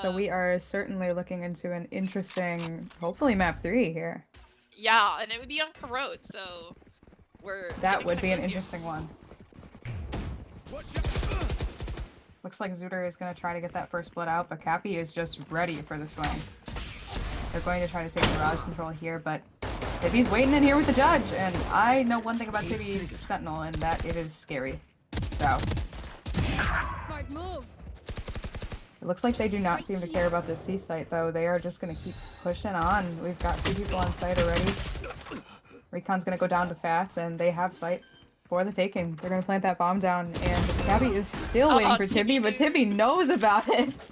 So we are certainly looking into an interesting, hopefully map 3 here. Yeah, and it would be on Corrode, so we're That getting would be an kinda close here. interesting one. Looks like Zooter is going to try to get that first blood out, but Cappy is just ready for the swing. They're going to try to take garage control here, but Tibby's waiting in here with the judge, and I know one thing about Tibby's Sentinel, and that it is scary. So, Smart move. it looks like they do not seem to care about this C site, though. They are just going to keep pushing on. We've got 2 people on site already. Recon's going to go down to Fats, and they have sight for the taking. They're going to plant that bomb down, and Cappy is still waiting for Tibby, but Tibby knows about it,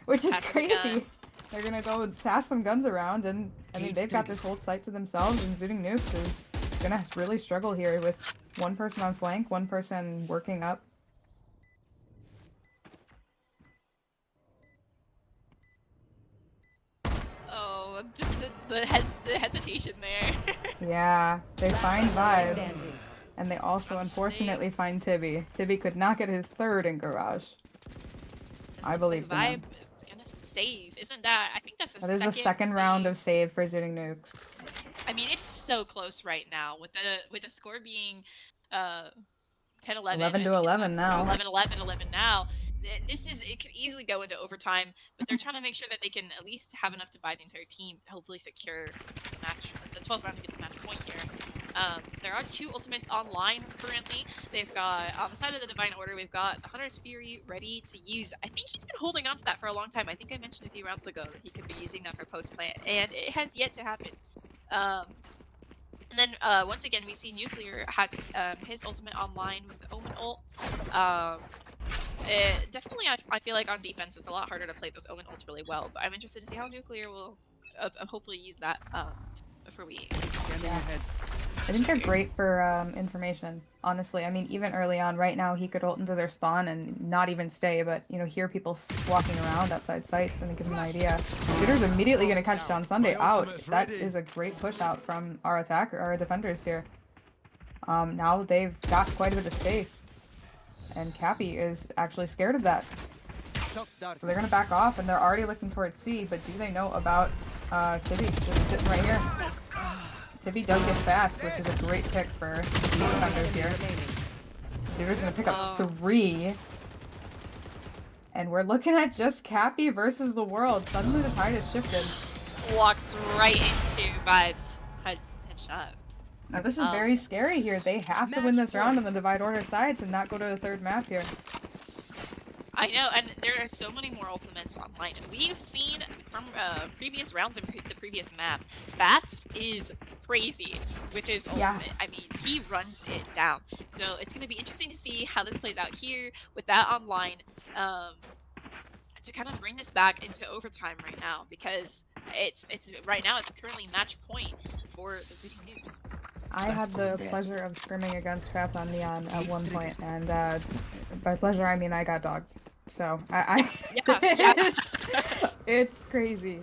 which is Pass the crazy. gun. They're going to go pass some guns around, and I mean, they've got this whole site to themselves, and Zooting Nukes is going to really struggle here with 1 person on flank, 1 person working up. Oh, just the hesitation there. Yeah, they find Vibe, Standing. and they also unfortunately find Tibby. Tibby could not get his 3rd in garage. I believe in Vibe them. is gonna save. Isn't that? I think that's a That is the second round save. of save for Zooting Nukes. I mean, it's so close right now with the score being 10-11. 11 to I think 11 now. 11 now. It could easily go into overtime, but they're trying to make sure that they can at least have enough to buy the entire team, hopefully secure the match, the 12th round to get the match point here. There are 2 ultimates online currently. They've got, on the side of the Divine Order, we've got the Hunter's Fury ready to use. I think he's been holding on to that for a long time. I think I mentioned a few rounds ago that he could be using that for post-plant, and it has yet to happen. And then once again, we see Nuclear has his ultimate online with the Omen ult. Definitely, I feel like on defense, it's a lot harder to play those Omen ults really well. But I'm interested to see how Nuclear will hopefully use that before we. Scanning ahead. I think they're great for information, honestly. I mean, even early on, right now, he could ult into their spawn and not even stay, but, you know, hear people walking around outside sites and give them an idea. Zooter's immediately going to catch John Sunday out. That is a great push out from our defenders here. Now they've got quite a bit of space. And Cappy is actually scared of that. So they're going to back off, and they're already looking towards C, but do they know about Tibby? Just sitting right here. Tibby does get fast, which is a great pick for the defenders here. Zooter's going to pick up 3. And we're looking at just Cappy versus the world. Suddenly the tide has shifted. Walks right into Vibes. Headshot. Now this is very scary here. They have to win this round on the Divide Order side to not go to the 3rd map here. I know, and there are so many more ultimates online. We've seen from previous rounds in the previous map, Bats is crazy with his ultimate. I mean, he runs it down. So it's going to be interesting to see how this plays out here with that online to kind of bring this back into overtime right now, because it's right now it's currently match point for the Zooting Nukes. I had the pleasure of scrimming against Krats on Neon at one point, and by pleasure I mean I got dogs. So it's crazy.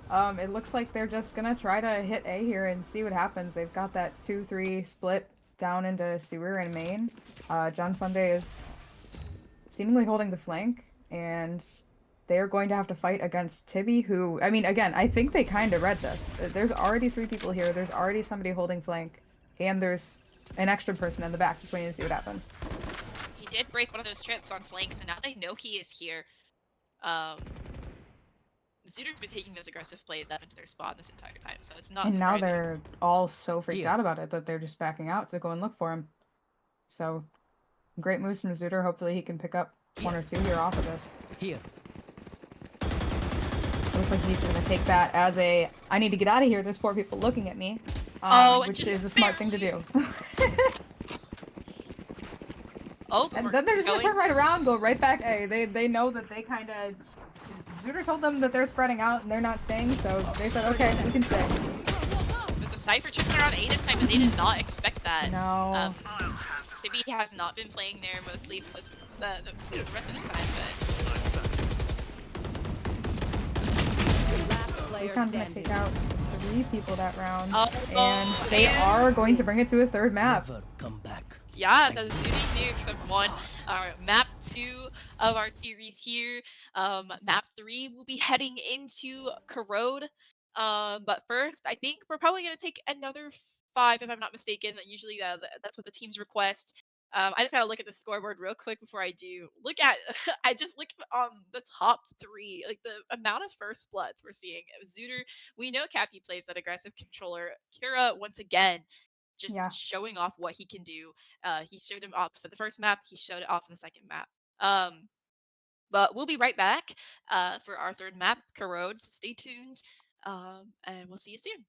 It looks like they're just gonna try to hit A here and see what happens. They've got that 2-3 split down into sewer and main. John Sunday is seemingly holding the flank, and they're going to have to fight against Tibby, who, I mean, again, I think they kind of read this. There's already 3 people here, there's already somebody holding flank, and there's an extra person in the back just waiting to see what happens. He did break one of those trips on flanks, and now they know he is here. Zooter's been taking those aggressive plays up into their spawn this entire time, so it's not And now surprising. they're all so freaked out about it that they're just backing out to go and look for him. So, great moves from Zooter. Hopefully he can pick up 1 or 2 here off of this. Here. Looks like he's gonna take that as a, I need to get out of here, there's 4 people looking at me. Which is a smart thing to do. And then they're just gonna turn right around, go right back A. They know that they kinda, Zooter told them that they're spreading out and they're not staying, so they said, okay, we can stay. But the Cypher chips are on A this time, and they did not expect that. No. Tibby has not been playing there mostly for the rest of this time, but They're kind of gonna take out 3 people that round, and they are going to bring it to a 3rd map. Never come back. yeah, the Zooting Nukes have won map 2 of our series here. Map 3 will be heading into Corrode. But first, I think we're probably going to take another 5, if I'm not mistaken. Usually that's what the teams request. I just gotta look at the scoreboard real quick before I do. Look at, I just looked on the top 3, like the amount of first bloods we're seeing. Zooter, we know Cappy plays that aggressive controller. Kira, once again, just showing off what he can do. He showed him off for the first map. He showed it off in the second map. But we'll be right back for our 3rd map, Corrode. So stay tuned, and we'll see you soon.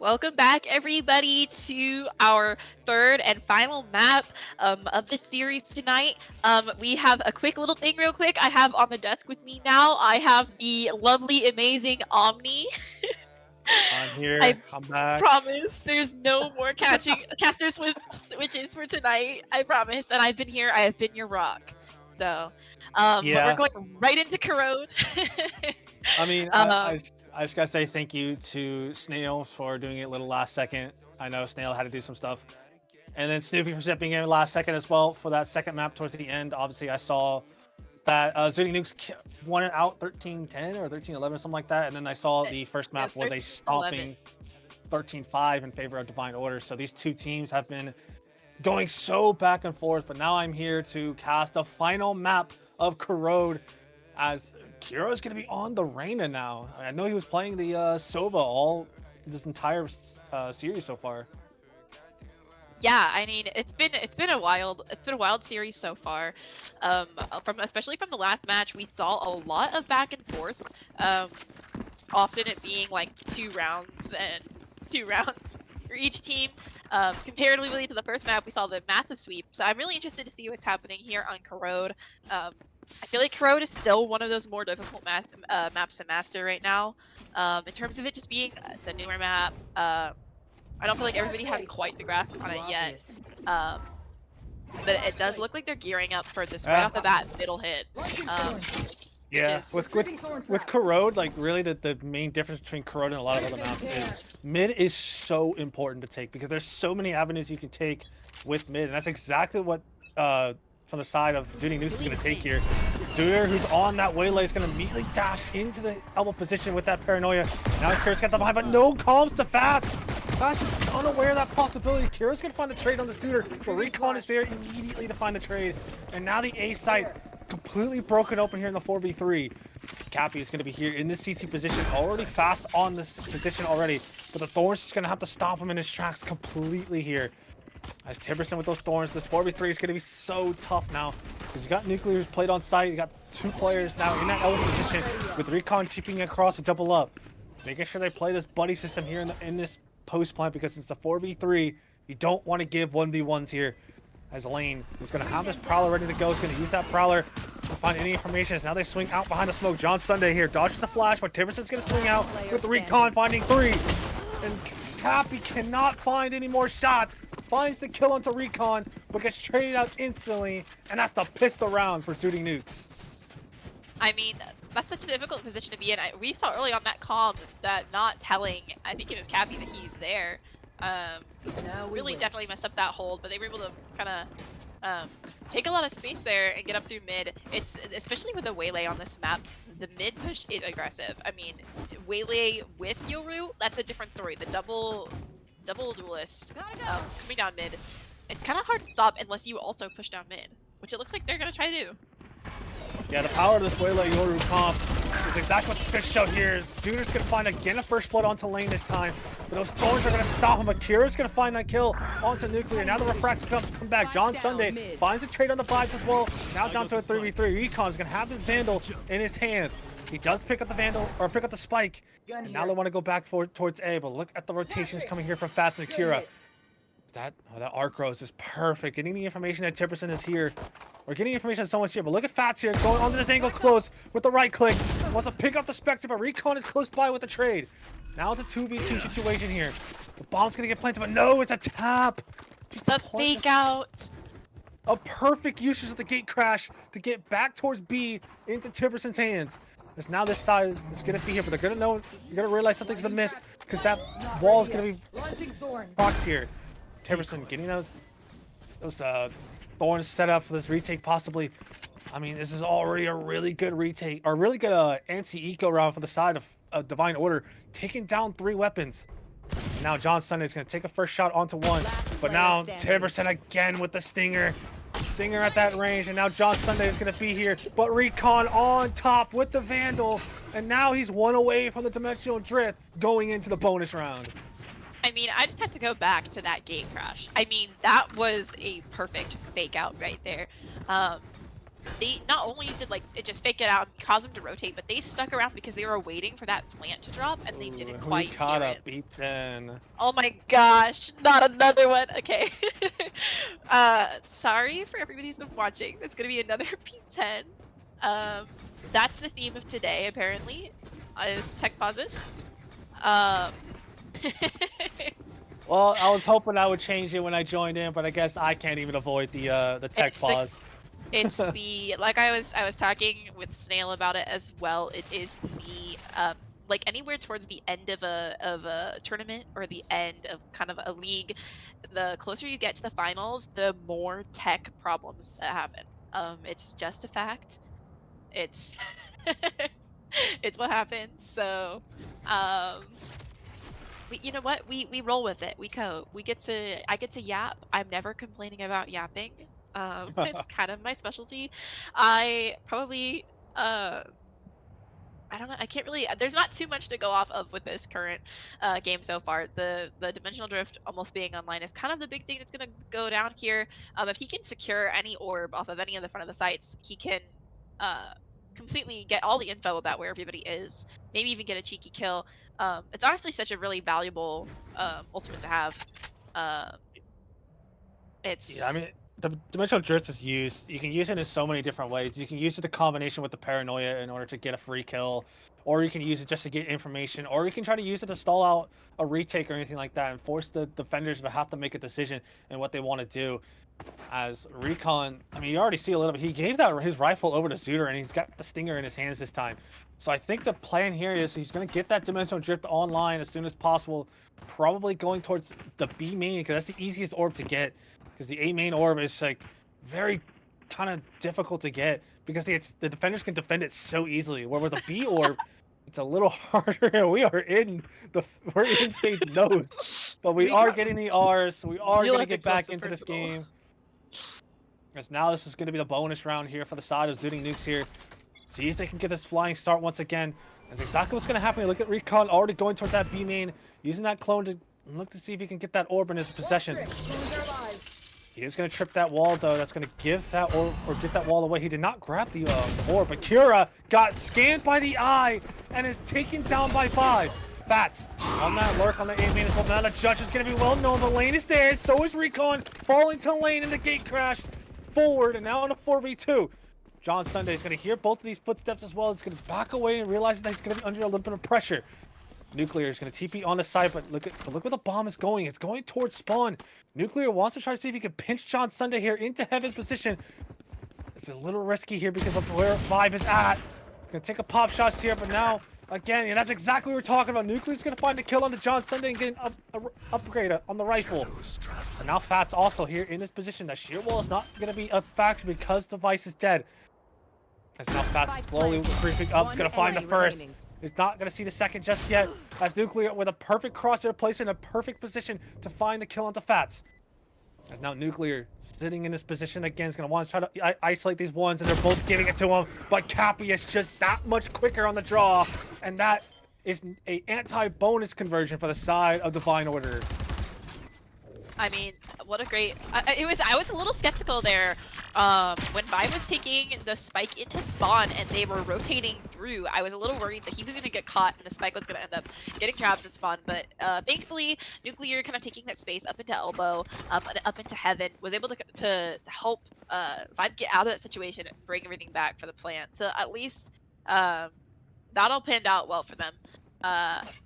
Welcome back, everybody, to our third and final map of the series tonight. We have a quick little thing real quick. I have on the desk with me now, I have the lovely, amazing Omni. I'm here. I I'm back. promise there's no more caster switches for tonight. I promise. And I've been here. I have been your rock. So, Yeah. we're going right into Corrode. I mean, I just gotta say thank you to Snail for doing it a little last second. I know Snail had to do some stuff. And then Snoopy for stepping in last second as well for that second map towards the end. Obviously, I saw that Zooting Nukes won it out 13-10 or 13-11 or something like that. And then I saw the first map was a stomping 13-5 in favor of Divine Order. So these two teams have been going so back and forth. But now I'm here to cast the final map of Corrode, as Kiro's going to be on the Reyna now. I know he was playing the Sova all this entire series so far. Yeah, I mean it's been a wild series so far. Especially from the last match, we saw a lot of back and forth. Often it being like 2 rounds for each team. Comparatively to the first map, we saw the massive sweep. So I'm really interested to see what's happening here on Corrode. I feel like Corrode is still one of those more difficult maps to master right now. In terms of it just being the newer map, I don't feel like everybody has quite the grasp on it yet. But it does look like they're gearing up for this right off the bat middle hit. Yeah, with Corrode, like really the main difference between Corrode and a lot of other maps is mid is so important to take, because there's so many avenues you can take with mid, and that's exactly what from the side of Zooting Nukes is going to take here. Zooter, who's on that waylay, is going to immediately dash into the elbow position with that paranoia. Now Kira's got the behind, but no comms to Fats. Fats is unaware of that possibility. Kira's going to find the trade on the Zooter, but Recon is there immediately to find the trade. And now the A site completely broken open here in the 4v3. Cappy is going to be here in this CT position, already fast on this position already, but the Thorns is going to have to stop him in his tracks completely here. As Tiberson with those Thorns, this 4v3 is going to be so tough now, because you got Nuclear who's played on site, you got 2 players now in that elbow position, with Recon chipping across to double up, making sure they play this buddy system here in this post plant, because it's a 4v3, you don't want to give 1v1s here. As Lane, who's going to have this Prowler ready to go, is going to use that Prowler to find any information. As now they swing out behind the smoke. John Sunday here dodges the flash, but Tiberson's going to swing out with the Recon finding 3. And Cappy cannot find any more shots. Finds the kill onto Recon, but gets traded out instantly, and that's the pistol round for Zooting Nukes. I mean, that's such a difficult position to be in. We saw early on that comm that not telling, I think it was Cappy, that he's there. Really definitely messed up that hold, but they were able to kind of take a lot of space there and get up through mid. It's especially with the waylay on this map, the mid push is aggressive. I mean, waylay with Yoru, that's a different story. The double duelist coming down mid, it's kind of hard to stop unless you also push down mid, which it looks like they're gonna try to do. Yeah, the power of this waylay Yoru comp is exactly what the fish showed here. Zooter's gonna find again a first blood onto Lane this time, but those Thorns are gonna stop him. Akira's gonna find that kill onto Nuclear. Now the refracts come back. John Sunday finds a trade on the vibes as well. Now down to a 3v3. Recon's gonna have this Vandal in his hands. He does pick up the Vandal, or pick up the Spike. And now they want to go back towards A, but look at the rotations coming here from Fats and Akira. That arc rose is perfect. Getting the information that Tiberson is here. We're getting information that someone's here, but look at Fats here going onto this angle close with the right click. Wants to pick up the Spectre, but Recon is close by with the trade. Now it's a 2v2 situation here. The bomb's gonna get planted, but no, it's a tap. Just a fake out. A perfect usage of the gate crash to get back towards B into Tiberson's hands. As now this side is gonna be here, but they're gonna know, you're gonna realize something's amiss, because that wall is gonna be blocked here. Tiberson getting those Thorns set up for this retake possibly. I mean, this is already a really good retake, or really good anti-eco round for the side of Divine Order, taking down 3 weapons. And now John Sunday is going to take a first shot onto 1, but now Tiberson again with the Stinger at that range, and now John Sunday is going to be here, but Recon on top with the Vandal, and now he's 1 away from the Dimensional Drift going into the bonus round. I mean, I just have to go back to that gate crash. I mean, that was a perfect fake out right there. they not only did like it just fake it out and cause them to rotate, but they stuck around because they were waiting for that plant to drop and they didn't quite hear it. Beat then. Oh my gosh, not another one. Okay. Sorry for everybody who's been watching. There's gonna be another P10. That's the theme of today apparently. Is tech pauses. Well, I was hoping I would change it when I joined in, but I guess I can't even avoid the tech pause. It's the like I was talking with Snail about it as well. It is the like anywhere towards the end of a tournament or the end of kind of a league, the closer you get to the finals, the more tech problems that happen. It's just a fact. It's it's what happens. So you know what? We roll with it. We cope. I get to yap. I'm never complaining about yapping. It's kind of my specialty. I probably I don't know. I can't really. There's not too much to go off of with this current game so far. The dimensional drift almost being online is kind of the big thing that's gonna go down here. If he can secure any orb off of any of the front of the sites, he can completely get all the info about where everybody is. Maybe even get a cheeky kill. It's honestly such a really valuable ultimate to have. It's Yeah, I mean, the dimensional drift is used. You can use it in so many different ways. You can use it in combination with the paranoia in order to get a free kill, or you can use it just to get information, or you can try to use it to stall out a retake or anything like that and force the defenders to have to make a decision in what they want to do. As Recon, I mean, you already see a little bit. He gave his rifle over to Zooter, and he's got the stinger in his hands this time. So I think the plan here is he's going to get that dimensional drift online as soon as possible, probably going towards the B main because that's the easiest orb to get. Because the A main orb is like very kind of difficult to get because the defenders can defend it so easily. Where with the B orb, it's a little harder. We're in Faith knows, but we are getting the R's. So we are going to get back into this game. Because now this is going to be the bonus round here for the side of Zooting Nukes here. See if they can get this flying start once again. That's exactly what's going to happen. Look at Recon already going towards that B main, using that clone to look to see if he can get that orb in his possession. He is going to trip that wall, though. That's going to give that orb or get that wall away. He did not grab the orb, but Kira got scanned by the eye and is taken down by 5. Fats on that lurk on the A main as well. Now the judge is going to be well known. The lane is there. So is Recon falling to lane in the gate crash forward and now in a 4v2. John Sunday is going to hear both of these footsteps as well. It's going to back away and realize that he's going to be under a little bit of pressure. Nuclear is going to TP on the side, but look where the bomb is going. It's going towards spawn. Nuclear wants to try to see if he can pinch John Sunday here into Heaven's position. It's a little risky here because of where Vibe is at. Going to take a pop shots here, but now, again, and that's exactly what we're talking about. Nuclear's going to find a kill on the John Sunday and get an upgrade on the rifle. And now Fat's also here in this position. That sheer wall is not going to be a factor because Device is dead. As now Fat's slowly creeping up. He's going to find the first. He's not going to see the second just yet. As Nuclear with a perfect crosshair placement in a perfect position to find the kill onto Fats. As now Nuclear sitting in this position again is going to want to try to isolate these ones, and they're both giving it to him. But Cappy is just that much quicker on the draw, and that is a anti-bonus conversion for the side of Divine Order. I mean, what a great. I was a little skeptical there. When Vibe was taking the spike into spawn and they were rotating through, I was a little worried that he was going to get caught and the spike was going to end up getting trapped in spawn. But thankfully, Nuclear kind of taking that space up into elbow, up into heaven, was able to help Vibe get out of that situation and bring everything back for the plant. So at least that all panned out well for them.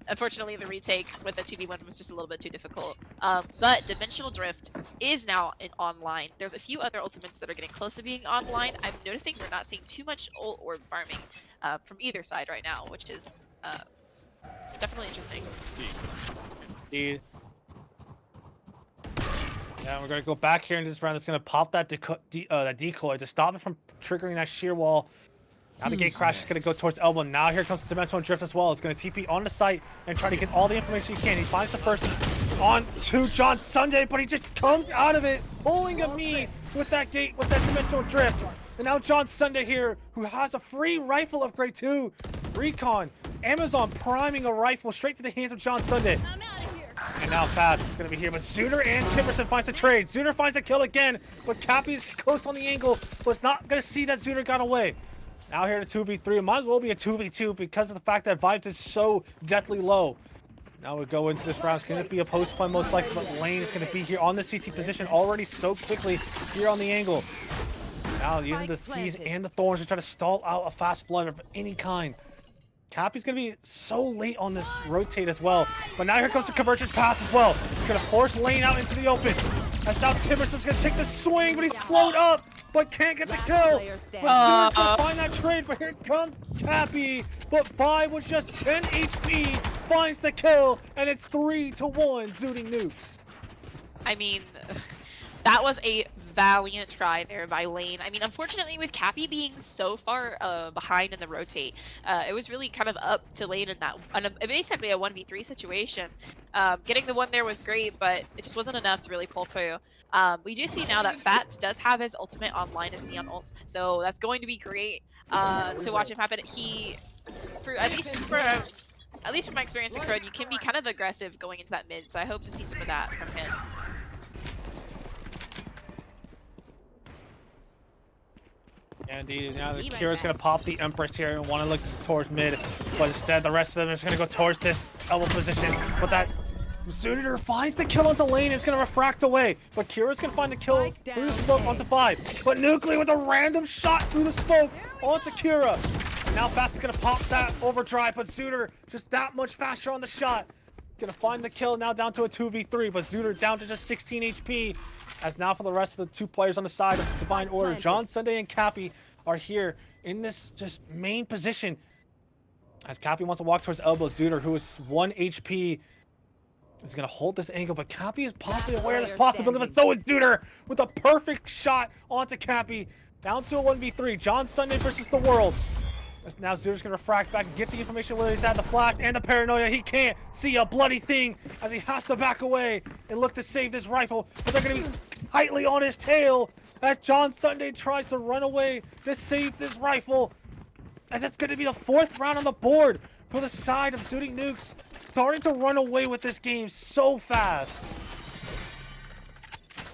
Unfortunately, the retake with the 2v1 was just a little bit too difficult. But Dimensional Drift is now online. There's a few other ultimates that are getting close to being online. I'm noticing we're not seeing too much ult orb farming from either side right now, which is definitely interesting. Indeed. Yeah, we're going to go back here into this round. It's going to pop that decoy to stop it from triggering that sheer wall. Now the gate crash is going to go towards elbow. Now here comes the Dimensional Drift as well. It's going to TP on the site and try to get all the information he can. He finds the first on to John Sunday, but he just comes out of it, pulling a knee with that gate, with that Dimensional Drift. And now John Sunday here, who has a free rifle upgrade too. Recon, Amazon priming a rifle straight to the hands of John Sunday. And now Fats is going to be here, but Zooter and Timberson finds the trade. Zooter finds a kill again, but Cappy's close on the angle, but it's not going to see that Zooter got away. Now here to 2v3. It might as well be a 2v2 because of the fact that Vibes is so deathly low. Now we go into this round. It's going to be a post play most likely, but Lane is going to be here on the CT position already so quickly here on the angle. Now using the C's and the Thorns to try to stall out a fast flood of any kind. Cappy's going to be so late on this rotate as well. But now here comes the convergence pass as well. He's going to force Lane out into the open. As now Timberson's going to take the swing, but he's slowed up, but can't get the kill. But Zooter's going to find that trade, but here comes Cappy. But Vibe with just 10 HP finds the kill, and it's 3-1 Zooting Nukes. I mean, that was a valiant try there by Lane. I mean, unfortunately, with Cappy being so far behind in the rotate, it was really kind of up to Lane in that, basically a 1v3 situation. Getting the one there was great, but it just wasn't enough to really pull through. We do see now that Fats does have his ultimate online, his Neon ult, so that's going to be great to watch him happen. At least from my experience in Crud, you can be kind of aggressive going into that mid, so I hope to see some of that from him. Yeah, indeed. Now the Kira's going to pop the Empress here and want to look towards mid, but instead the rest of them are just going to go towards this elbow position. But that Zooter finds the kill onto Lane. It's going to refract away, but Kira's going to find the kill through the smoke onto 5. But Nuclear with a random shot through the smoke onto Kira. And now Fats is going to pop that overdrive, but Zooter just that much faster on the shot. Going to find the kill now down to a 2v3, but Zooter down to just 16 HP. As now for the rest of the two players on the side of Divine Order, John Sunday and Cappy are here in this just main position. As Cappy wants to walk towards elbow, Zooter, who is 1 HP, is going to hold this angle, but Cappy is possibly aware of this possibility, but so is Zooter with a perfect shot onto Cappy. Down to a 1v3, John Sunday versus the world. As now Zooter's going to refract back and get the information where he's at, the flash and the paranoia. He can't see a bloody thing as he has to back away and look to save this rifle, but they're going to be tightly on his tail as John Sunday tries to run away to save this rifle. And that's going to be the 4th round on the board for the side of Zooting Nukes, starting to run away with this game so fast.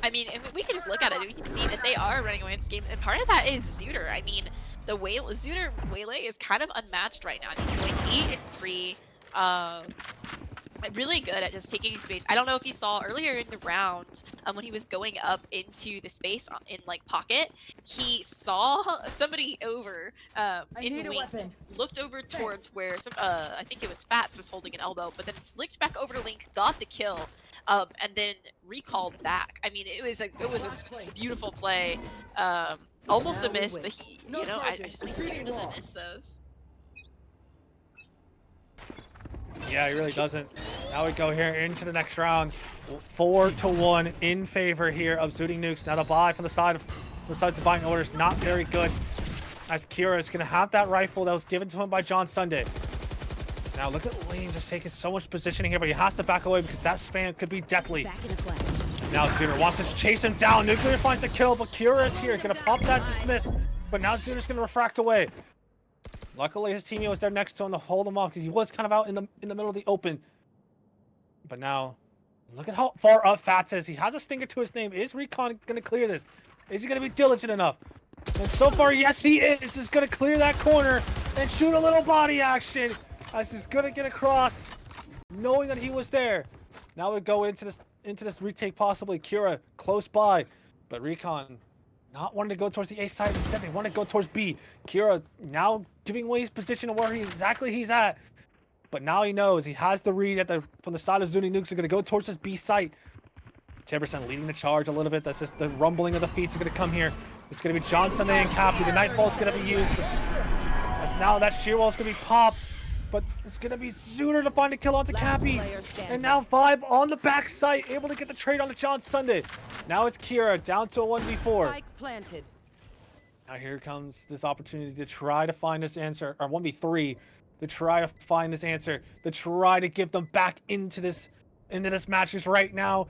I mean, and we can just look at it and we can see that they are running away in this game, and part of that is Zooter. I mean, the Zooter Waylay is kind of unmatched right now. I mean, he's going 8-3. Really good at just taking space. I don't know if you saw earlier in the round when he was going up into the space in like pocket, he saw somebody over in the wing, looked over towards where some I think it was Fats was holding an elbow, but then flicked back over to Link, got the kill, and then recalled back. I mean, it was a beautiful play. Almost a miss, but he, I just think Zooter doesn't miss those. Yeah, he really doesn't. Now we go here into the next round. 4-1 in favor here of Zooting Nukes. Now the buy from the side of Divine Order is not very good, as Kira is going to have that rifle that was given to him by John Sunday. Now look at Lane just taking so much positioning here, but he has to back away because that spam could be deathly. Now Zooter wants to chase him down. Nuclear finds the kill, but Kira is here, going to pop that dismiss. But now Zooter's going to refract away. Luckily, his teammate was there next to him to hold him off because he was kind of out in the middle of the open. But now, look at how far up Fats is. He has a stinger to his name. Is Recon going to clear this? Is he going to be diligent enough? And so far, yes, he is. This is going to clear that corner and shoot a little body action. As he's going to get across, knowing that he was there. Now we go into this retake, possibly Kira close by, but Recon not wanting to go towards the A side. Instead, they want to go towards B. Kira now giving away his position of where he's at. But now he knows he has the read from the side of Zooting Nukes. Are going to go towards this B site. Timberson leading the charge a little bit. That's just the rumbling of the feet is going to come here. It's going to be John Sunday and Cappy. The Nightfall is going to be used. As now that sheer wall is going to be popped. But it's going to be Zooter to find a kill onto Cappy. And now Vibe on the back site, able to get the trade onto John Sunday. Now it's Kira down to a 1v4. Spike planted. Now here comes this opportunity to try to find this answer, or 1v3, to try to find this answer, to try to give them back into this match. Because right now,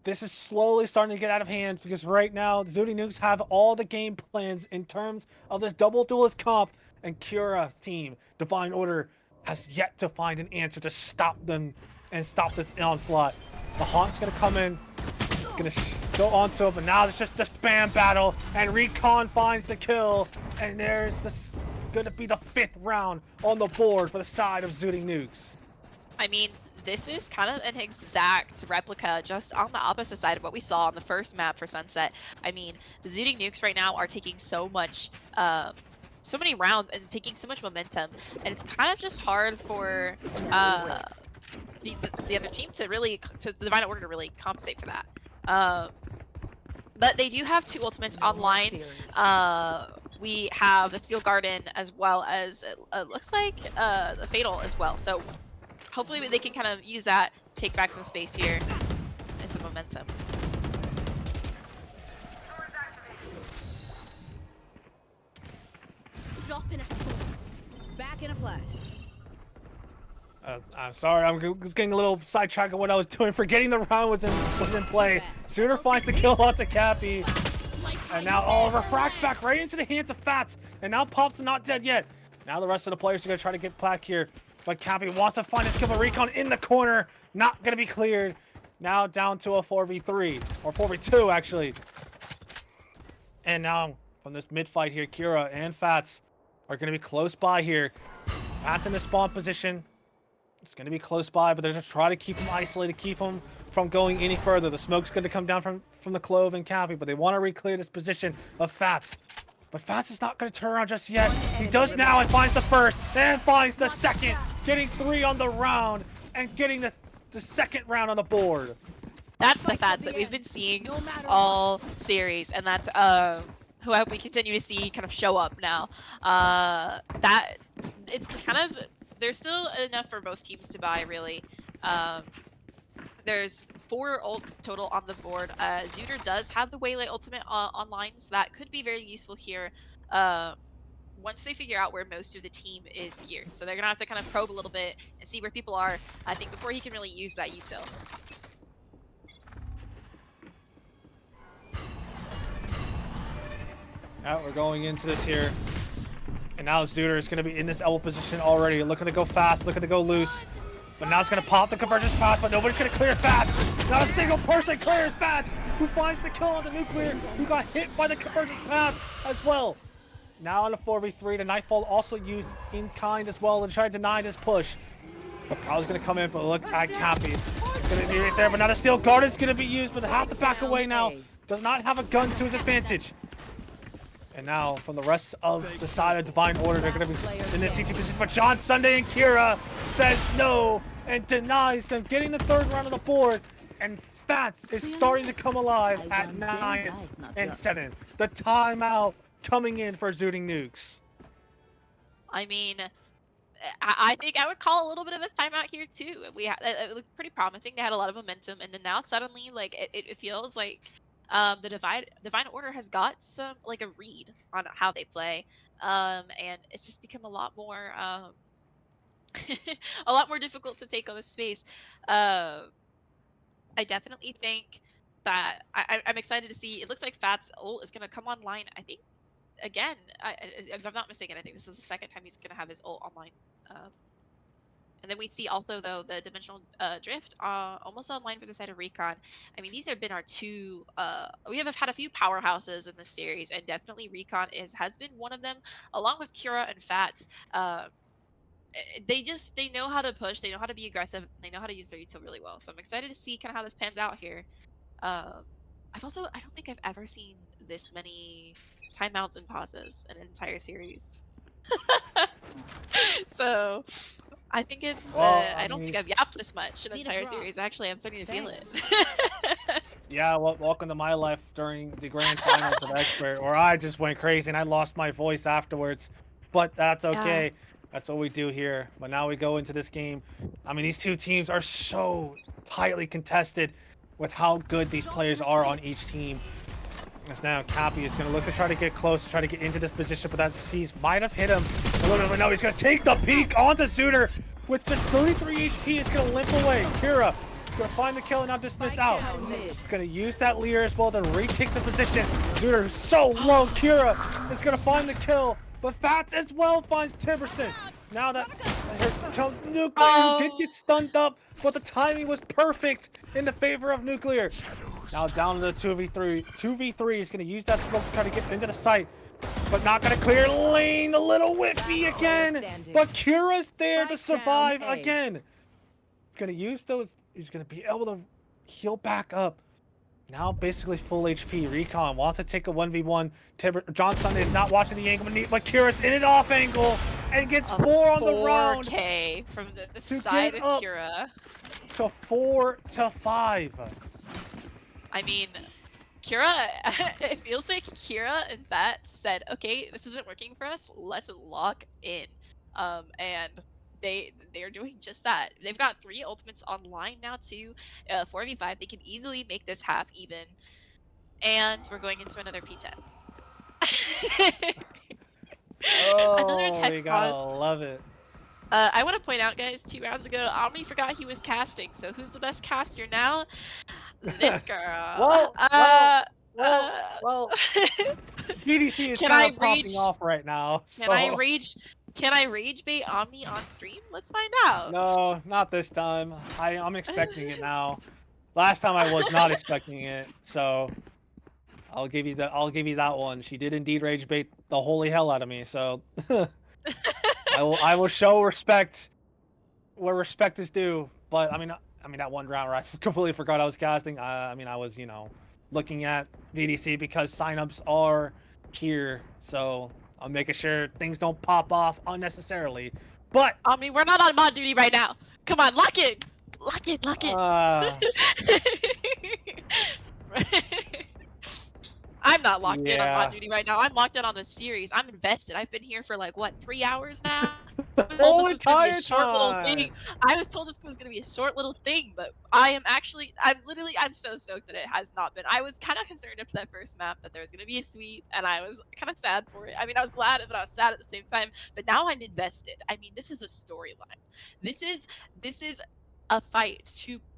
this is slowly starting to get out of hand, because right now, the Zooting Nukes have all the game plans in terms of this double duelist comp, and Kira's team, Divine Order, has yet to find an answer to stop them and stop this onslaught. The Haunt's gonna come in. It's gonna go onto it, but now it's just the spam battle, and Recon finds the kill, and there's this gonna be the 5th round on the board for the side of Zooting Nukes. I mean, this is kind of an exact replica, just on the opposite side of what we saw on the first map for Sunset. I mean, the Zooting Nukes right now are taking so many rounds and taking so much momentum, and it's kind of just hard for the other team to the Divine Order to really compensate for that. But they do have 2 ultimates online. We have the Steel Garden as well as it looks like the Fatal as well. So hopefully they can kind of use that, take back some space here and some momentum. Drop in a smoke. Back in a flash. I'm sorry, I'm just getting a little sidetracked of what I was doing, forgetting the round was in play. Sooner finds the kill off to Cappy. And now Oliver fracks back right into the hands of Fats. And now Pop's not dead yet. Now the rest of the players are going to try to get back here. But Cappy wants to find his kill, but Recon in the corner. Not going to be cleared. Now down to a 4v3. Or 4v2, actually. And now, from this mid-fight here, Kira and Fats are going to be close by here. Fats in the spawn position. It's going to be close by, but they're just trying to keep him isolated, keep him from going any further. The smoke's going to come down from the Clove and Cappy, but they want to re-clear this position of Fats. But Fats is not going to turn around just yet. He does now and finds the first, and finds the second, getting 3 on the round, and getting the second round on the board. That's the Fats that we've been seeing all series, and that's who I hope we continue to see kind of show up now. That it's kind of, there's still enough for both teams to buy, really. There's 4 ults total on the board. Zooter does have the Waylay ultimate online, so that could be very useful here. Once they figure out where most of the team is geared. So they're gonna have to kind of probe a little bit and see where people are, I think, before he can really use that util. Now we're going into this here. And now Zooter is going to be in this elbow position already. Looking to go fast, looking to go loose. But now it's going to pop the convergence path, but nobody's going to clear Fats. Not a single person clears Fats, who finds the kill on the nuclear, who got hit by the convergence path as well. Now on a 4v3, the Nightfall also used in kind as well to try to deny this push. But Prowl's going to come in, but look at Cappy. It's going to be right there, but now the Steel Guard is going to be used, but they have to back away now. Does not have a gun to his advantage. And now, from the rest of the side of Divine Order, they're going to be in this CT position. But John Sunday and Kira says no and denies them getting the 3rd round on the board. And Fats is starting to come alive at 9 and 7. The timeout coming in for Zooting Nukes. I mean, I think I would call a little bit of a timeout here too. It looked pretty promising. They had a lot of momentum, and then now suddenly, like it feels like the Divine Order has got some, like, a read on how they play, and it's just become a lot more a lot more difficult to take on this space. I definitely think that I'm excited to see. It looks like Fats ult is going to come online, I think, again. If I'm not mistaken, I think this is the 2nd time he's going to have his ult online. And then we'd see also, though, the Dimensional Drift almost online for the side of Recon. I mean, these have been our 2... we have had a few powerhouses in this series, and definitely Recon has been one of them, along with Kira and Fats. They know how to push, they know how to be aggressive, they know how to use their util really well. So I'm excited to see kind of how this pans out here. I don't think I've ever seen this many timeouts and pauses in an entire series. So I think it's I don't think I've yapped this much in an entire series. Actually, I'm starting to feel it. Yeah, well, welcome to my life during the grand finals of Expert, where I just went crazy and I lost my voice afterwards. But that's okay. Yeah. That's what we do here. But now we go into this game. I mean, these 2 teams are so tightly contested with how good these players are on each team. As now Cappy is going to look to try to get close, to try to get into this position, but that C's might have hit him a little bit. But no, he's going to take the peek onto Zooter with just 33 HP. He's going to limp away. Kira is going to find the kill and not dismiss out. He's going to use that leader as well to retake the position. Zooter is so low. Kira is going to find the kill, but Fats as well finds Timberson. Now that here comes Nuclear, who did get stunned up, but the timing was perfect in the favor of Nuclear. Now down to the 2v3. 2v3 is going to use that smoke to try to get into the site, but not going to clear lane. A little whiffy again, but Kira's there to survive again. Going to use those. He's going to be able to heal back up. Now basically full HP. Recon wants to take a 1v1. John Sunday is not watching the angle, but Kira's in an off angle and gets 4 on the round. 4K from the side of Kira. To 4-5. I mean, Kira, it feels like Kira and Fat said, okay, this isn't working for us, let's lock in. And they're doing just that. They've got 3 ultimates online now too, 4v5. They can easily make this half even. And we're going into another P10. Another tech we gotta pause. love it. I want to point out, guys, 2 rounds ago, Omni forgot he was casting. So who's the best caster now? This girl. Well. BDC is kind of popping off right now. Can I rage bait Omni on stream? Let's find out. No, not this time. I'm expecting it now. Last time I was not expecting it, so I'll give you that one. She did indeed rage bait the holy hell out of me, so I will show respect where respect is due. But I mean that one round where I completely forgot I was casting. I was, looking at VDC because signups are here, so I'm making sure things don't pop off unnecessarily. But we're not on mod duty right now. Come on, lock it. I'm not locked in on mod duty right now. I'm locked in on the series. I'm invested. I've been here for like what, 3 hours now? Whole entire time. I was told this was gonna be a short little thing, but I'm so stoked that it has not been. I was kind of concerned after that first map that there was gonna be a sweep, and I was kind of sad for it. I mean, I was glad, but I was sad at the same time. But now I'm invested. I mean, this is a storyline. This is a fight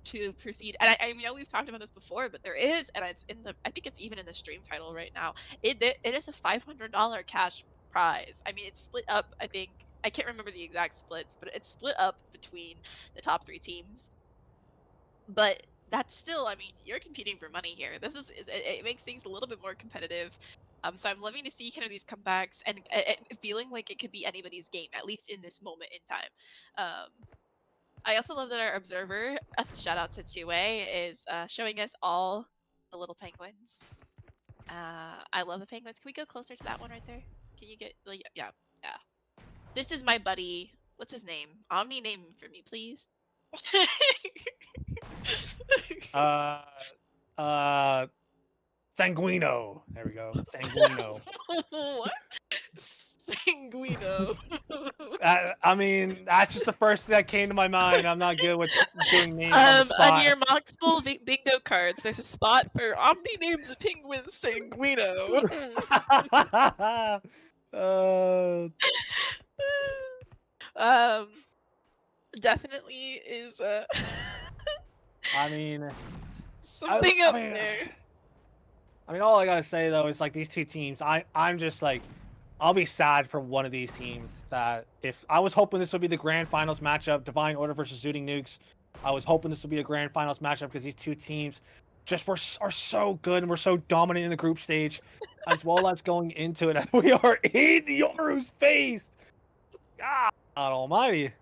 to proceed. And I know we've talked about this before, but there is, and it's in the, I think it's even in the stream title right now. It is a $500 cash prize. I mean, it's split up. I think I can't remember the exact splits, but it's split up between the top 3 teams. But that's still, I mean, you're competing for money here. It makes things a little bit more competitive. So I'm loving to see kind of these comebacks and feeling like it could be anybody's game, at least in this moment in time. I also love that our observer, shout out to 2A, is showing us all the little penguins. I love the penguins. Can we go closer to that one right there? Can you get, like, yeah. This is my buddy. What's his name? Omni, name him for me, please. Sanguino. There we go. Sanguino. What? Sanguino. I mean, that's just the first thing that came to my mind. I'm not good with doing names on the spot. On your MOX bingo cards, there's a spot for Omni names a penguin Sanguino. Definitely is I mean, something up there. I mean, all I gotta say though is like these 2 teams. I'm just like, I'll be sad for one of these teams. That if I was hoping this would be the grand finals matchup, Divine Order versus Zooting Nukes. I was hoping this would be a grand finals matchup because these 2 teams just are so good and we're so dominant in the group stage, as well as going into it. We are in Yoru's face. God Almighty.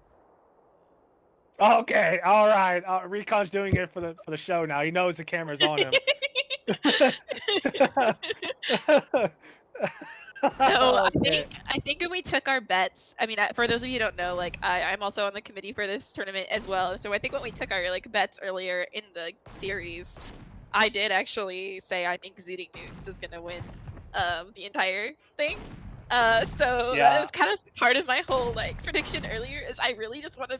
Okay, all right. Recon's doing it for the show now. He knows the camera's on him. No, I think when we took our bets, I mean, for those of you who don't know, like I'm also on the committee for this tournament as well. So I think when we took our bets earlier in the series, I did actually say I think Zooting Nukes is gonna win the entire thing. So that was kind of part of my whole prediction earlier. Is I really just want to.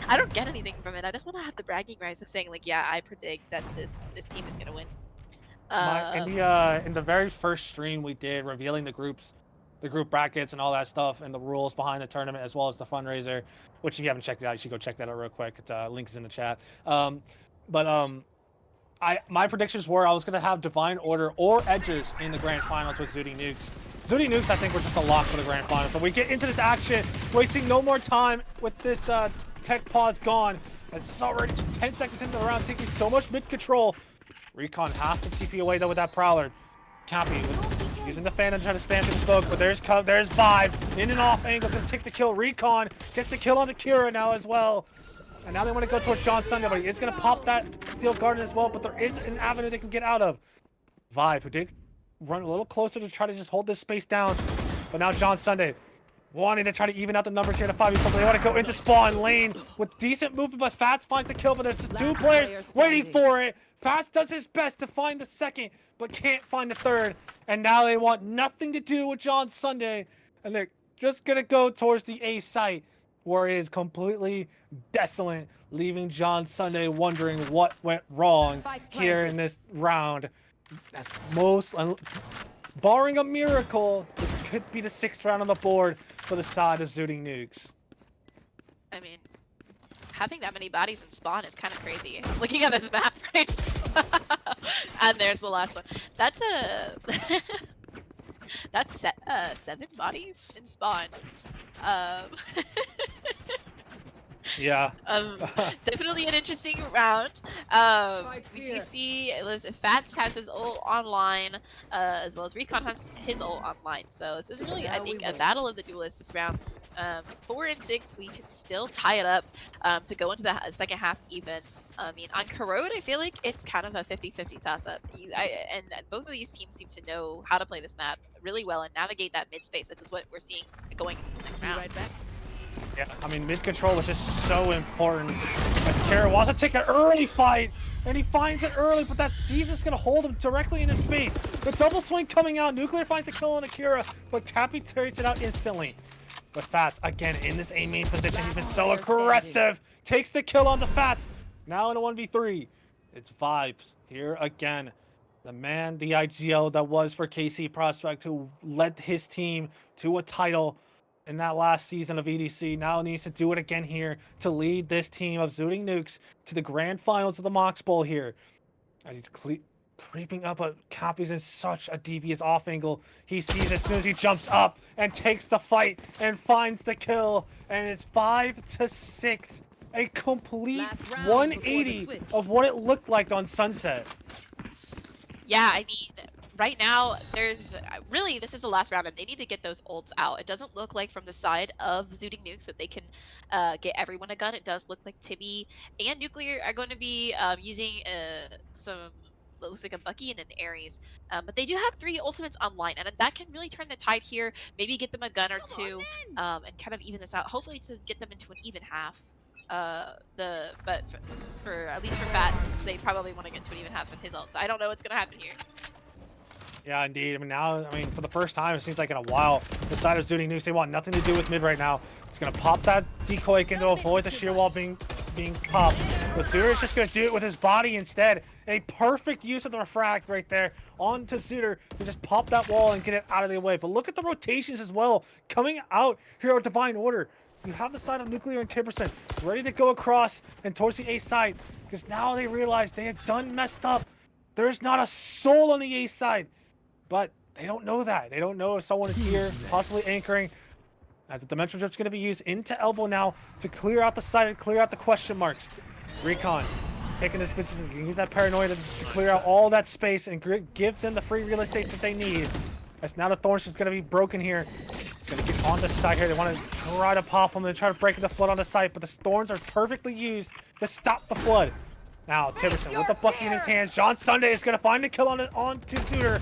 I don't get anything from it. I just want to have the bragging rights of saying yeah, I predict that this team is gonna win. In the very first stream we did, revealing the group brackets and all that stuff and the rules behind the tournament as well as the fundraiser, which if you haven't checked it out, you should go check that out real quick. Link is in the chat. My predictions were I was gonna have Divine Order or Edgers in the grand finals with Zooting Nukes. Zooting Nukes, I think, were just a lock for the grand finals. So we get into this action, wasting no more time with this tech pause gone. As it's already 10 seconds into the round, taking so much mid control. Recon has to TP away though with that Prowler. Cappy using the Phantom to try to spam through the smoke, but there's Vibe. In and off angles, gonna take the kill. Recon gets the kill on the Kira now as well. And now they want to go towards John Sunday, but he is going to pop that Steel Garden as well, but there is an avenue they can get out of. Vibe, who did run a little closer to try to just hold this space down, but now John Sunday wanting to try to even out the numbers here to 5v4, but they want to go into spawn lane with decent movement, but Fats finds the kill, but there's just two players waiting for it. Fats does his best to find the second, but can't find the third, and now they want nothing to do with John Sunday, and they're just going to go towards the A site, where it is completely desolate, leaving John Sunday wondering what went wrong here in this round. That's barring a miracle, this could be the 6th round on the board for the side of Zooting Nukes. I mean, having that many bodies in spawn is kind of crazy. Looking at this map right now. And there's the last one. That's that's 7 bodies in spawn. Yeah. Definitely an interesting round. We do see Fats has his ult online, as well as Recon has his ult online. So this is really, I think, a battle of the duelists this round. 4 and 6, we can still tie it up to go into the second half even. I mean, on Corrode, I feel like it's kind of a 50-50 toss-up. And both of these teams seem to know how to play this map really well and navigate that mid space. This is what we're seeing going into the next round. Right back. Yeah, I mean, mid control is just so important. As Kara wants to take an early fight, and he finds it early, but that Caesar's going to hold him directly in his space. The double swing coming out. Nuclear finds the kill on Akira, but Cappy takes it out instantly. But Fats, again, in this A main position, he's been so aggressive. Takes the kill on the Fats. Now in a 1v3. It's Vibes here again. The man, the IGL that was for KC Prospect, who led his team to a title in that last season of EDC, now needs to do it again here to lead this team of Zooting Nukes to the grand finals of the MOX Bowl here. As he's creeping up, but Cappy's in such a devious off angle. He sees as soon as he jumps up and takes the fight and finds the kill, and it's 5-6. A complete 180 of what it looked like on Sunset. Yeah, I mean, right now, there's really, this is the last round, and they need to get those ults out. It doesn't look like from the side of Zooting Nukes that they can get everyone a gun. It does look like Tibby and Nuclear are going to be using some, looks like a Bucky and an Ares. But they do have 3 ultimates online, and that can really turn the tide here. Maybe get them a gun or 2 and kind of even this out, hopefully to get them into an even half. But for at least for Fats, they probably want to get to an even half with his ult. So I don't know what's going to happen here. Yeah, indeed. I mean, for the first time, it seems like in a while, the side of Zooting Nukes, they want nothing to do with mid right now. It's going to pop that decoy into avoid the shear wall being popped. But Zooter is just going to do it with his body instead. A perfect use of the refract right there onto Zooter to just pop that wall and get it out of the way. But look at the rotations as well coming out here at Divine Order. You have the side of Nuclear and Timberson ready to go across and towards the A side, because now they realize they have done messed up. There's not a soul on the A side. But they don't know that. They don't know if someone is here, possibly anchoring. As the Dimensional Drift's going to be used into Elbow now to clear out the site and clear out the question marks. Recon taking this position. You can use that Paranoia to clear out all that space and give them the free real estate that they need. As now the Thorns is going to be broken here. It's going to get on the side here. They want to try to pop them and try to break the flood on the site, but the Thorns are perfectly used to stop the flood. Now Tiverson with the Bucky in his hands. John Sunday is going to find the kill on to Zooter.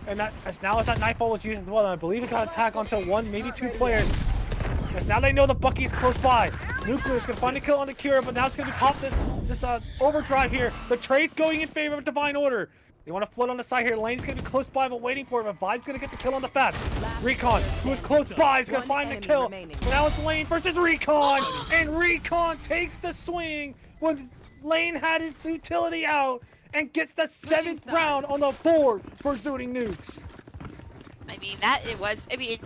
And that, as that Nightfall was used as well, and I believe it got attack onto 1, maybe 2 players. As now they know the Bucky's close by. Nuclear's gonna find a kill on the Kira, but now it's gonna be pop this overdrive here. The trade's going in favor of Divine Order. They want to flood on the side here. Lane's gonna be close by, but waiting for it. But Vibe's gonna get the kill on the Fats. Recon, who is close by, is gonna find the kill. But now it's Lane versus Recon, and Recon takes the swing when Lane had his utility out and gets the 7th round on the board for Zooting Nukes. I mean,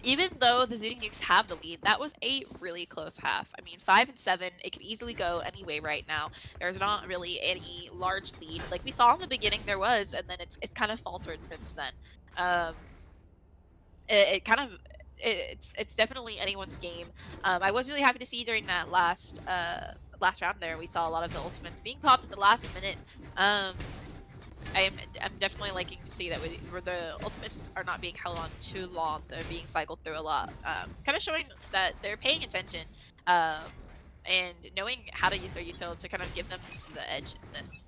even though the Zooting Nukes have the lead, that was a really close half. I mean, 5 and 7, it could easily go any way right now. There's not really any large lead. Like we saw in the beginning, there was, and then it's kind of faltered since then. It's definitely anyone's game. I was really happy to see during that last round there, we saw a lot of the ultimates being popped at the last minute. I'm definitely liking to see that where the ultimates are not being held on too long. They're being cycled through a lot, kind of showing that they're paying attention and knowing how to use their util to kind of give them the edge in this.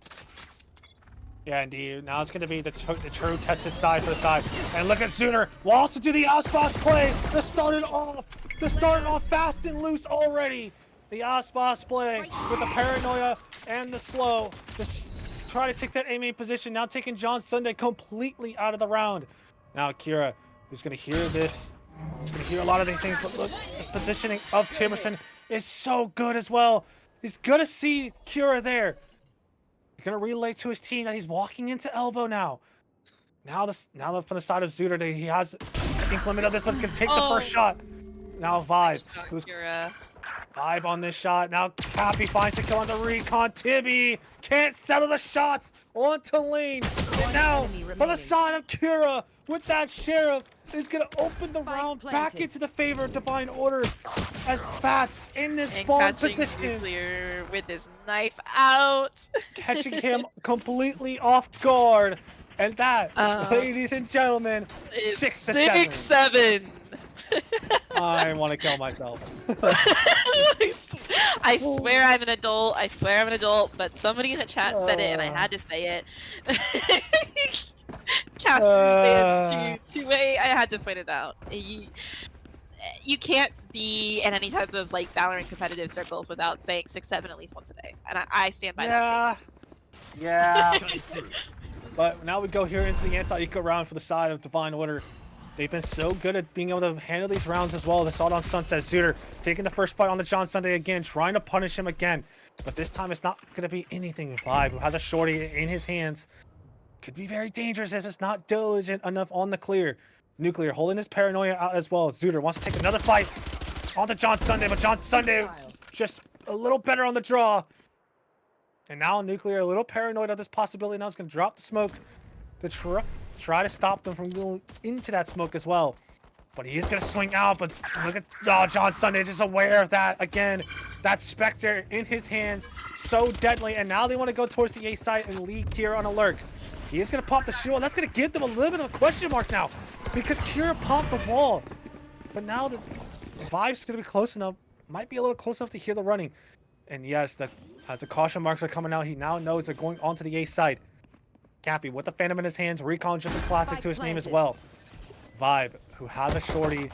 Yeah, indeed. Now it's going to be the true tested side for the side. And look at Zooter. Wants to do the Osboss play. This started off fast and loose already. The Osboss play with the paranoia and the slow. Just try to take that A main position. Now taking John Sunday completely out of the round. Now Kira, who's going to hear this. He's going to hear a lot of these things. But look, the positioning of Timerson is so good as well. He's going to see Kira there. He's gonna relay to his team that he's walking into elbow now. Now from the side of Zooter, he has an inkling of this, but can take the first shot. Now Vibe, who's Vibe on this shot. Now Cappy finds the kill on the recon. Tibby can't settle the shots onto lane. And now from the side of Kira with that Sheriff is gonna open the round back into the favor of Divine Order as Fats in this spawn position. Nuclear with his knife out. Catching him completely off guard. And that, ladies and gentlemen, 6 to 7. I want to kill myself. I swear I'm an adult. I swear I'm an adult, but somebody in the chat said it and I had to say it. Cast 2-way, I had to point it out. You can't be in any type of like Valorant competitive circles without saying 6-7 at least once a day, and I stand by that. Yeah. But now we go here into the anti-eco round for the side of Divine Order. They've been so good at being able to handle these rounds as well. They saw it on Sunset. Zooter taking the first fight on the John Sunday again, trying to punish him again. But this time it's not going to be anything. Vibe, who has a shorty in his hands, could be very dangerous if it's not diligent enough on the clear. Nuclear holding his paranoia out as well. Zooter wants to take another fight on the John Sunday, but John Sunday just a little better on the draw. And now Nuclear a little paranoid of this possibility. Now he's going to drop the smoke to try to stop them from going into that smoke as well. But he is going to swing out, but look at John Sunday just aware of that again. That Spectre in his hands, so deadly. And now they want to go towards the A site and leave Kira on alert. He is going to pop the shield. That's going to give them a little bit of a question mark now, because Kira popped the wall. But now the Vibe's going to be close enough, might be a little close enough to hear the running. And yes, as the caution marks are coming out, he now knows they're going onto the A side. Cappy with the Phantom in his hands, Recon just a classic to his name as well. Vibe, who has a shorty,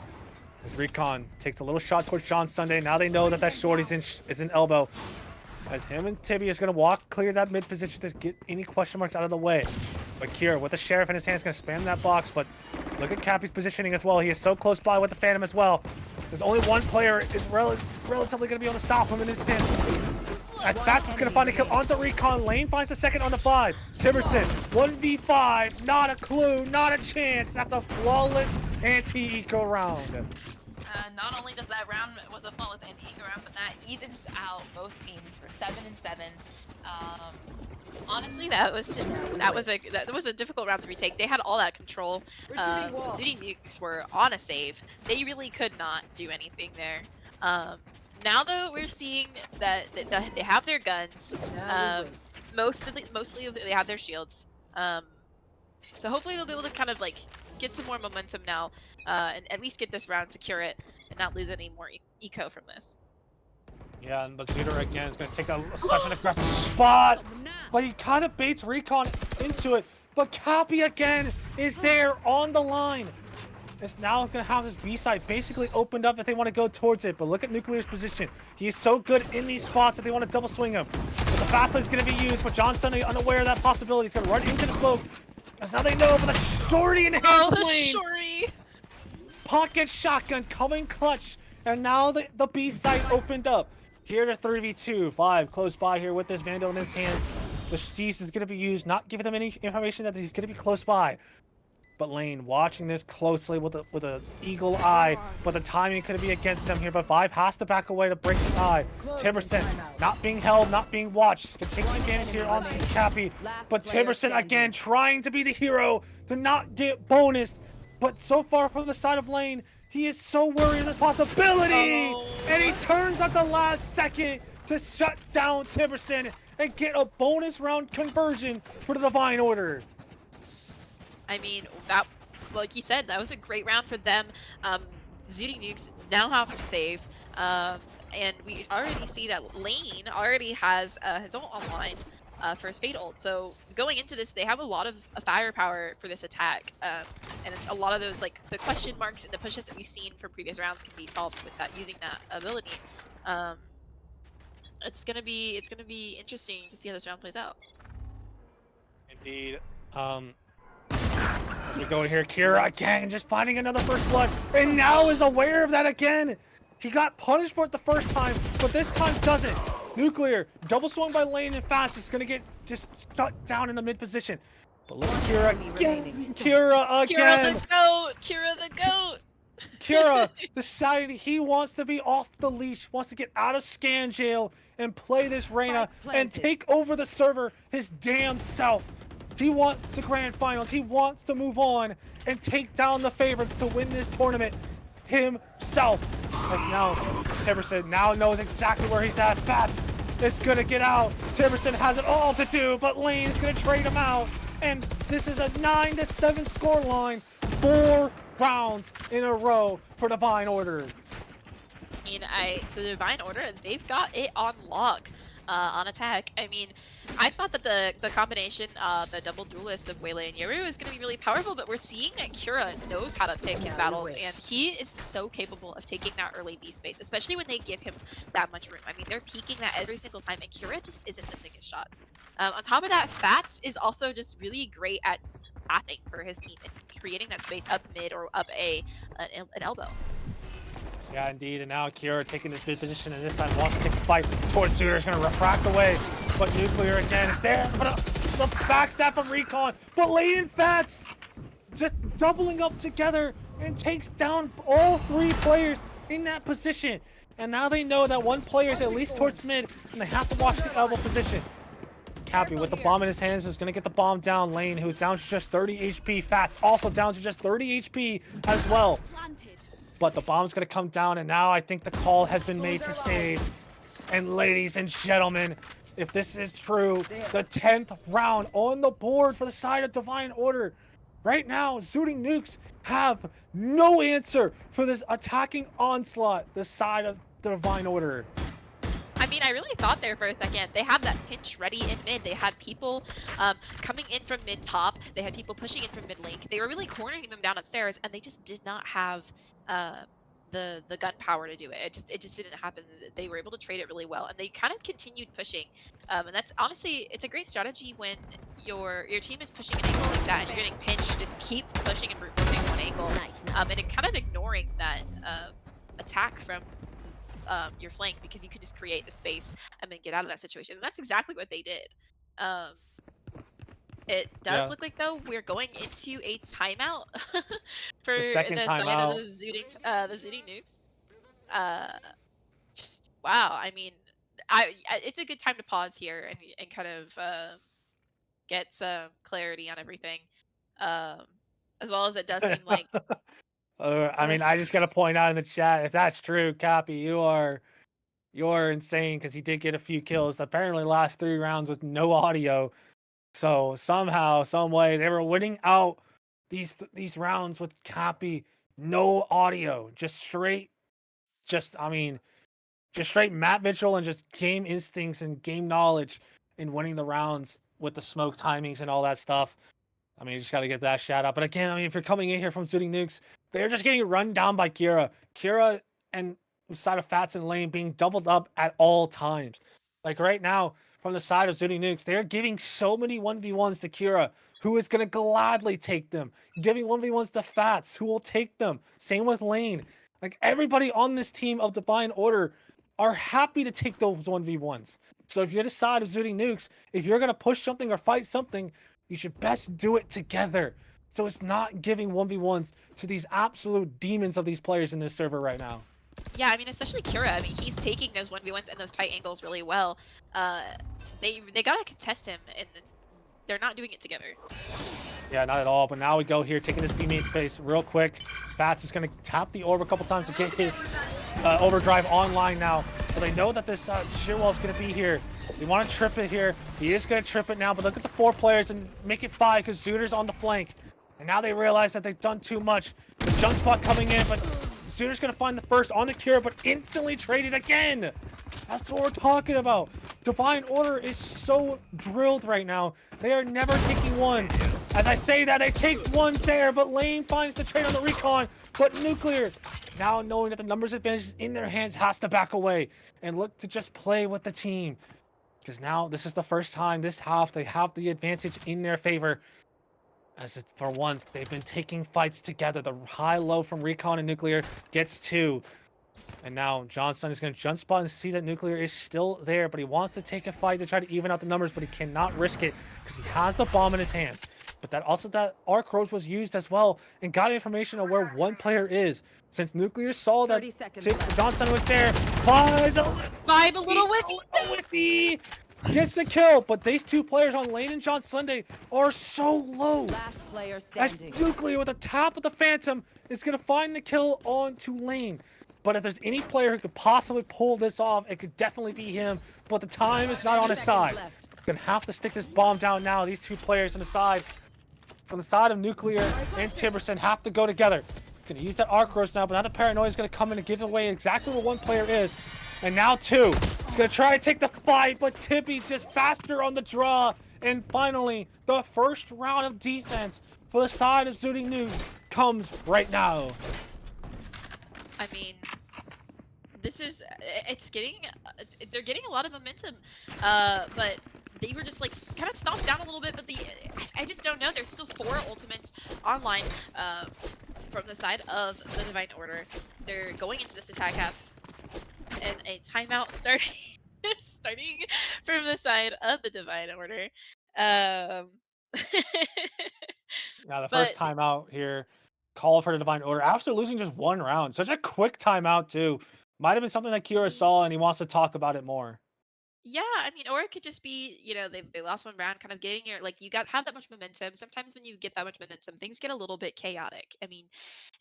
his Recon takes a little shot towards John Sunday. Now they know that that shorty's is in elbow. As him and Tibby is going to walk clear that mid position to get any question marks out of the way. But Kira with the Sheriff in his hands is going to spam that box. But look at Cappy's positioning as well. He is so close by with the Phantom as well. There's only one player is relatively going to be able to stop him in this sense. As Fats is going to find a kill onto Recon. Lane finds the second on the 5. Timerson, 1v5. Not a clue, not a chance. That's a flawless anti-eco round. Not only does that round was a flawless anti-eco round, but that evens out both teams for 7 and 7. Honestly, that was a difficult round to retake. They had all that control. Zooting Nukes were on a save. They really could not do anything there. Now though, we're seeing that they have their guns. Mostly they have their shields. So hopefully they'll be able to kind of like get some more momentum now, and at least get this round, secure it, and not lose any more eco from this. Yeah, and Zooter again is going to take such an aggressive spot, but he kind of baits Recon into it. But Cappy again is there on the line. It's now going to have this B side basically opened up if they want to go towards it. But look at Nuclear's position. He is so good in these spots that they want to double swing him. But the fast play is going to be used, but John Sunday unaware of that possibility. He's going to run into the smoke. As now they know, but the shorty in hand the shorty! Pocket shotgun coming clutch. And now the B side opened up. Here to 3v2. Vibe close by here with this Vandal in his hand. The Steez is going to be used, not giving them any information that he's going to be close by. But Lane watching this closely with a eagle eye, but the timing could be against them here. But Vive has to back away to break the eye. Timberson not being held, not being watched. Can take advantage here on Cappy. But Timberson again trying to be the hero to not get bonused. But so far from the side of Lane, he is so worried of this possibility. And he turns at the last second to shut down Timberson and get a bonus round conversion for the Divine Order. I mean, that, like you said, that was a great round for them. Zooting Nukes now have to save, and we already see that Lane already has his ult online for his Fate ult. So going into this, they have a lot of firepower for this attack, and a lot of those, like the question marks and the pushes that we've seen from previous rounds, can be solved with that, using that ability. It's gonna be interesting to see how this round plays out. Indeed. As we go here, Kira again, just finding another first blood, and now is aware of that again. He got punished for it the first time, but this time doesn't. Nuclear, double swung by Lane and Fast is gonna get just shut down in the mid position. But look, Kira again. Kira again. Kira the goat. Kira the goat. Kira decided he wants to be off the leash, wants to get out of scan jail and play this Reyna and take over the server his damn self. He wants the grand finals. He wants to move on and take down the favorites to win this tournament himself. As now Timberson now knows exactly where he's at. Fats is gonna get out. Timberson has it all to do, but Lane is gonna trade him out. And this is a 9-7 score line. 4 rounds in a row for Divine Order. I mean, the Divine Order, they've got it on lock on attack. I mean, I thought that the combination, the double duelist of Waylay and Yoru is going to be really powerful, but we're seeing that Kira knows how to pick his battles, and he is so capable of taking that early B space, especially when they give him that much room. I mean, they're peeking that every single time, and Kira just isn't missing his shots. On top of that, Fats is also just really great at pathing for his team and creating that space up mid or up an elbow. Yeah, indeed. And now Kira taking this mid position, and this time wants to take the fight towards Suitor. Is going to refract away, but Nuclear again is there. But the backstab from Recon. But Lane and Fats just doubling up together and takes down all 3 players in that position. And now they know that one player is at least towards mid, and they have to watch the elbow position. Cappy with the bomb in his hands is going to get the bomb down. Lane, who's down to just 30 HP. Fats also down to just 30 HP as well. But the bomb's going to come down, and now I think the call has been made to save. And ladies and gentlemen, if this is true, the 10th round on the board for the side of Divine Order. Right now, Zooting Nukes have no answer for this attacking onslaught, the side of the Divine Order. I mean, I really thought there for a second. They had that pinch ready in mid. They had people coming in from mid top. They had people pushing in from mid link. They were really cornering them down upstairs, and they just did not have the gun power to do it. It just didn't happen. They were able to trade it really well, and they kind of continued pushing. And that's honestly, it's a great strategy when your team is pushing an angle like that, and you're getting pinched. Just keep pushing and brute forcing one angle, and kind of ignoring that attack from your flank, because you can just create the space and then get out of that situation. And that's exactly what they did. It does look like, though, we're going into a timeout for the side of the Zooting Nukes. Just wow. I mean, it's a good time to pause here and kind of get some clarity on everything. As well as it does seem like. I mean, I just got to point out in the chat, if that's true, Cappy, you're insane, because he did get a few kills. Apparently, last 3 rounds with no audio. So somehow, some way, they were winning out these rounds with Cappy, no audio, just straight Matt Mitchell and just game instincts and game knowledge in winning the rounds with the smoke timings and all that stuff. I mean, you just got to get that shout out. But again, I mean, if you're coming in here from Zooting Nukes, they're just getting run down by Kira. Kira and side of Fats and Lane being doubled up at all times. Like right now, from the side of Zooting Nukes, they're giving so many 1v1s to Kira, who is going to gladly take them. Giving 1v1s to Fats, who will take them. Same with Lane. Like everybody on this team of Divine Order are happy to take those 1v1s. So if you're the side of Zooting Nukes, if you're going to push something or fight something, you should best do it together. So it's not giving 1v1s to these absolute demons of these players in this server right now. Yeah, I mean, especially Kira. I mean, he's taking those 1v1s and those tight angles really well. They gotta contest him, and they're not doing it together. Yeah, not at all. But now we go here, taking this B main space real quick. Fats is going to tap the orb a couple times to get his overdrive online now. But they know that this shear wall is going to be here. They want to trip it here. He is going to trip it now. But look at the 4 players and make it 5 because Zooter's on the flank. And now they realize that they've done too much. The jump spot coming in, but Zooter's going to find the first on the Kira, but instantly traded again. That's what we're talking about. Divine Order is so drilled right now. They are never taking one. As I say that, they take one there, but Lane finds the trade on the recon. But Nuclear, now knowing that the numbers advantage is in their hands, has to back away and look to just play with the team. Because now this is the first time this half they have the advantage in their favor. As for once, they've been taking fights together. The high-low from Recon and Nuclear gets 2. And now Johnson is going to jump spot and see that Nuclear is still there, but he wants to take a fight to try to even out the numbers, but he cannot risk it because he has the bomb in his hands. But that Arc Rose was used as well and got information on where one player is. Since Nuclear saw that Johnson was there, finds a little whiffy. Gets the kill, but these 2 players on Lane and John Sunday are so low. Last player As standing. Nuclear with a tap of the Phantom is going to find the kill onto Lane. But if there's any player who could possibly pull this off, it could definitely be him. But the time is not on his side. Gonna have to stick this bomb down now. These 2 players on the side, from the side of Nuclear and Tiberson, have to go together. Gonna use that Arc Rose now, but now the Paranoia is gonna come in and give away exactly where one player is. And now 2. He's gonna try to take the fight, but Tippy just faster on the draw. And finally, the first round of defense for the side of Zooting Nukes comes right now. I mean, this is, they're getting a lot of momentum, but they were just like kind of stomped down a little bit, but I just don't know. There's still 4 ultimates online from the side of the Divine Order. They're going into this attack half, and a timeout starting from the side of the Divine Order. Now the first timeout here, call for the Divine Order after losing just 1 round. Such a quick timeout too. Might have been something that Kira saw and he wants to talk about it more. Yeah, I mean, or it could just be, you know, they lost 1 round, kind of getting your, like, you have that much momentum. Sometimes when you get that much momentum, things get a little bit chaotic. I mean,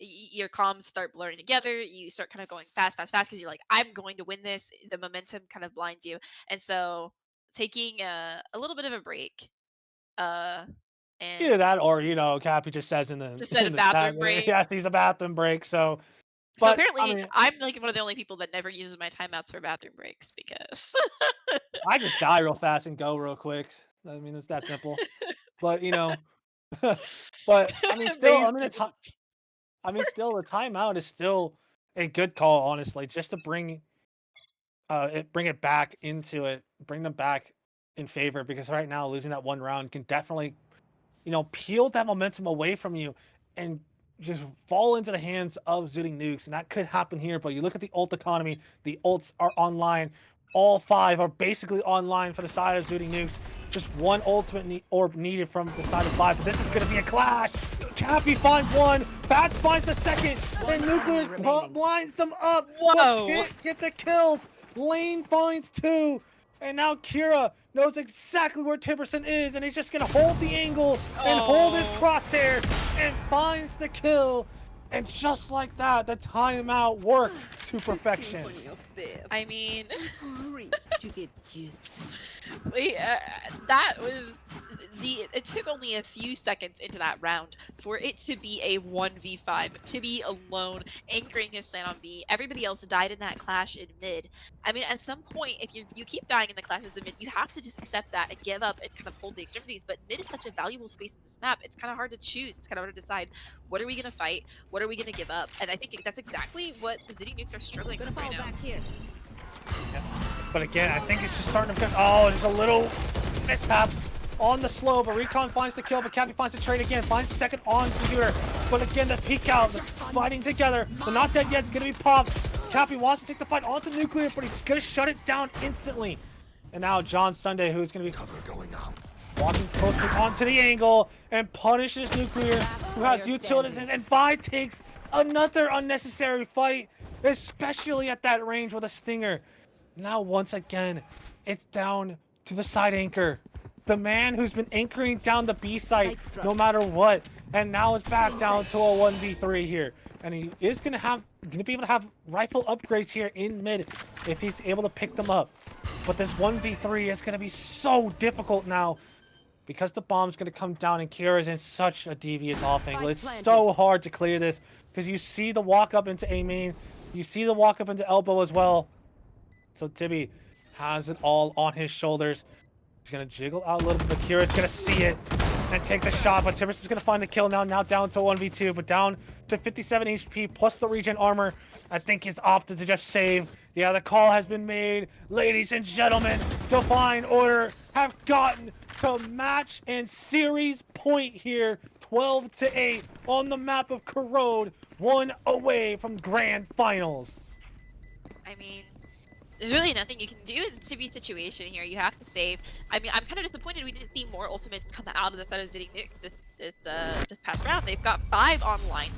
your comms start blurring together. You start kind of going fast because you're like, I'm going to win this. The momentum kind of blinds you, and so taking a little bit of a break. And Either that, or you know, Cappy just says in the bathroom break. Yes, he's a bathroom break. So apparently, I mean, I'm like one of the only people that never uses my timeouts for bathroom breaks because I just die real fast and go real quick. I mean, it's that simple. But you know, but I mean, still, still, the timeout is still a good call, honestly, just to bring it back into it, bring them back in favor, because right now losing that 1 round can definitely, you know, peel that momentum away from you and just fall into the hands of Zooting Nukes, and that could happen here. But you look at the ult economy, the ults are online. All 5 are basically online for the side of Zooting Nukes. Just 1 ultimate orb needed from the side of 5, but this is going to be a clash. Cappy finds 1, Fats finds the 2nd, and Nuclear blinds them up. Whoa! But can't get the kills. Lane finds 2. And now Kira knows exactly where Tiberson is, and he's just going to hold the angle and hold his crosshair and finds the kill. And just like that, the timeout worked to perfection. I mean, to get juiced. that was it took only a few seconds into that round for it to be a 1v5, to be alone, anchoring his stand on B. Everybody else died in that clash in mid. I mean, at some point, if you keep dying in the clashes in mid, you have to just accept that and give up and kind of hold the extremities. But mid is such a valuable space in this map. It's kind of hard to choose. It's kind of hard to decide, what are we going to fight? What are we going to give up? And I think that's exactly what the Zooting Nukes are struggling with right now. Back here. Yeah. But again, I think it's just starting to become, oh, there's a little mishap on the slow, but Recon finds the kill, but Cappy finds the trade again, finds the 2nd on to Zooter. But again, the peek out, fighting together. They're not dead yet, it's gonna be popped. Cappy wants to take the fight onto Nuclear, but he's gonna shut it down instantly. And now John Sunday, who's gonna be cover going out. walking closely onto the angle and punishes Nuclear, who has utilities, and Vi takes another unnecessary fight, especially at that range with a Stinger. Now, once again, it's down to the side anchor. The man who's been anchoring down the B site no matter what, and now is back down to a 1v3 here. And he is gonna be able to have rifle upgrades here in mid if he's able to pick them up. But this 1v3 is gonna be so difficult now because the bomb's gonna come down and Kira's in such a devious off angle. It's so hard to clear this because you see the walk up into A main, you see the walk up into elbow as well. So Tibby has it all on his shoulders. He's gonna jiggle out a little bit, but Kira's gonna see it and take the shot. But Tibbers is gonna find the kill now down to 1v2, but down to 57 HP plus the regen armor. I think he's opted to just save. Yeah, the call has been made. Ladies and gentlemen, Divine Order have gotten to match and series point here. 12-8 on the map of Corrode, 1 away from grand finals. I mean, there's really nothing you can do in the Tibi situation here. You have to save. I mean, I'm kind of disappointed we didn't see more ultimates come out of the side of Zooting Nukes this past round. They've got 5 online.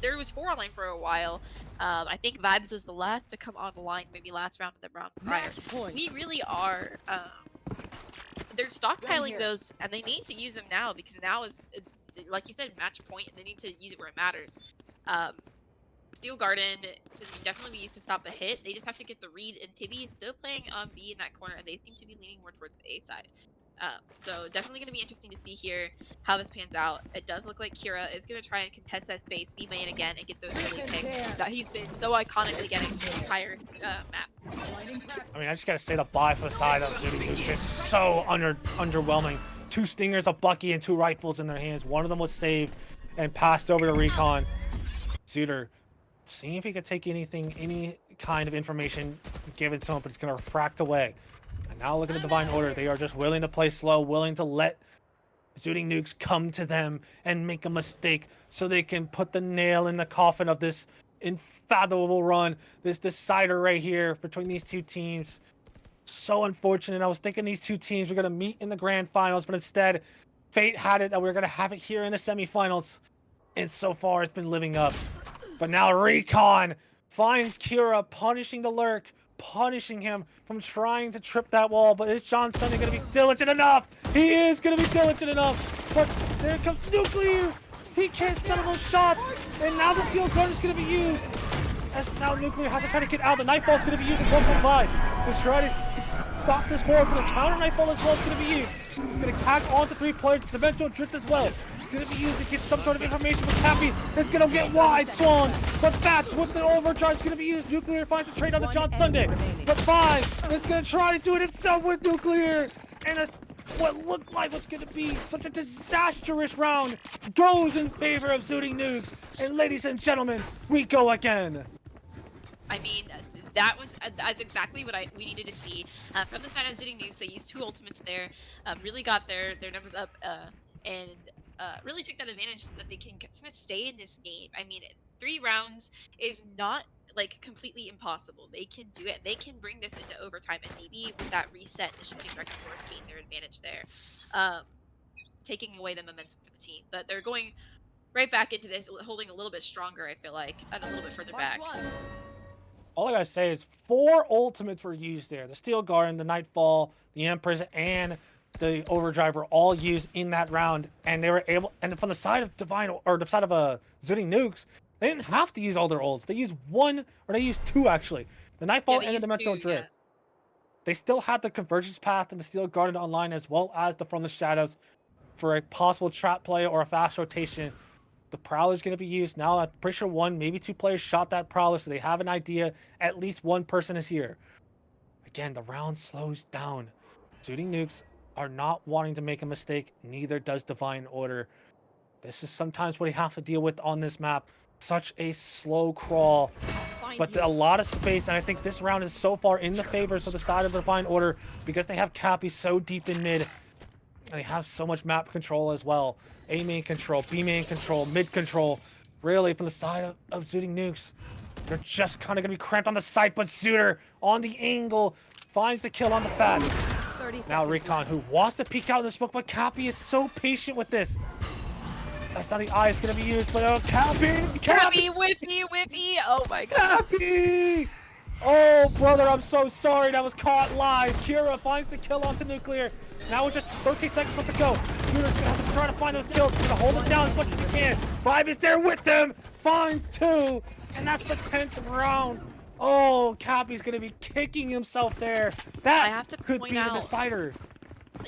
There was 4 online for a while. I think Vibes was the last to come online, maybe last round of the round prior. We really are. They're stockpiling those, and they need to use them now because now is, like you said, match point, and they need to use it where it matters. Steel Garden can definitely be used to stop the hit. They just have to get the read, and Tibby is still playing on B in that corner, and they seem to be leaning more towards the A side. So definitely going to be interesting to see here how this pans out. It does look like Kira is going to try and contest that space, B main again, and get those early picks that he's been so iconically getting the entire map. I mean, I just got to say the buy for the side of Zooting was just so underwhelming. 2 Stingers, a Bucky, and 2 rifles in their hands. One of them was saved and passed over to Recon. Zooter seeing if he could take any kind of information given to him, but he's going to refract away. And now look at the Divine Order. They are just willing to play slow, willing to let Zooting Nukes come to them and make a mistake so they can put the nail in the coffin of this unfathomable run, this decider right here between these 2 teams. So unfortunate. I was thinking these 2 teams were going to meet in the grand finals, but instead, fate had it that we we're going to have it here in the semifinals. And so far, it's been living up. But now Recon finds Kira, punishing the lurk, punishing him from trying to trip that wall. But is John Sunday going to be diligent enough? He is going to be diligent enough. But there comes Nuclear. He can't settle those shots. And now the Steel Gun is going to be used. As now Nuclear has to try to get out. The Nightfall is going to be used as 1.5 to try to stop this horde. But a counter Nightfall as well is going to be used. He's going to tag onto 3 players. Dimensional Drift as well. Going to be used to get some sort of information with Cappy. It's going to get wide swung, but that's what the overdrive is going to be used. Nuclear finds a trade on the John Sunday, but 5 is going to try to do it himself with Nuclear, and what looked like was going to be such a disastrous round goes in favor of Zooting Nukes. And ladies and gentlemen, we go again. I mean, that's exactly what we needed to see from the side of Zooting Nukes. They used 2 ultimates there, really got their numbers up, and really took that advantage so that they can stay in this game. I mean, 3 rounds is not like completely impossible. They can do it. They can bring this into overtime, and maybe with that reset, the shifting back and forth gain their advantage there, taking away the momentum for the team. But they're going right back into this, holding a little bit stronger, I feel like, and a little bit further back. All I gotta say is 4 ultimates were used there. The Steel Garden, the Nightfall, the Empress, and the Overdrive were all used in that round, and they were able. And from the side of Divine, or the side of Zooting Nukes, they didn't have to use all their ults. They used 1, or they used 2 actually. The Nightfall and the Dimensional Drift. Yeah. They still had the Convergence Path and the Steel Garden online, as well as the From the Shadows for a possible trap play or a fast rotation. The Prowler is going to be used now. I'm pretty sure 1, maybe 2 players shot that Prowler, so they have an idea. At least 1 person is here. Again, the round slows down. Zooting Nukes are not wanting to make a mistake. Neither does Divine Order. This is sometimes what you have to deal with on this map. Such a slow crawl, but a lot of space. And I think this round is so far in the favors of the side of Divine Order because they have Cappy so deep in mid. And they have so much map control as well. A main control, B main control, mid control. Really, from the side of Zooting Nukes, they're just kind of going to be cramped on the site. But Zooter on the angle finds the kill on the Fats. Now Recon, who wants to peek out in the smoke, but Cappy is so patient with this. That's not the eye is going to be used, but Cappy, whippy. Oh my god. Cappy! Oh, brother, I'm so sorry. That was caught live. Kira finds the kill onto Nuclear. Now with just 13 seconds left to go. Shooter's going to have to try to find those kills. He's going to hold it down as much as he can. 5 is there with them. Finds 2. And that's the 10th round. Oh, Cappy's going to be kicking himself there. That I have to could point be the out- decider.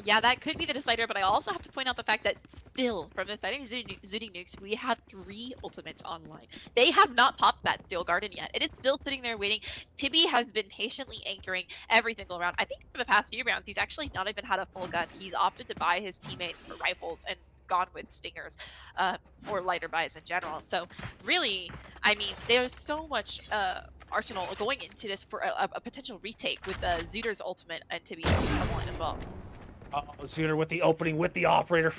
Yeah, that could be the decider, but I also have to point out the fact that still, from the fighting Zooting Nukes, we had 3 ultimates online. They have not popped that Steel Garden yet. It is still sitting there waiting. Tibby has been patiently anchoring every single round. I think for the past few rounds, he's actually not even had a full gun. He's opted to buy his teammates for rifles and gone with stingers, or lighter buys in general. So really, I mean, there's so much arsenal going into this for a potential retake with Zooter's ultimate and Tibby online as well. Zooter with the opening, with the operator,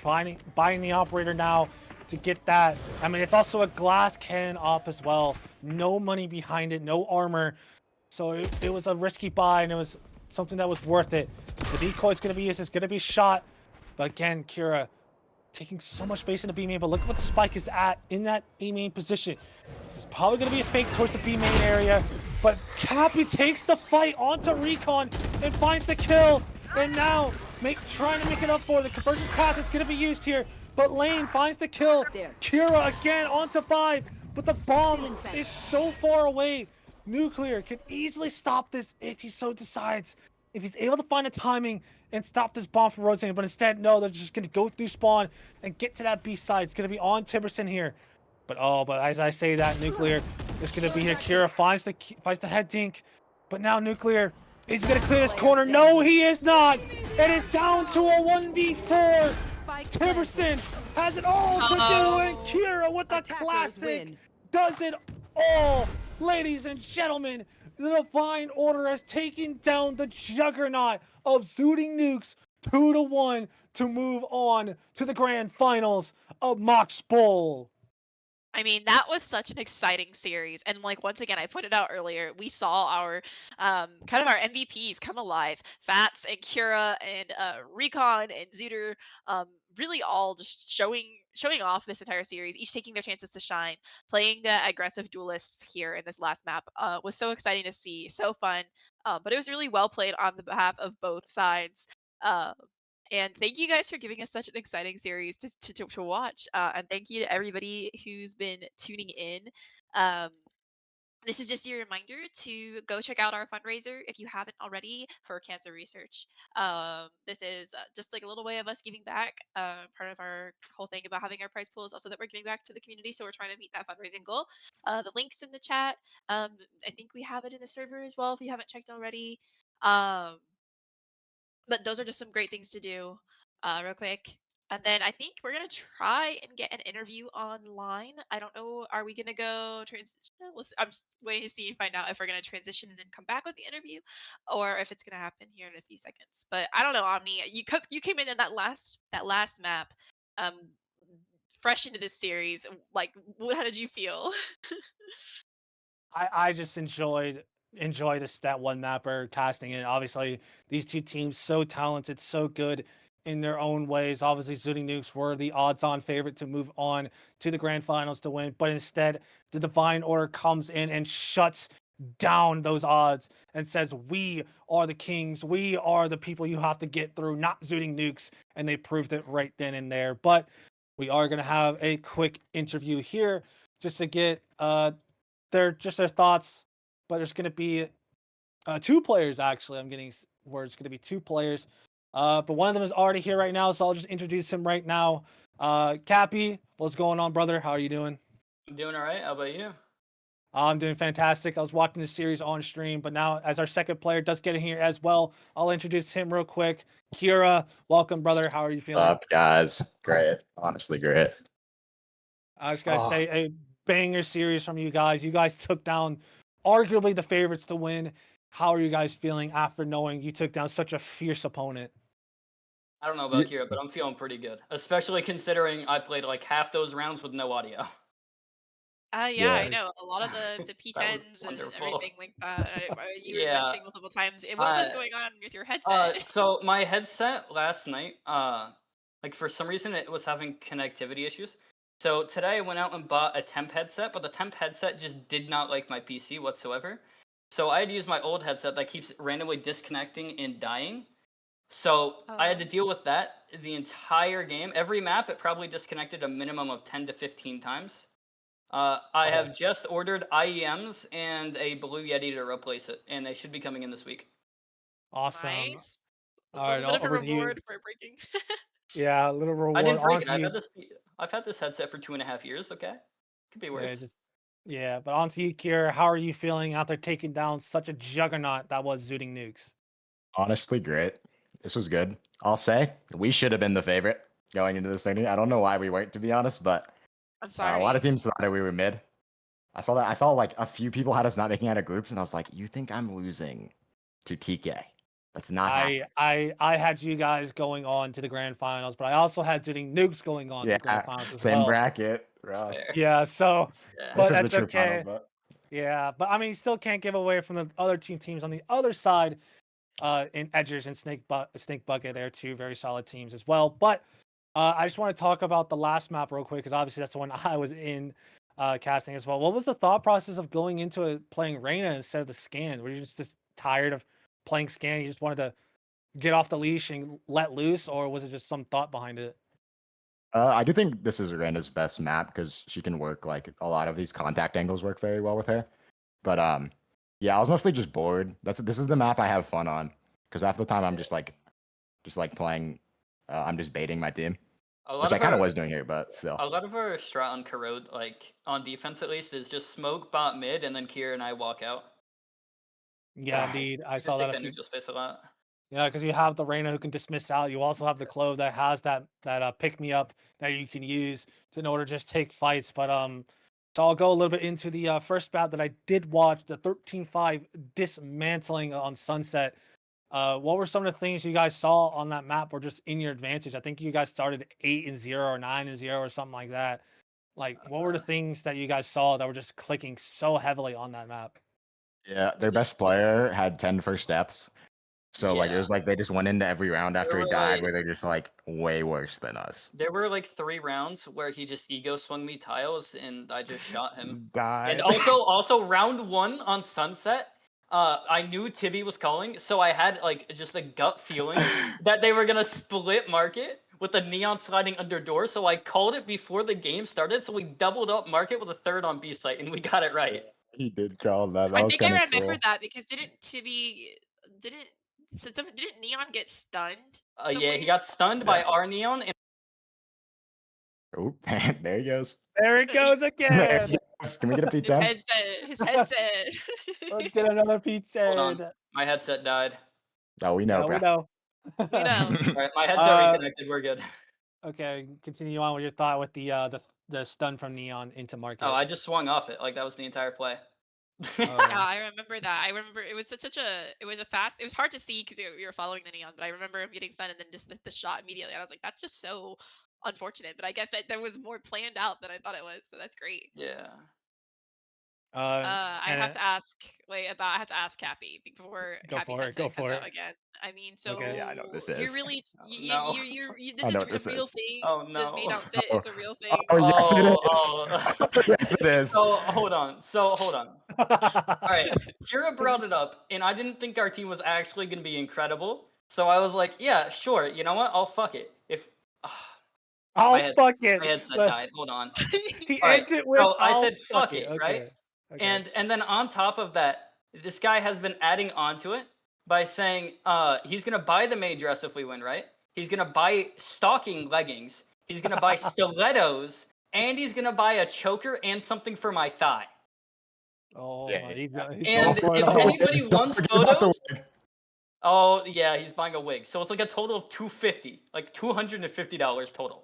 buying the operator now to get that. I mean, it's also a glass cannon op as well. No money behind it, no armor. So it was a risky buy, and it was something that was worth it. The decoy is going to be used, it's going to be shot. But again, Kira taking so much space in the B main, but look at what the spike is at in that A main position. There's probably going to be a fake towards the B main area, but Cappy takes the fight onto Recon and finds the kill. And now, trying to make it up for the conversion path is going to be used here. But Lane finds the kill. Kira again onto 5, but the bomb is so far away. Nuclear can easily stop this if he so decides. If he's able to find a timing and stop this bomb from rotating, but instead, no, they're just going to go through spawn and get to that B side. It's going to be on Tiberson here. But as I say that, Nuclear is going to be here. Kira finds the head dink, but now Nuclear is he going to clear this corner. No, he is not. It is down to a 1v4. Tiberson has it all to do, and Kira with the classic does it all. Ladies and gentlemen, the Divine Order has taken down the juggernaut of Zooting Nukes 2-1 to move on to the grand finals of MOX Bowl. I mean, that was such an exciting series, and like once again, I put it out earlier. We saw our kind of our MVPs come alive. Fats and Kira and Recon and Zooter, really all just showing off this entire series, each taking their chances to shine. Playing the aggressive duelists here in this last map was so exciting to see, so fun. But it was really well played on the behalf of both sides. And thank you guys for giving us such an exciting series to watch. And thank you to everybody who's been tuning in. This is just a reminder to go check out our fundraiser if you haven't already for cancer research. This is just like a little way of us giving back. Part of our whole thing about having our prize pool is also that we're giving back to the community, so we're trying to meet that fundraising goal. The link's in the chat. I think we have it in the server as well if you haven't checked already. But those are just some great things to do real quick. And then I think we're going to try and get an interview online. I don't know. Are we going to go transition? I'm just waiting to see and find out if we're going to transition and then come back with the interview, or if it's going to happen here in a few seconds. But I don't know, Omni. You came in that last map, fresh into this series. Like, how did you feel? I just enjoy that one mapper casting it. Obviously, these two teams so talented, so good in their own ways. Obviously, Zooting Nukes were the odds-on favorite to move on to the grand finals to win, but instead, the Divine Order comes in and shuts down those odds and says, "We are the kings. We are the people you have to get through, not Zooting Nukes." And they proved it right then and there. But we are going to have a quick interview here just to get their thoughts. But there's going to be 2 players, actually. I'm getting word it's going to be 2 players. But one of them is already here right now, so I'll just introduce him right now. Cappy, what's going on, brother? How are you doing? I'm doing all right. How about you? I'm doing fantastic. I was watching the series on stream, but now as our second player does get in here as well, I'll introduce him real quick. Kira, welcome, brother. How are you feeling? What's up, guys? Great. Honestly, great. I just got to say, a banger series from you guys. You guys took down arguably the favorites to win. How are you guys feeling after knowing you took down such a fierce opponent? I don't know about Kira, but I'm feeling pretty good, especially considering I played like half those rounds with no audio. Yeah, I Yeah. know. A lot of the That was P10s and wonderful. everything like that. You were Yeah. mentioning multiple times. What was going on with your headset? So my headset last night, like for some reason it was having connectivity issues. So today I went out and bought a temp headset, but the temp headset just did not like my PC whatsoever. So I had to use my old headset that keeps randomly disconnecting and dying. So I had to deal with that the entire game. Every map it probably disconnected a minimum of 10 to 15 times. I have just ordered IEMs and a Blue Yeti to replace it, and they should be coming in this week. Awesome. Nice. A All little right, bit of a over to you. reward for breaking. Yeah, a little I reward didn't break on it. to you. I've had this headset for 2.5 years. Okay, could be Yeah, worse. yeah, but on to you, Kier. How are you feeling out there taking down such a juggernaut that was Zooting Nukes? Honestly, great. This was good. I'll say we should have been the favorite going into this thing. I don't know why we weren't, to be honest, but I'm a sorry. lot of teams thought that we were mid. I saw that. I saw like a few people had us not making out of groups, and I was like, "You think I'm losing to TK? That's not happening." I had you guys going on to the grand finals, but I also had Zooting Nukes going on to the grand finals as same well. bracket. Rough. Fair. Yeah, so Yeah. but This is that's the true okay. finals, but Yeah, but I mean, you still can't give away from the other two teams on the other side, in Edgers and Snake Bucket. They're two very solid teams as well. But I just want to talk about the last map real quick because obviously that's the one I was in casting as well. What was the thought process of going into it playing Reyna instead of the Scan? Were you just tired of playing Scan? You just wanted to get off the leash and let loose, or was it just some thought behind it? I do think this is Rena's best map because she can work like a lot of these contact angles work very well with her. But yeah, I was mostly just bored. This is the map I have fun on because half the time I'm just like playing. I'm just baiting my team, which I kind of was doing here, but still. A lot of our strat on Corrode, like on defense at least, is just smoke bot mid, and then Kier and I walk out. Yeah, indeed, I Just saw take that a that few. neutral space a lot. Yeah, because you have the Reyna who can dismiss out. You also have the Clove that has that pick me up that you can use in order to just take fights. But so I'll go a little bit into the first bout that I did watch, the 13-5 dismantling on Sunset. What were some of the things you guys saw on that map were just in your advantage? I think you guys started 8-0 or 9-0 or something like that. Like, what were the things that you guys saw that were just clicking so heavily on that map? Yeah, their best player had 10 first deaths. So like it was like they just went into every round after he died where they're just like way worse than us. There were like 3 rounds where he just ego swung me tiles and I just shot him. Just died. And also round 1 on Sunset, I knew Tibby was calling, so I had like just a gut feeling that they were gonna split market with the neon sliding under door. So I called it before the game started. So we doubled up market with a third on B site and we got it right. He did call that. That I was think I kind of remember cool. that because didn't Neon get stunned? Yeah, he got stunned by our neon and Oh, there he goes. There it goes There again. he goes. Can we get a his P10? headset. Let's get another pizza. hold on, my headset died. Oh, we know, Yeah, we bro. know. We know. All right, my headset reconnected. We're good. Okay, continue on with your thought with the stun from Neon into market. Oh, I just swung off it. Like that was the entire play. Yeah, I remember that. I remember it was it was hard to see because you were following the Neon, but I remember him getting stunned and then just the shot immediately. And I was like, that's just so unfortunate. But I guess that was more planned out than I thought it was. So that's great. Yeah. I have to ask Cappy before Cappy sends go it for it. out again. I mean, so Okay. Yeah, I know what this you're is. really No. this I is know a what this real is. thing. Oh The no. main outfit is a real thing. Oh, yes, it is. Oh. Yes, it is. So hold on. All right, Kira brought it up, and I didn't think our team was actually going to be incredible. So I was like, yeah, sure. You know what? I'll fuck it. Fuck it. My headset died. Hold on. He All right, ends it with, so I said fuck fuck it, Okay. right? Okay. And then on top of that, this guy has been adding onto it by saying he's gonna buy the maid dress if we win, right? He's gonna buy stocking leggings. He's gonna buy stilettos, and he's gonna buy a choker and something for my thigh. Oh, Yeah. he's And if anybody wants photos, oh yeah, he's buying a wig. So it's like a total of $250, like $250 total.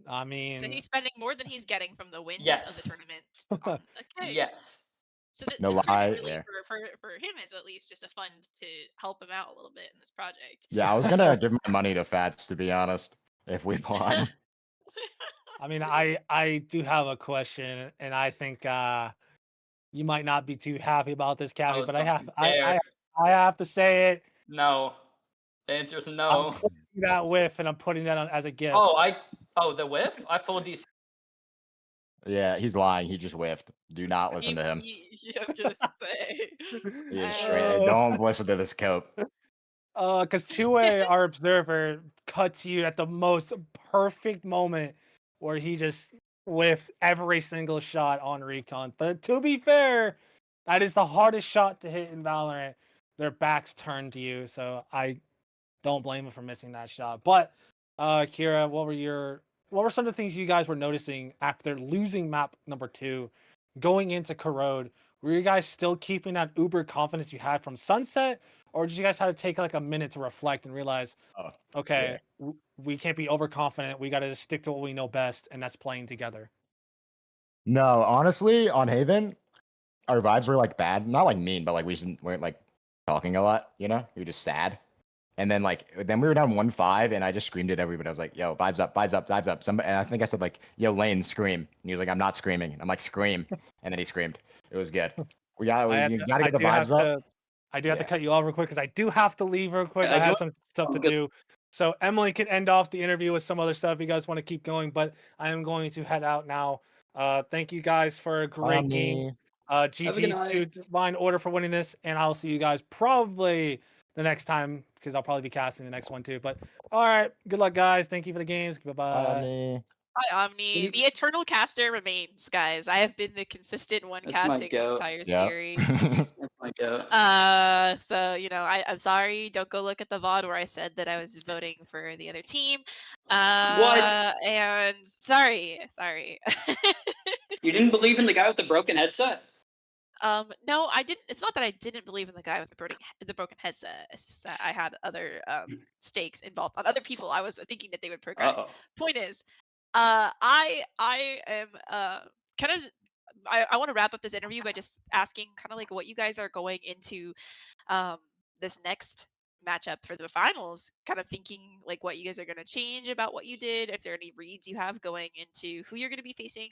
I mean, so he's spending more than he's getting from the wins of the tournament. Okay. Yes. So No this lie, tournament really yeah. for him is at least just a fun to help him out a little bit in this project. Yeah, I was gonna give my money to Fats, to be honest, if we won. I mean, I do have a question, and I think you might not be too happy about this, Cappy, Oh, but don't you dare. I have to say it. No. The answer is I'm no. putting that whiff, and I'm putting that on as a gift. Oh, the whiff? I full DC. Yeah, he's lying. He just whiffed. Do not listen to him. He was gonna say. He is straight. Don't listen to this cope. Because two-way, our observer, cuts you at the most perfect moment where he just whiffed every single shot on recon. But to be fair, that is the hardest shot to hit in Valorant. Their backs turned to you, so I don't blame him for missing that shot. But Kira, what were some of the things you guys were noticing after losing map number 2, going into Corrode? Were you guys still keeping that uber confidence you had from Sunset, or did you guys have to take like a minute to reflect and realize, okay, we can't be overconfident. We got to stick to what we know best, and that's playing together. No, honestly, on Haven, our vibes were like bad. Not like mean, but like we just weren't like talking a lot. You know, we were just sad. And then then we were down 1-5, and I just screamed at everybody. I was like, "Yo, vibes up, vibes up, vibes up!" And I think I said like, "Yo, Lane, scream!" And he was like, "I'm not screaming." And I'm like, "Scream!" And then he screamed. It was good. You gotta get the vibes up. I do have to cut you off real quick because I do have to leave real quick. I have some stuff to do. So Emily can end off the interview with some other stuff if you guys want to keep going, but I am going to head out now. Thank you guys for a great game. GG's to Divine Order for winning this, and I'll see you guys probably the next time because I'll probably be casting the next one too. But all right, good luck, guys. Thank you for the games. Bye-bye. Hi, Omni. The eternal caster remains, guys. I have been the consistent one casting this entire series. That's my goat. So I'm sorry. Don't go look at the VOD where I said that I was voting for the other team. What? And sorry. You didn't believe in the guy with the broken headset? No, I didn't. It's not that I didn't believe in the guy with the broken headset. It's just that I had other stakes involved on other people. I was thinking that they would progress. Point is, I am kind of. I want to wrap up this interview by just asking kind of like what you guys are going into this next matchup for the finals, kind of thinking like what you guys are going to change about what you did, if there are any reads you have going into who you're going to be facing,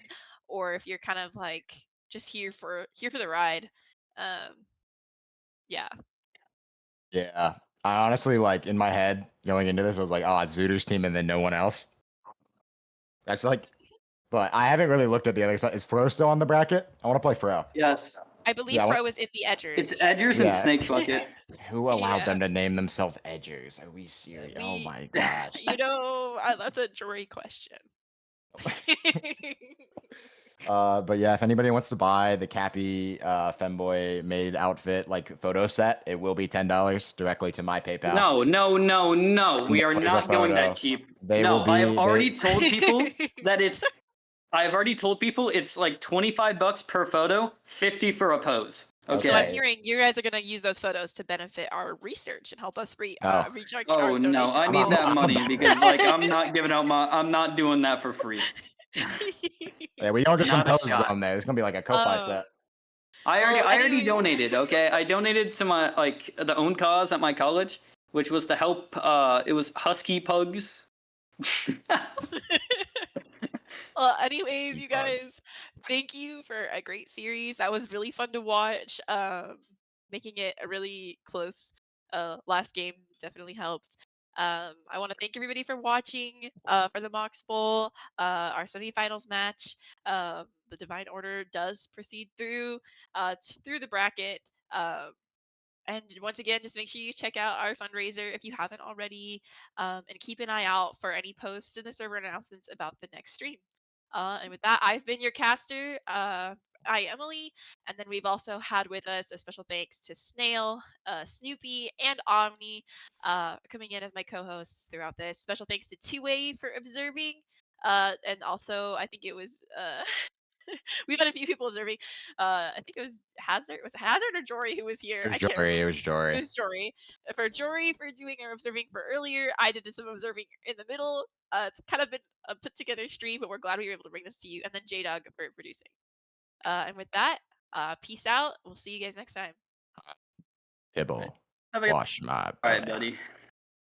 or if you're kind of like just here for the ride. Yeah. Yeah. I honestly, like, in my head going into this, I was like, oh, it's Zooter's team and then no one else. That's like, but I haven't really looked at the other side. Is Fro still on the bracket? I want to play Fro. Yes. I believe Fro is in the Edgers. It's Edgers and Snake Bucket. Who allowed them to name themselves Edgers? Are we serious? Oh my gosh. That's a jury question. But yeah, if anybody wants to buy the Cappy Femboy made outfit like photo set, it will be $10 directly to my PayPal. No. We are not going that cheap. I've already told people that it's. I've already told people it's like $25 per photo, 50 for a pose. Okay. So I'm hearing you guys are going to use those photos to benefit our research and help us reach our Oh no, I need that money because like I'm not giving out I'm not doing that for free. Yeah, we don't get some poses on there. It's gonna be like a Ko-Fi set. I already donated. Okay, I donated to my the own cause at my college, which was to help. It was Husky Pugs. Well, anyways, you guys, thank you for a great series. That was really fun to watch. Making it a really close last game definitely helped. I want to thank everybody for watching for the MOX Bowl, our semifinals match. The Divine Order does proceed through the bracket. And once again, just make sure you check out our fundraiser if you haven't already, and keep an eye out for any posts in the server announcements about the next stream. And with that, I've been your caster. I, Emily, and then we've also had with us a special thanks to Snail, Snoopy, and Omni coming in as my co-hosts throughout this. Special thanks to Two-Way for observing, and also I think it was we've had a few people observing. I think it was Hazard. Was it Hazard or Jory who was here? It was Jory. It was Jory. For Jory for doing our observing for earlier. I did some observing in the middle. It's kind of been a put together stream, but we're glad we were able to bring this to you. And then J-Dog for producing. And with that, peace out. We'll see you guys next time. Pibble. Wash my. All right, buddy.